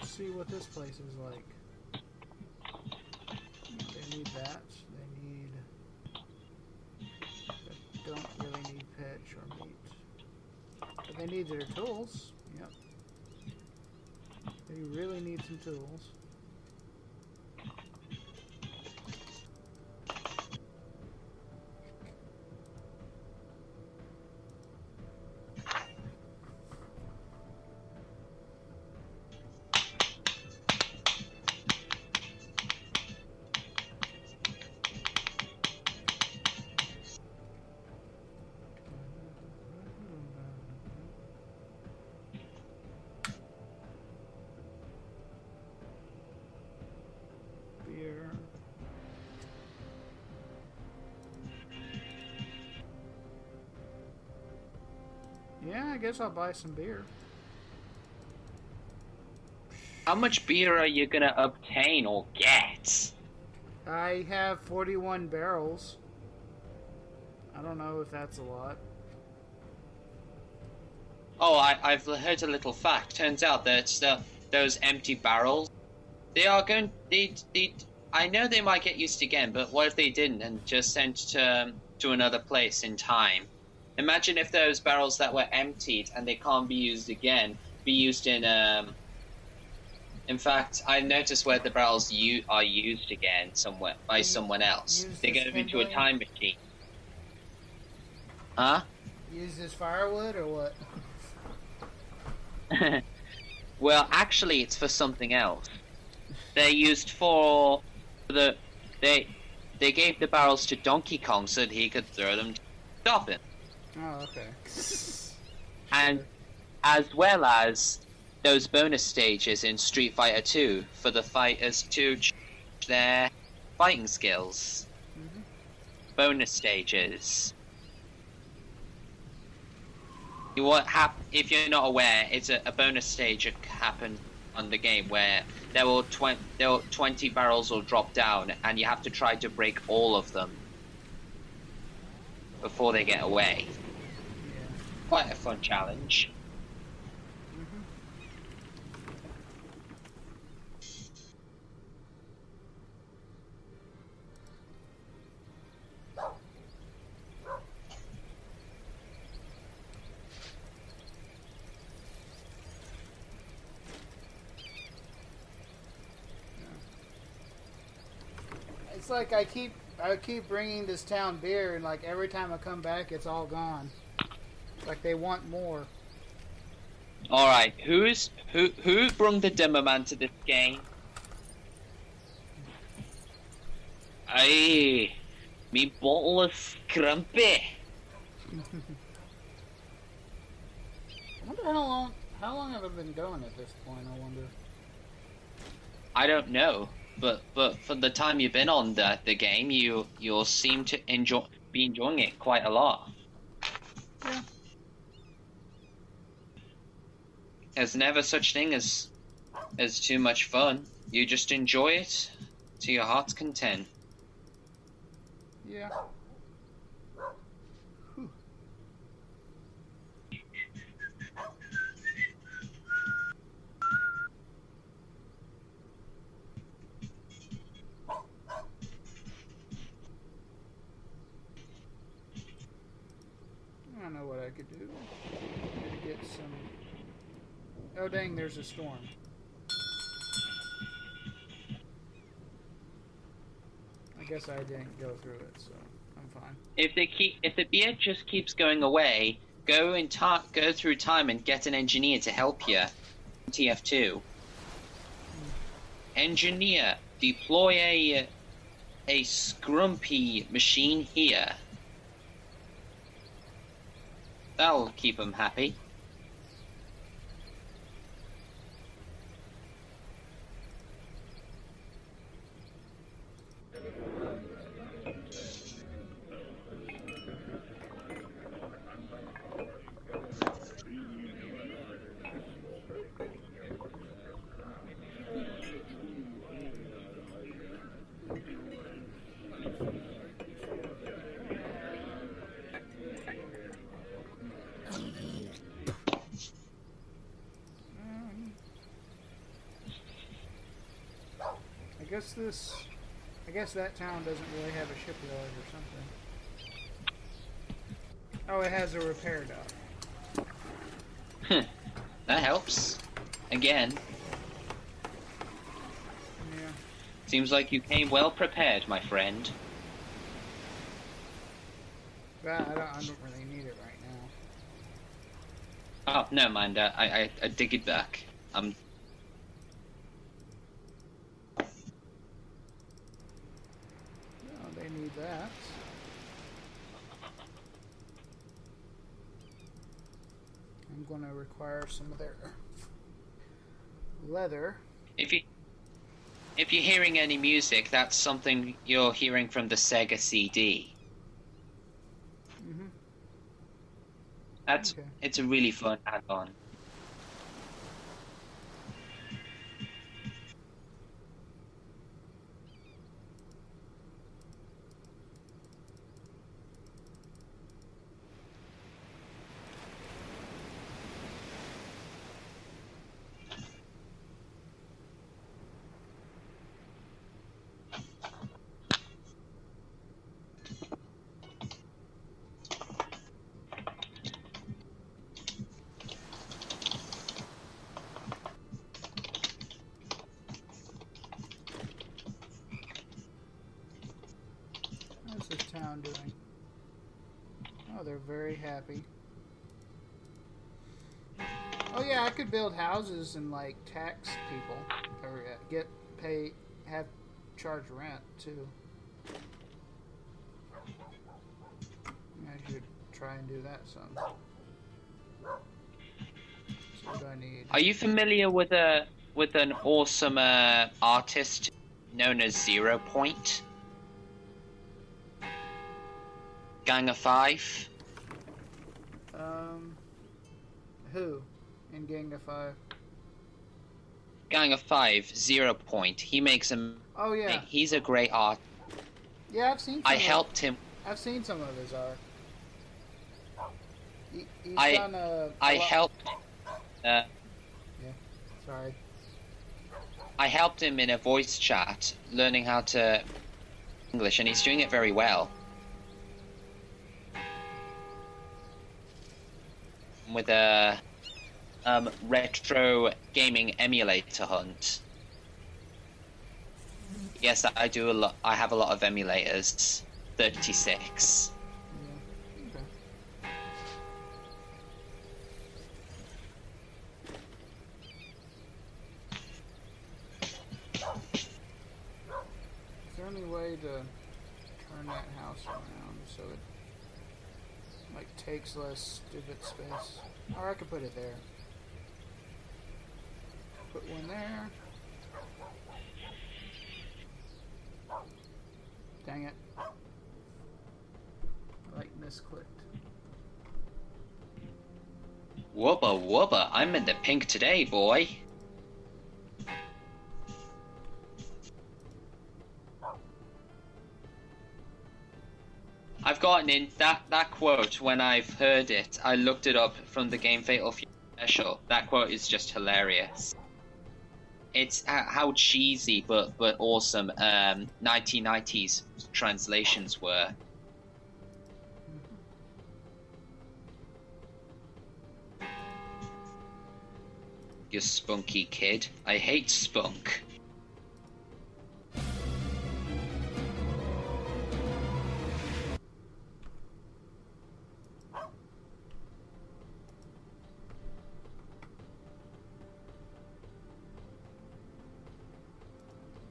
See what this place is like. They need that. They need. They don't really need pitch or meat. But they need their tools. Yep. They really need some tools. Yeah, I guess I'll buy some beer. How much beer are you gonna obtain or get? I have 41 barrels. I don't know if that's a lot. Oh, I've heard a little fact. Turns out that those empty barrels, they are going. I know they might get used again, but what if they didn't and just sent to another place in time? Imagine if those barrels that were emptied and they can't be used again be used in. In fact, I noticed where the barrels are used again somewhere by someone else. They go into a time machine. Huh? Use this firewood or what? Well, actually, it's for something else. They're used for they gave the barrels to Donkey Kong so that he could throw them to stop him. Oh, okay. And as well as those bonus stages in Street Fighter 2 for the fighters to change their fighting skills. Mm-hmm. Bonus stages. If you're not aware, it's a bonus stage that happens on the game where there will 20 barrels will drop down, and you have to try to break all of them before they get away. Yeah. Quite a fun challenge. Mm-hmm. It's like I keep bringing this town beer, and like every time I come back, it's all gone. Like they want more. All right, who brung the demo man to this game? Aye, me bottle of Scrumpy. I wonder how long have I been going at this point? I wonder. I don't know, but for the time you've been on the game, you'll seem to be enjoying it quite a lot. Yeah. There's never such thing as too much fun. You just enjoy it to your heart's content. Yeah. Whew. I know what I could do. Maybe get some. Oh dang! There's a storm. I guess I didn't go through it, so I'm fine. If the beer just keeps going away, go through time and get an engineer to help you. TF2. Engineer, deploy a Scrumpy machine here. That'll keep them happy. I guess that town doesn't really have a shipyard or something. Oh, it has a repair dock. That helps. Again. Yeah. Seems like you came well prepared, my friend. But I don't really need it right now. Oh, never mind. I dig it back. They need that. I'm going to require some of their leather. If you're hearing any music, that's something you're hearing from the Sega CD. Mm-hmm. That's Okay. it's a really fun add-on. How's this town doing? Oh, they're very happy. Oh yeah, I could build houses and like tax people, or charge rent too. I should try and do that some. So what do I need? Are you familiar with an awesome artist known as 0 Point? Gang of Five? Who? In Gang of Five? Gang of Five, 0 Point. He makes a. Oh yeah. He's a great art. Yeah, I've seen. I helped him. I've seen some of his art. He's I- done a I lot- helped. Sorry. I helped him in a voice chat, learning how to English, and he's doing it very well. With a retro gaming emulator hunt. Yes, I do a lot. I have a lot of emulators. 36. Yeah. Okay. Is there any way to turn that house around so it like takes less stupid space? Or I could put it there. Put one there. Dang it. Like misclicked. Wubba wubba, I'm in the pink today, boy. I've gotten in that quote when I've heard it. I looked it up from the Game Fatal Fury special. That quote is just hilarious. It's how cheesy but awesome 1990s translations were. You spunky kid. I hate spunk.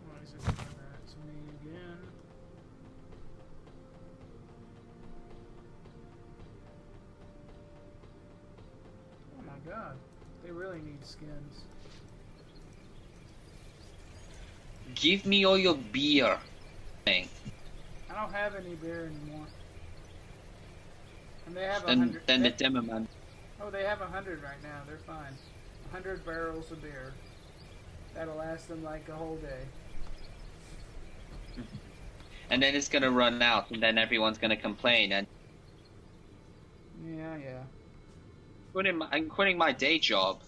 Why is it doing that to me again? Oh my god. They really need skins. Give me all your beer. Thing. I don't have any beer anymore. And they have Then 100. the demo man. Oh, they have 100 right now. They're fine. 100 barrels of beer. That'll last them like a whole day. And then it's gonna run out, and then everyone's gonna complain. And Yeah. I'm quitting my day job.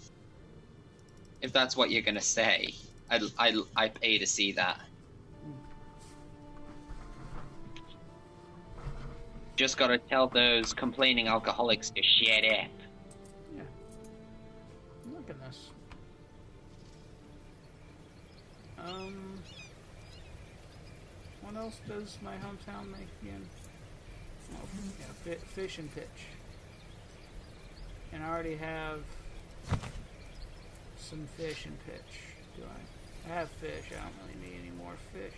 If that's what you're gonna say, I pay to see that. Just gotta tell those complaining alcoholics to shut up. Yeah. Look at this. What else does my hometown make again? Oh, yeah, fish and pitch. And I already have some fish and pitch. Do I? I have fish. I don't really need any more fish.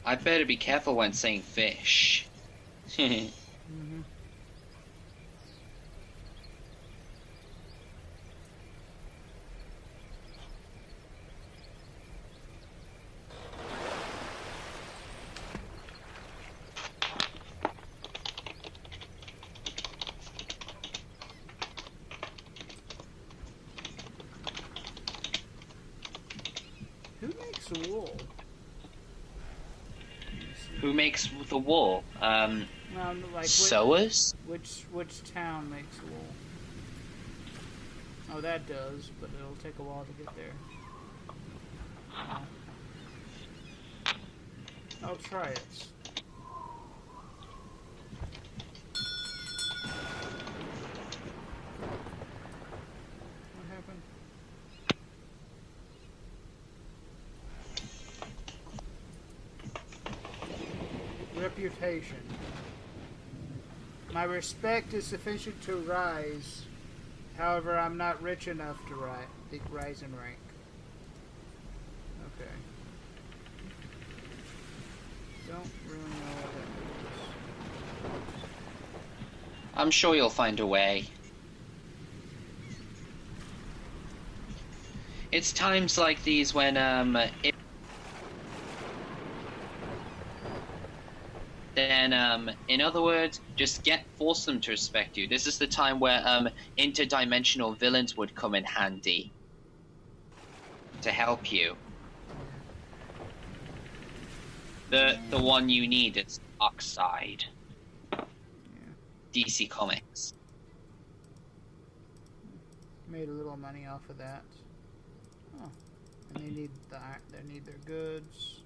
I better be careful when saying fish. Mm-hmm. the wool? Who makes the wool? Like Sewers? which town makes wool? Oh, that does, but it'll take a while to get there. I'll try it. What happened? Reputation. My respect is sufficient to rise. However, I'm not rich enough to rise in rank. Okay. Don't really know what that means. I'm sure you'll find a way. It's times like these when, in other words, just force them to respect you. This is the time where, interdimensional villains would come in handy to help you. The one you need is Oxide. DC Comics. Made a little money off of that. Oh, and they need their goods.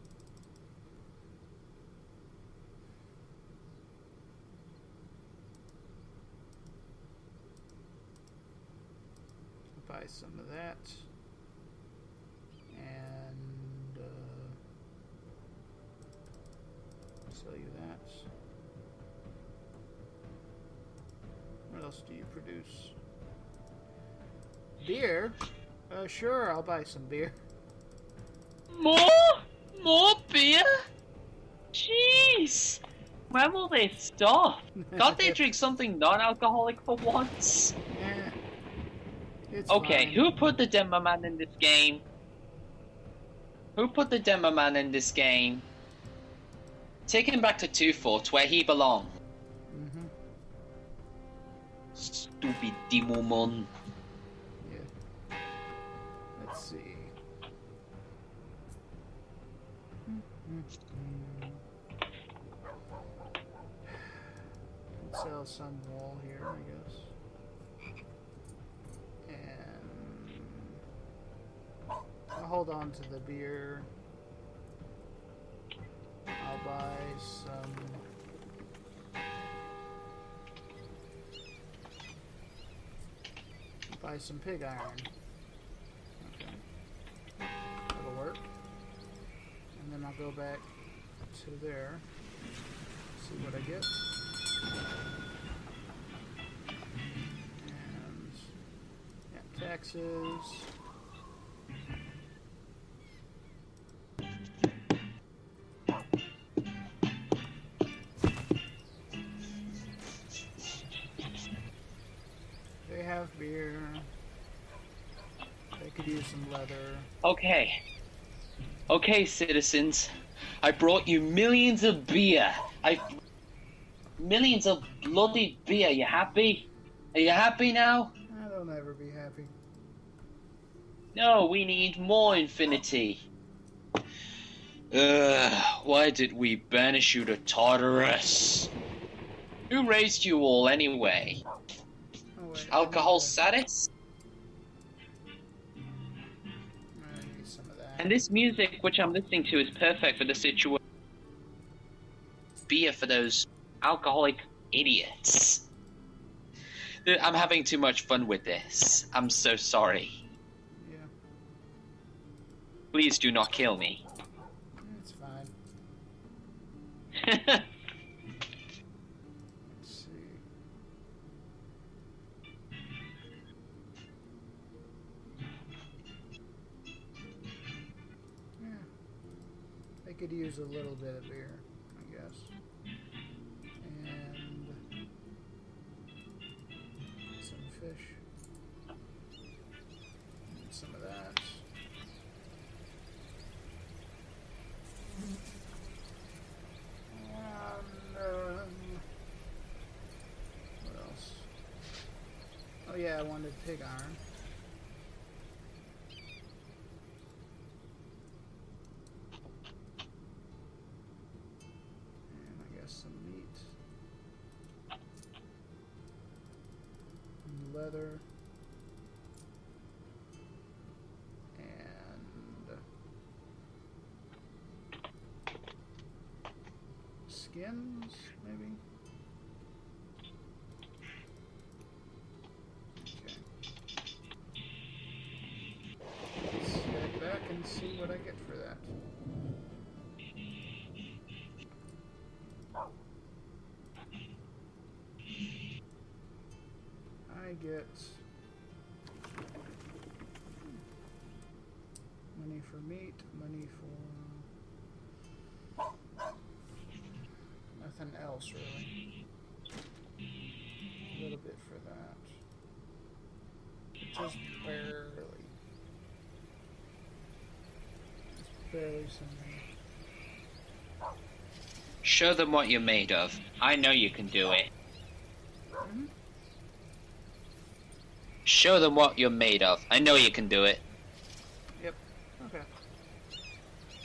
Buy some of that, and sell you that. What else do you produce? Beer? Sure, I'll buy some beer. More beer? Jeez! When will they stop? Can't they drink something non-alcoholic for once? Yeah. It's Okay, fine. who put the Demo Man in this game? Who put the Demo Man in this game? Take him back to Two Fort, where he belongs. Mm-hmm. Stupid Demo Man. Yeah. Let's see. Let's sell some wool here, I guess. And I'll hold on to the beer. I'll buy some pig iron. Okay. That'll work. And then I'll go back to there. See what I get. And yeah, taxes. They have beer. They could use some leather. Okay. Okay, citizens. I brought you millions of beer. Millions of bloody beer. You happy? Are you happy now? I don't ever be happy. No, we need more infinity. Why did we banish you to Tartarus? Who raised you all anyway? Oh, wait, Alcohol status? I need some of that. And this music, which I'm listening to, is perfect for the situation. Beer for those alcoholic idiots. I'm having too much fun with this. I'm so sorry. Yeah, Please do not kill me. it's fine. Let's see. Yeah. They could use a little bit of beer, I guess. And some fish. And some of that. What else? Oh yeah, I wanted pig iron. leather. And skins, maybe? Okay. Let's head back and see what I get for that. I get money for meat, money for nothing else really. A little bit for that. Just barely. Just barely something. Show them what you're made of. I know you can do it. Mm-hmm. Show them what you're made of. I know you can do it. Yep. Okay.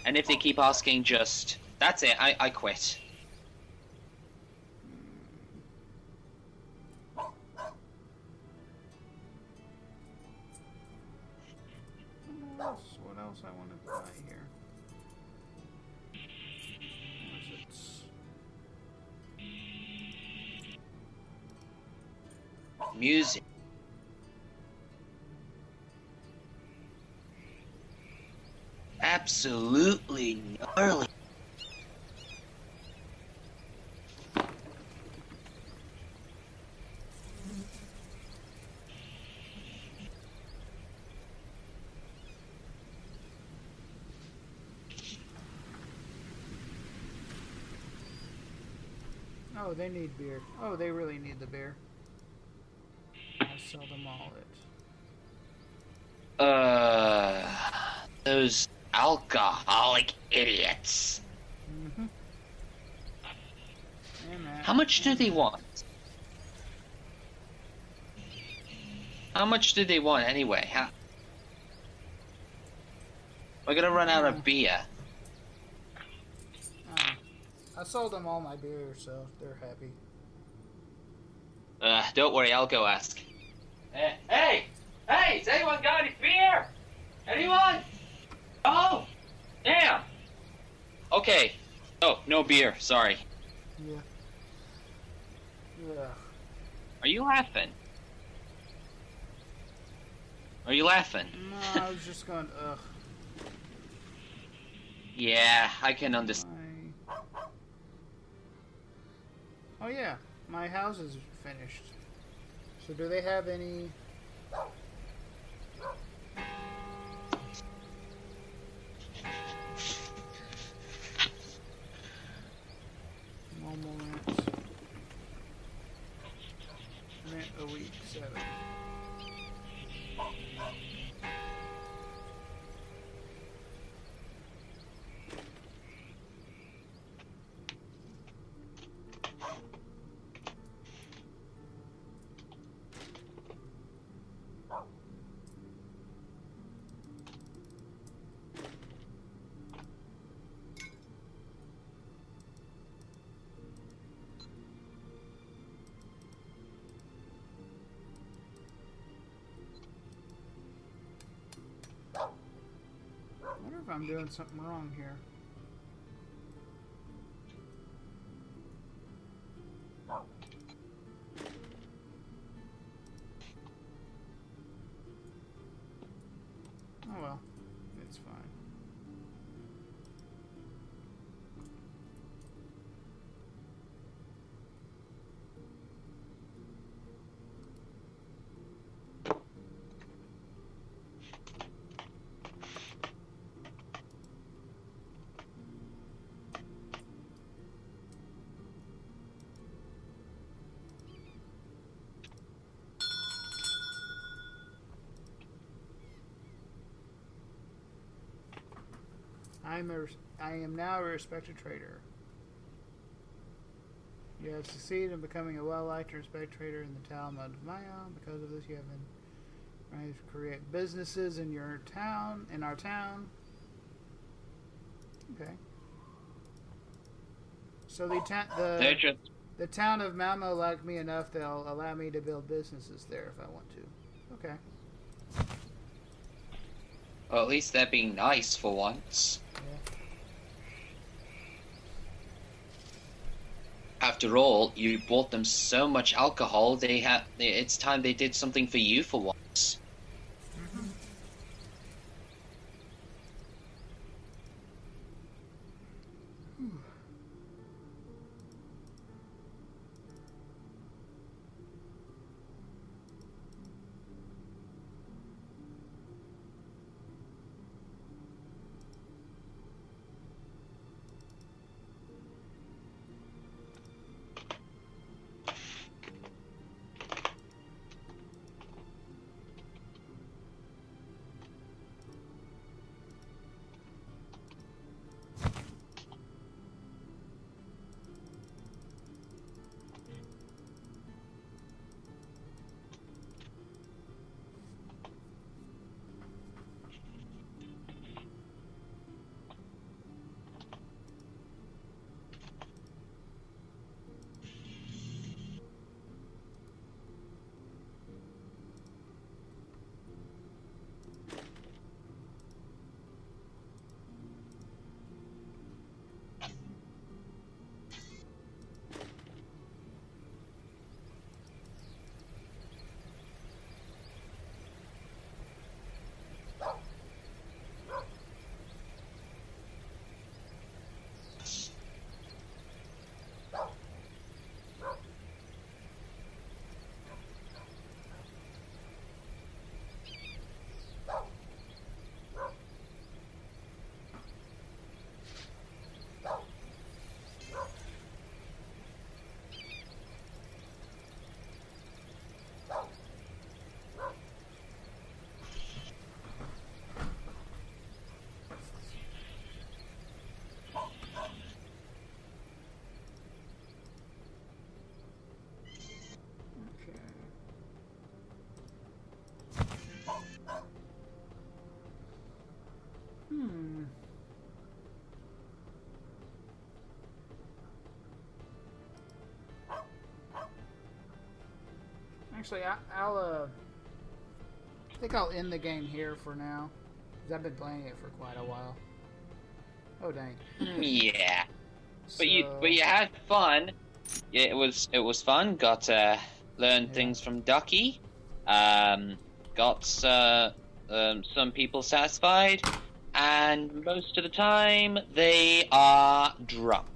And if they keep asking, just... That's it, I quit. What else I want to buy here? What is it? Music. Absolutely gnarly. Oh, they need beer. Oh, they really need the beer. I'll sell them all it. Those alcoholic idiots. Mm-hmm. And that. How much do they want? How much do they want anyway? We're gonna run out of beer. I sold them all my beer, so they're happy. Don't worry, I'll go ask. Hey! Has anyone got any beer? Anyone? Oh! Damn! Okay. Oh, no beer, sorry. Yeah. Yeah. Are you laughing? Are you laughing? No, I was just going, ugh. Yeah, I can understand. Oh yeah, my house is finished. So do they have any... normal rent? Rent a week, 7. I wonder if I'm doing something wrong here. Oh well, it's fine. I am now a respected trader. You have succeeded in becoming a well-liked and respected trader in the town of Maya. Because of this, you have been trying to create businesses in your town, in our town. Okay. So the The town of Malmo like me enough they'll allow me to build businesses there if I want to. Okay. Well, at least they're being nice for once. Yeah. After all, you bought them so much alcohol. It's time they did something for you for once. Actually, I think I'll end the game here for now. 'Cause I've been playing it for quite a while. Oh dang. Yeah. So, But you had fun. Yeah, it was fun. Got to learn things from Ducky. Got some people satisfied, and most of the time they are drunk.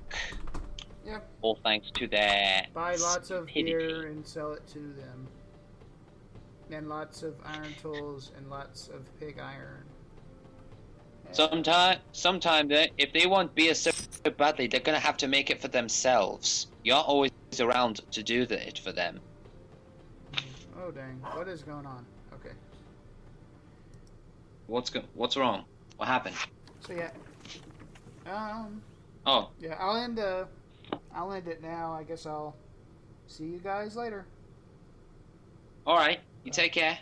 Yep. All thanks to their Buy lots of stupidity. beer and sell it to them. And lots of iron tools and lots of pig iron. Sometime if they want beer so badly, they're gonna have to make it for themselves. You're always around to do it for them. Oh dang! What is going on? Okay. What's wrong? What happened? So yeah. Oh, Yeah, I'll end it now. I guess I'll see you guys later. all right. You take care.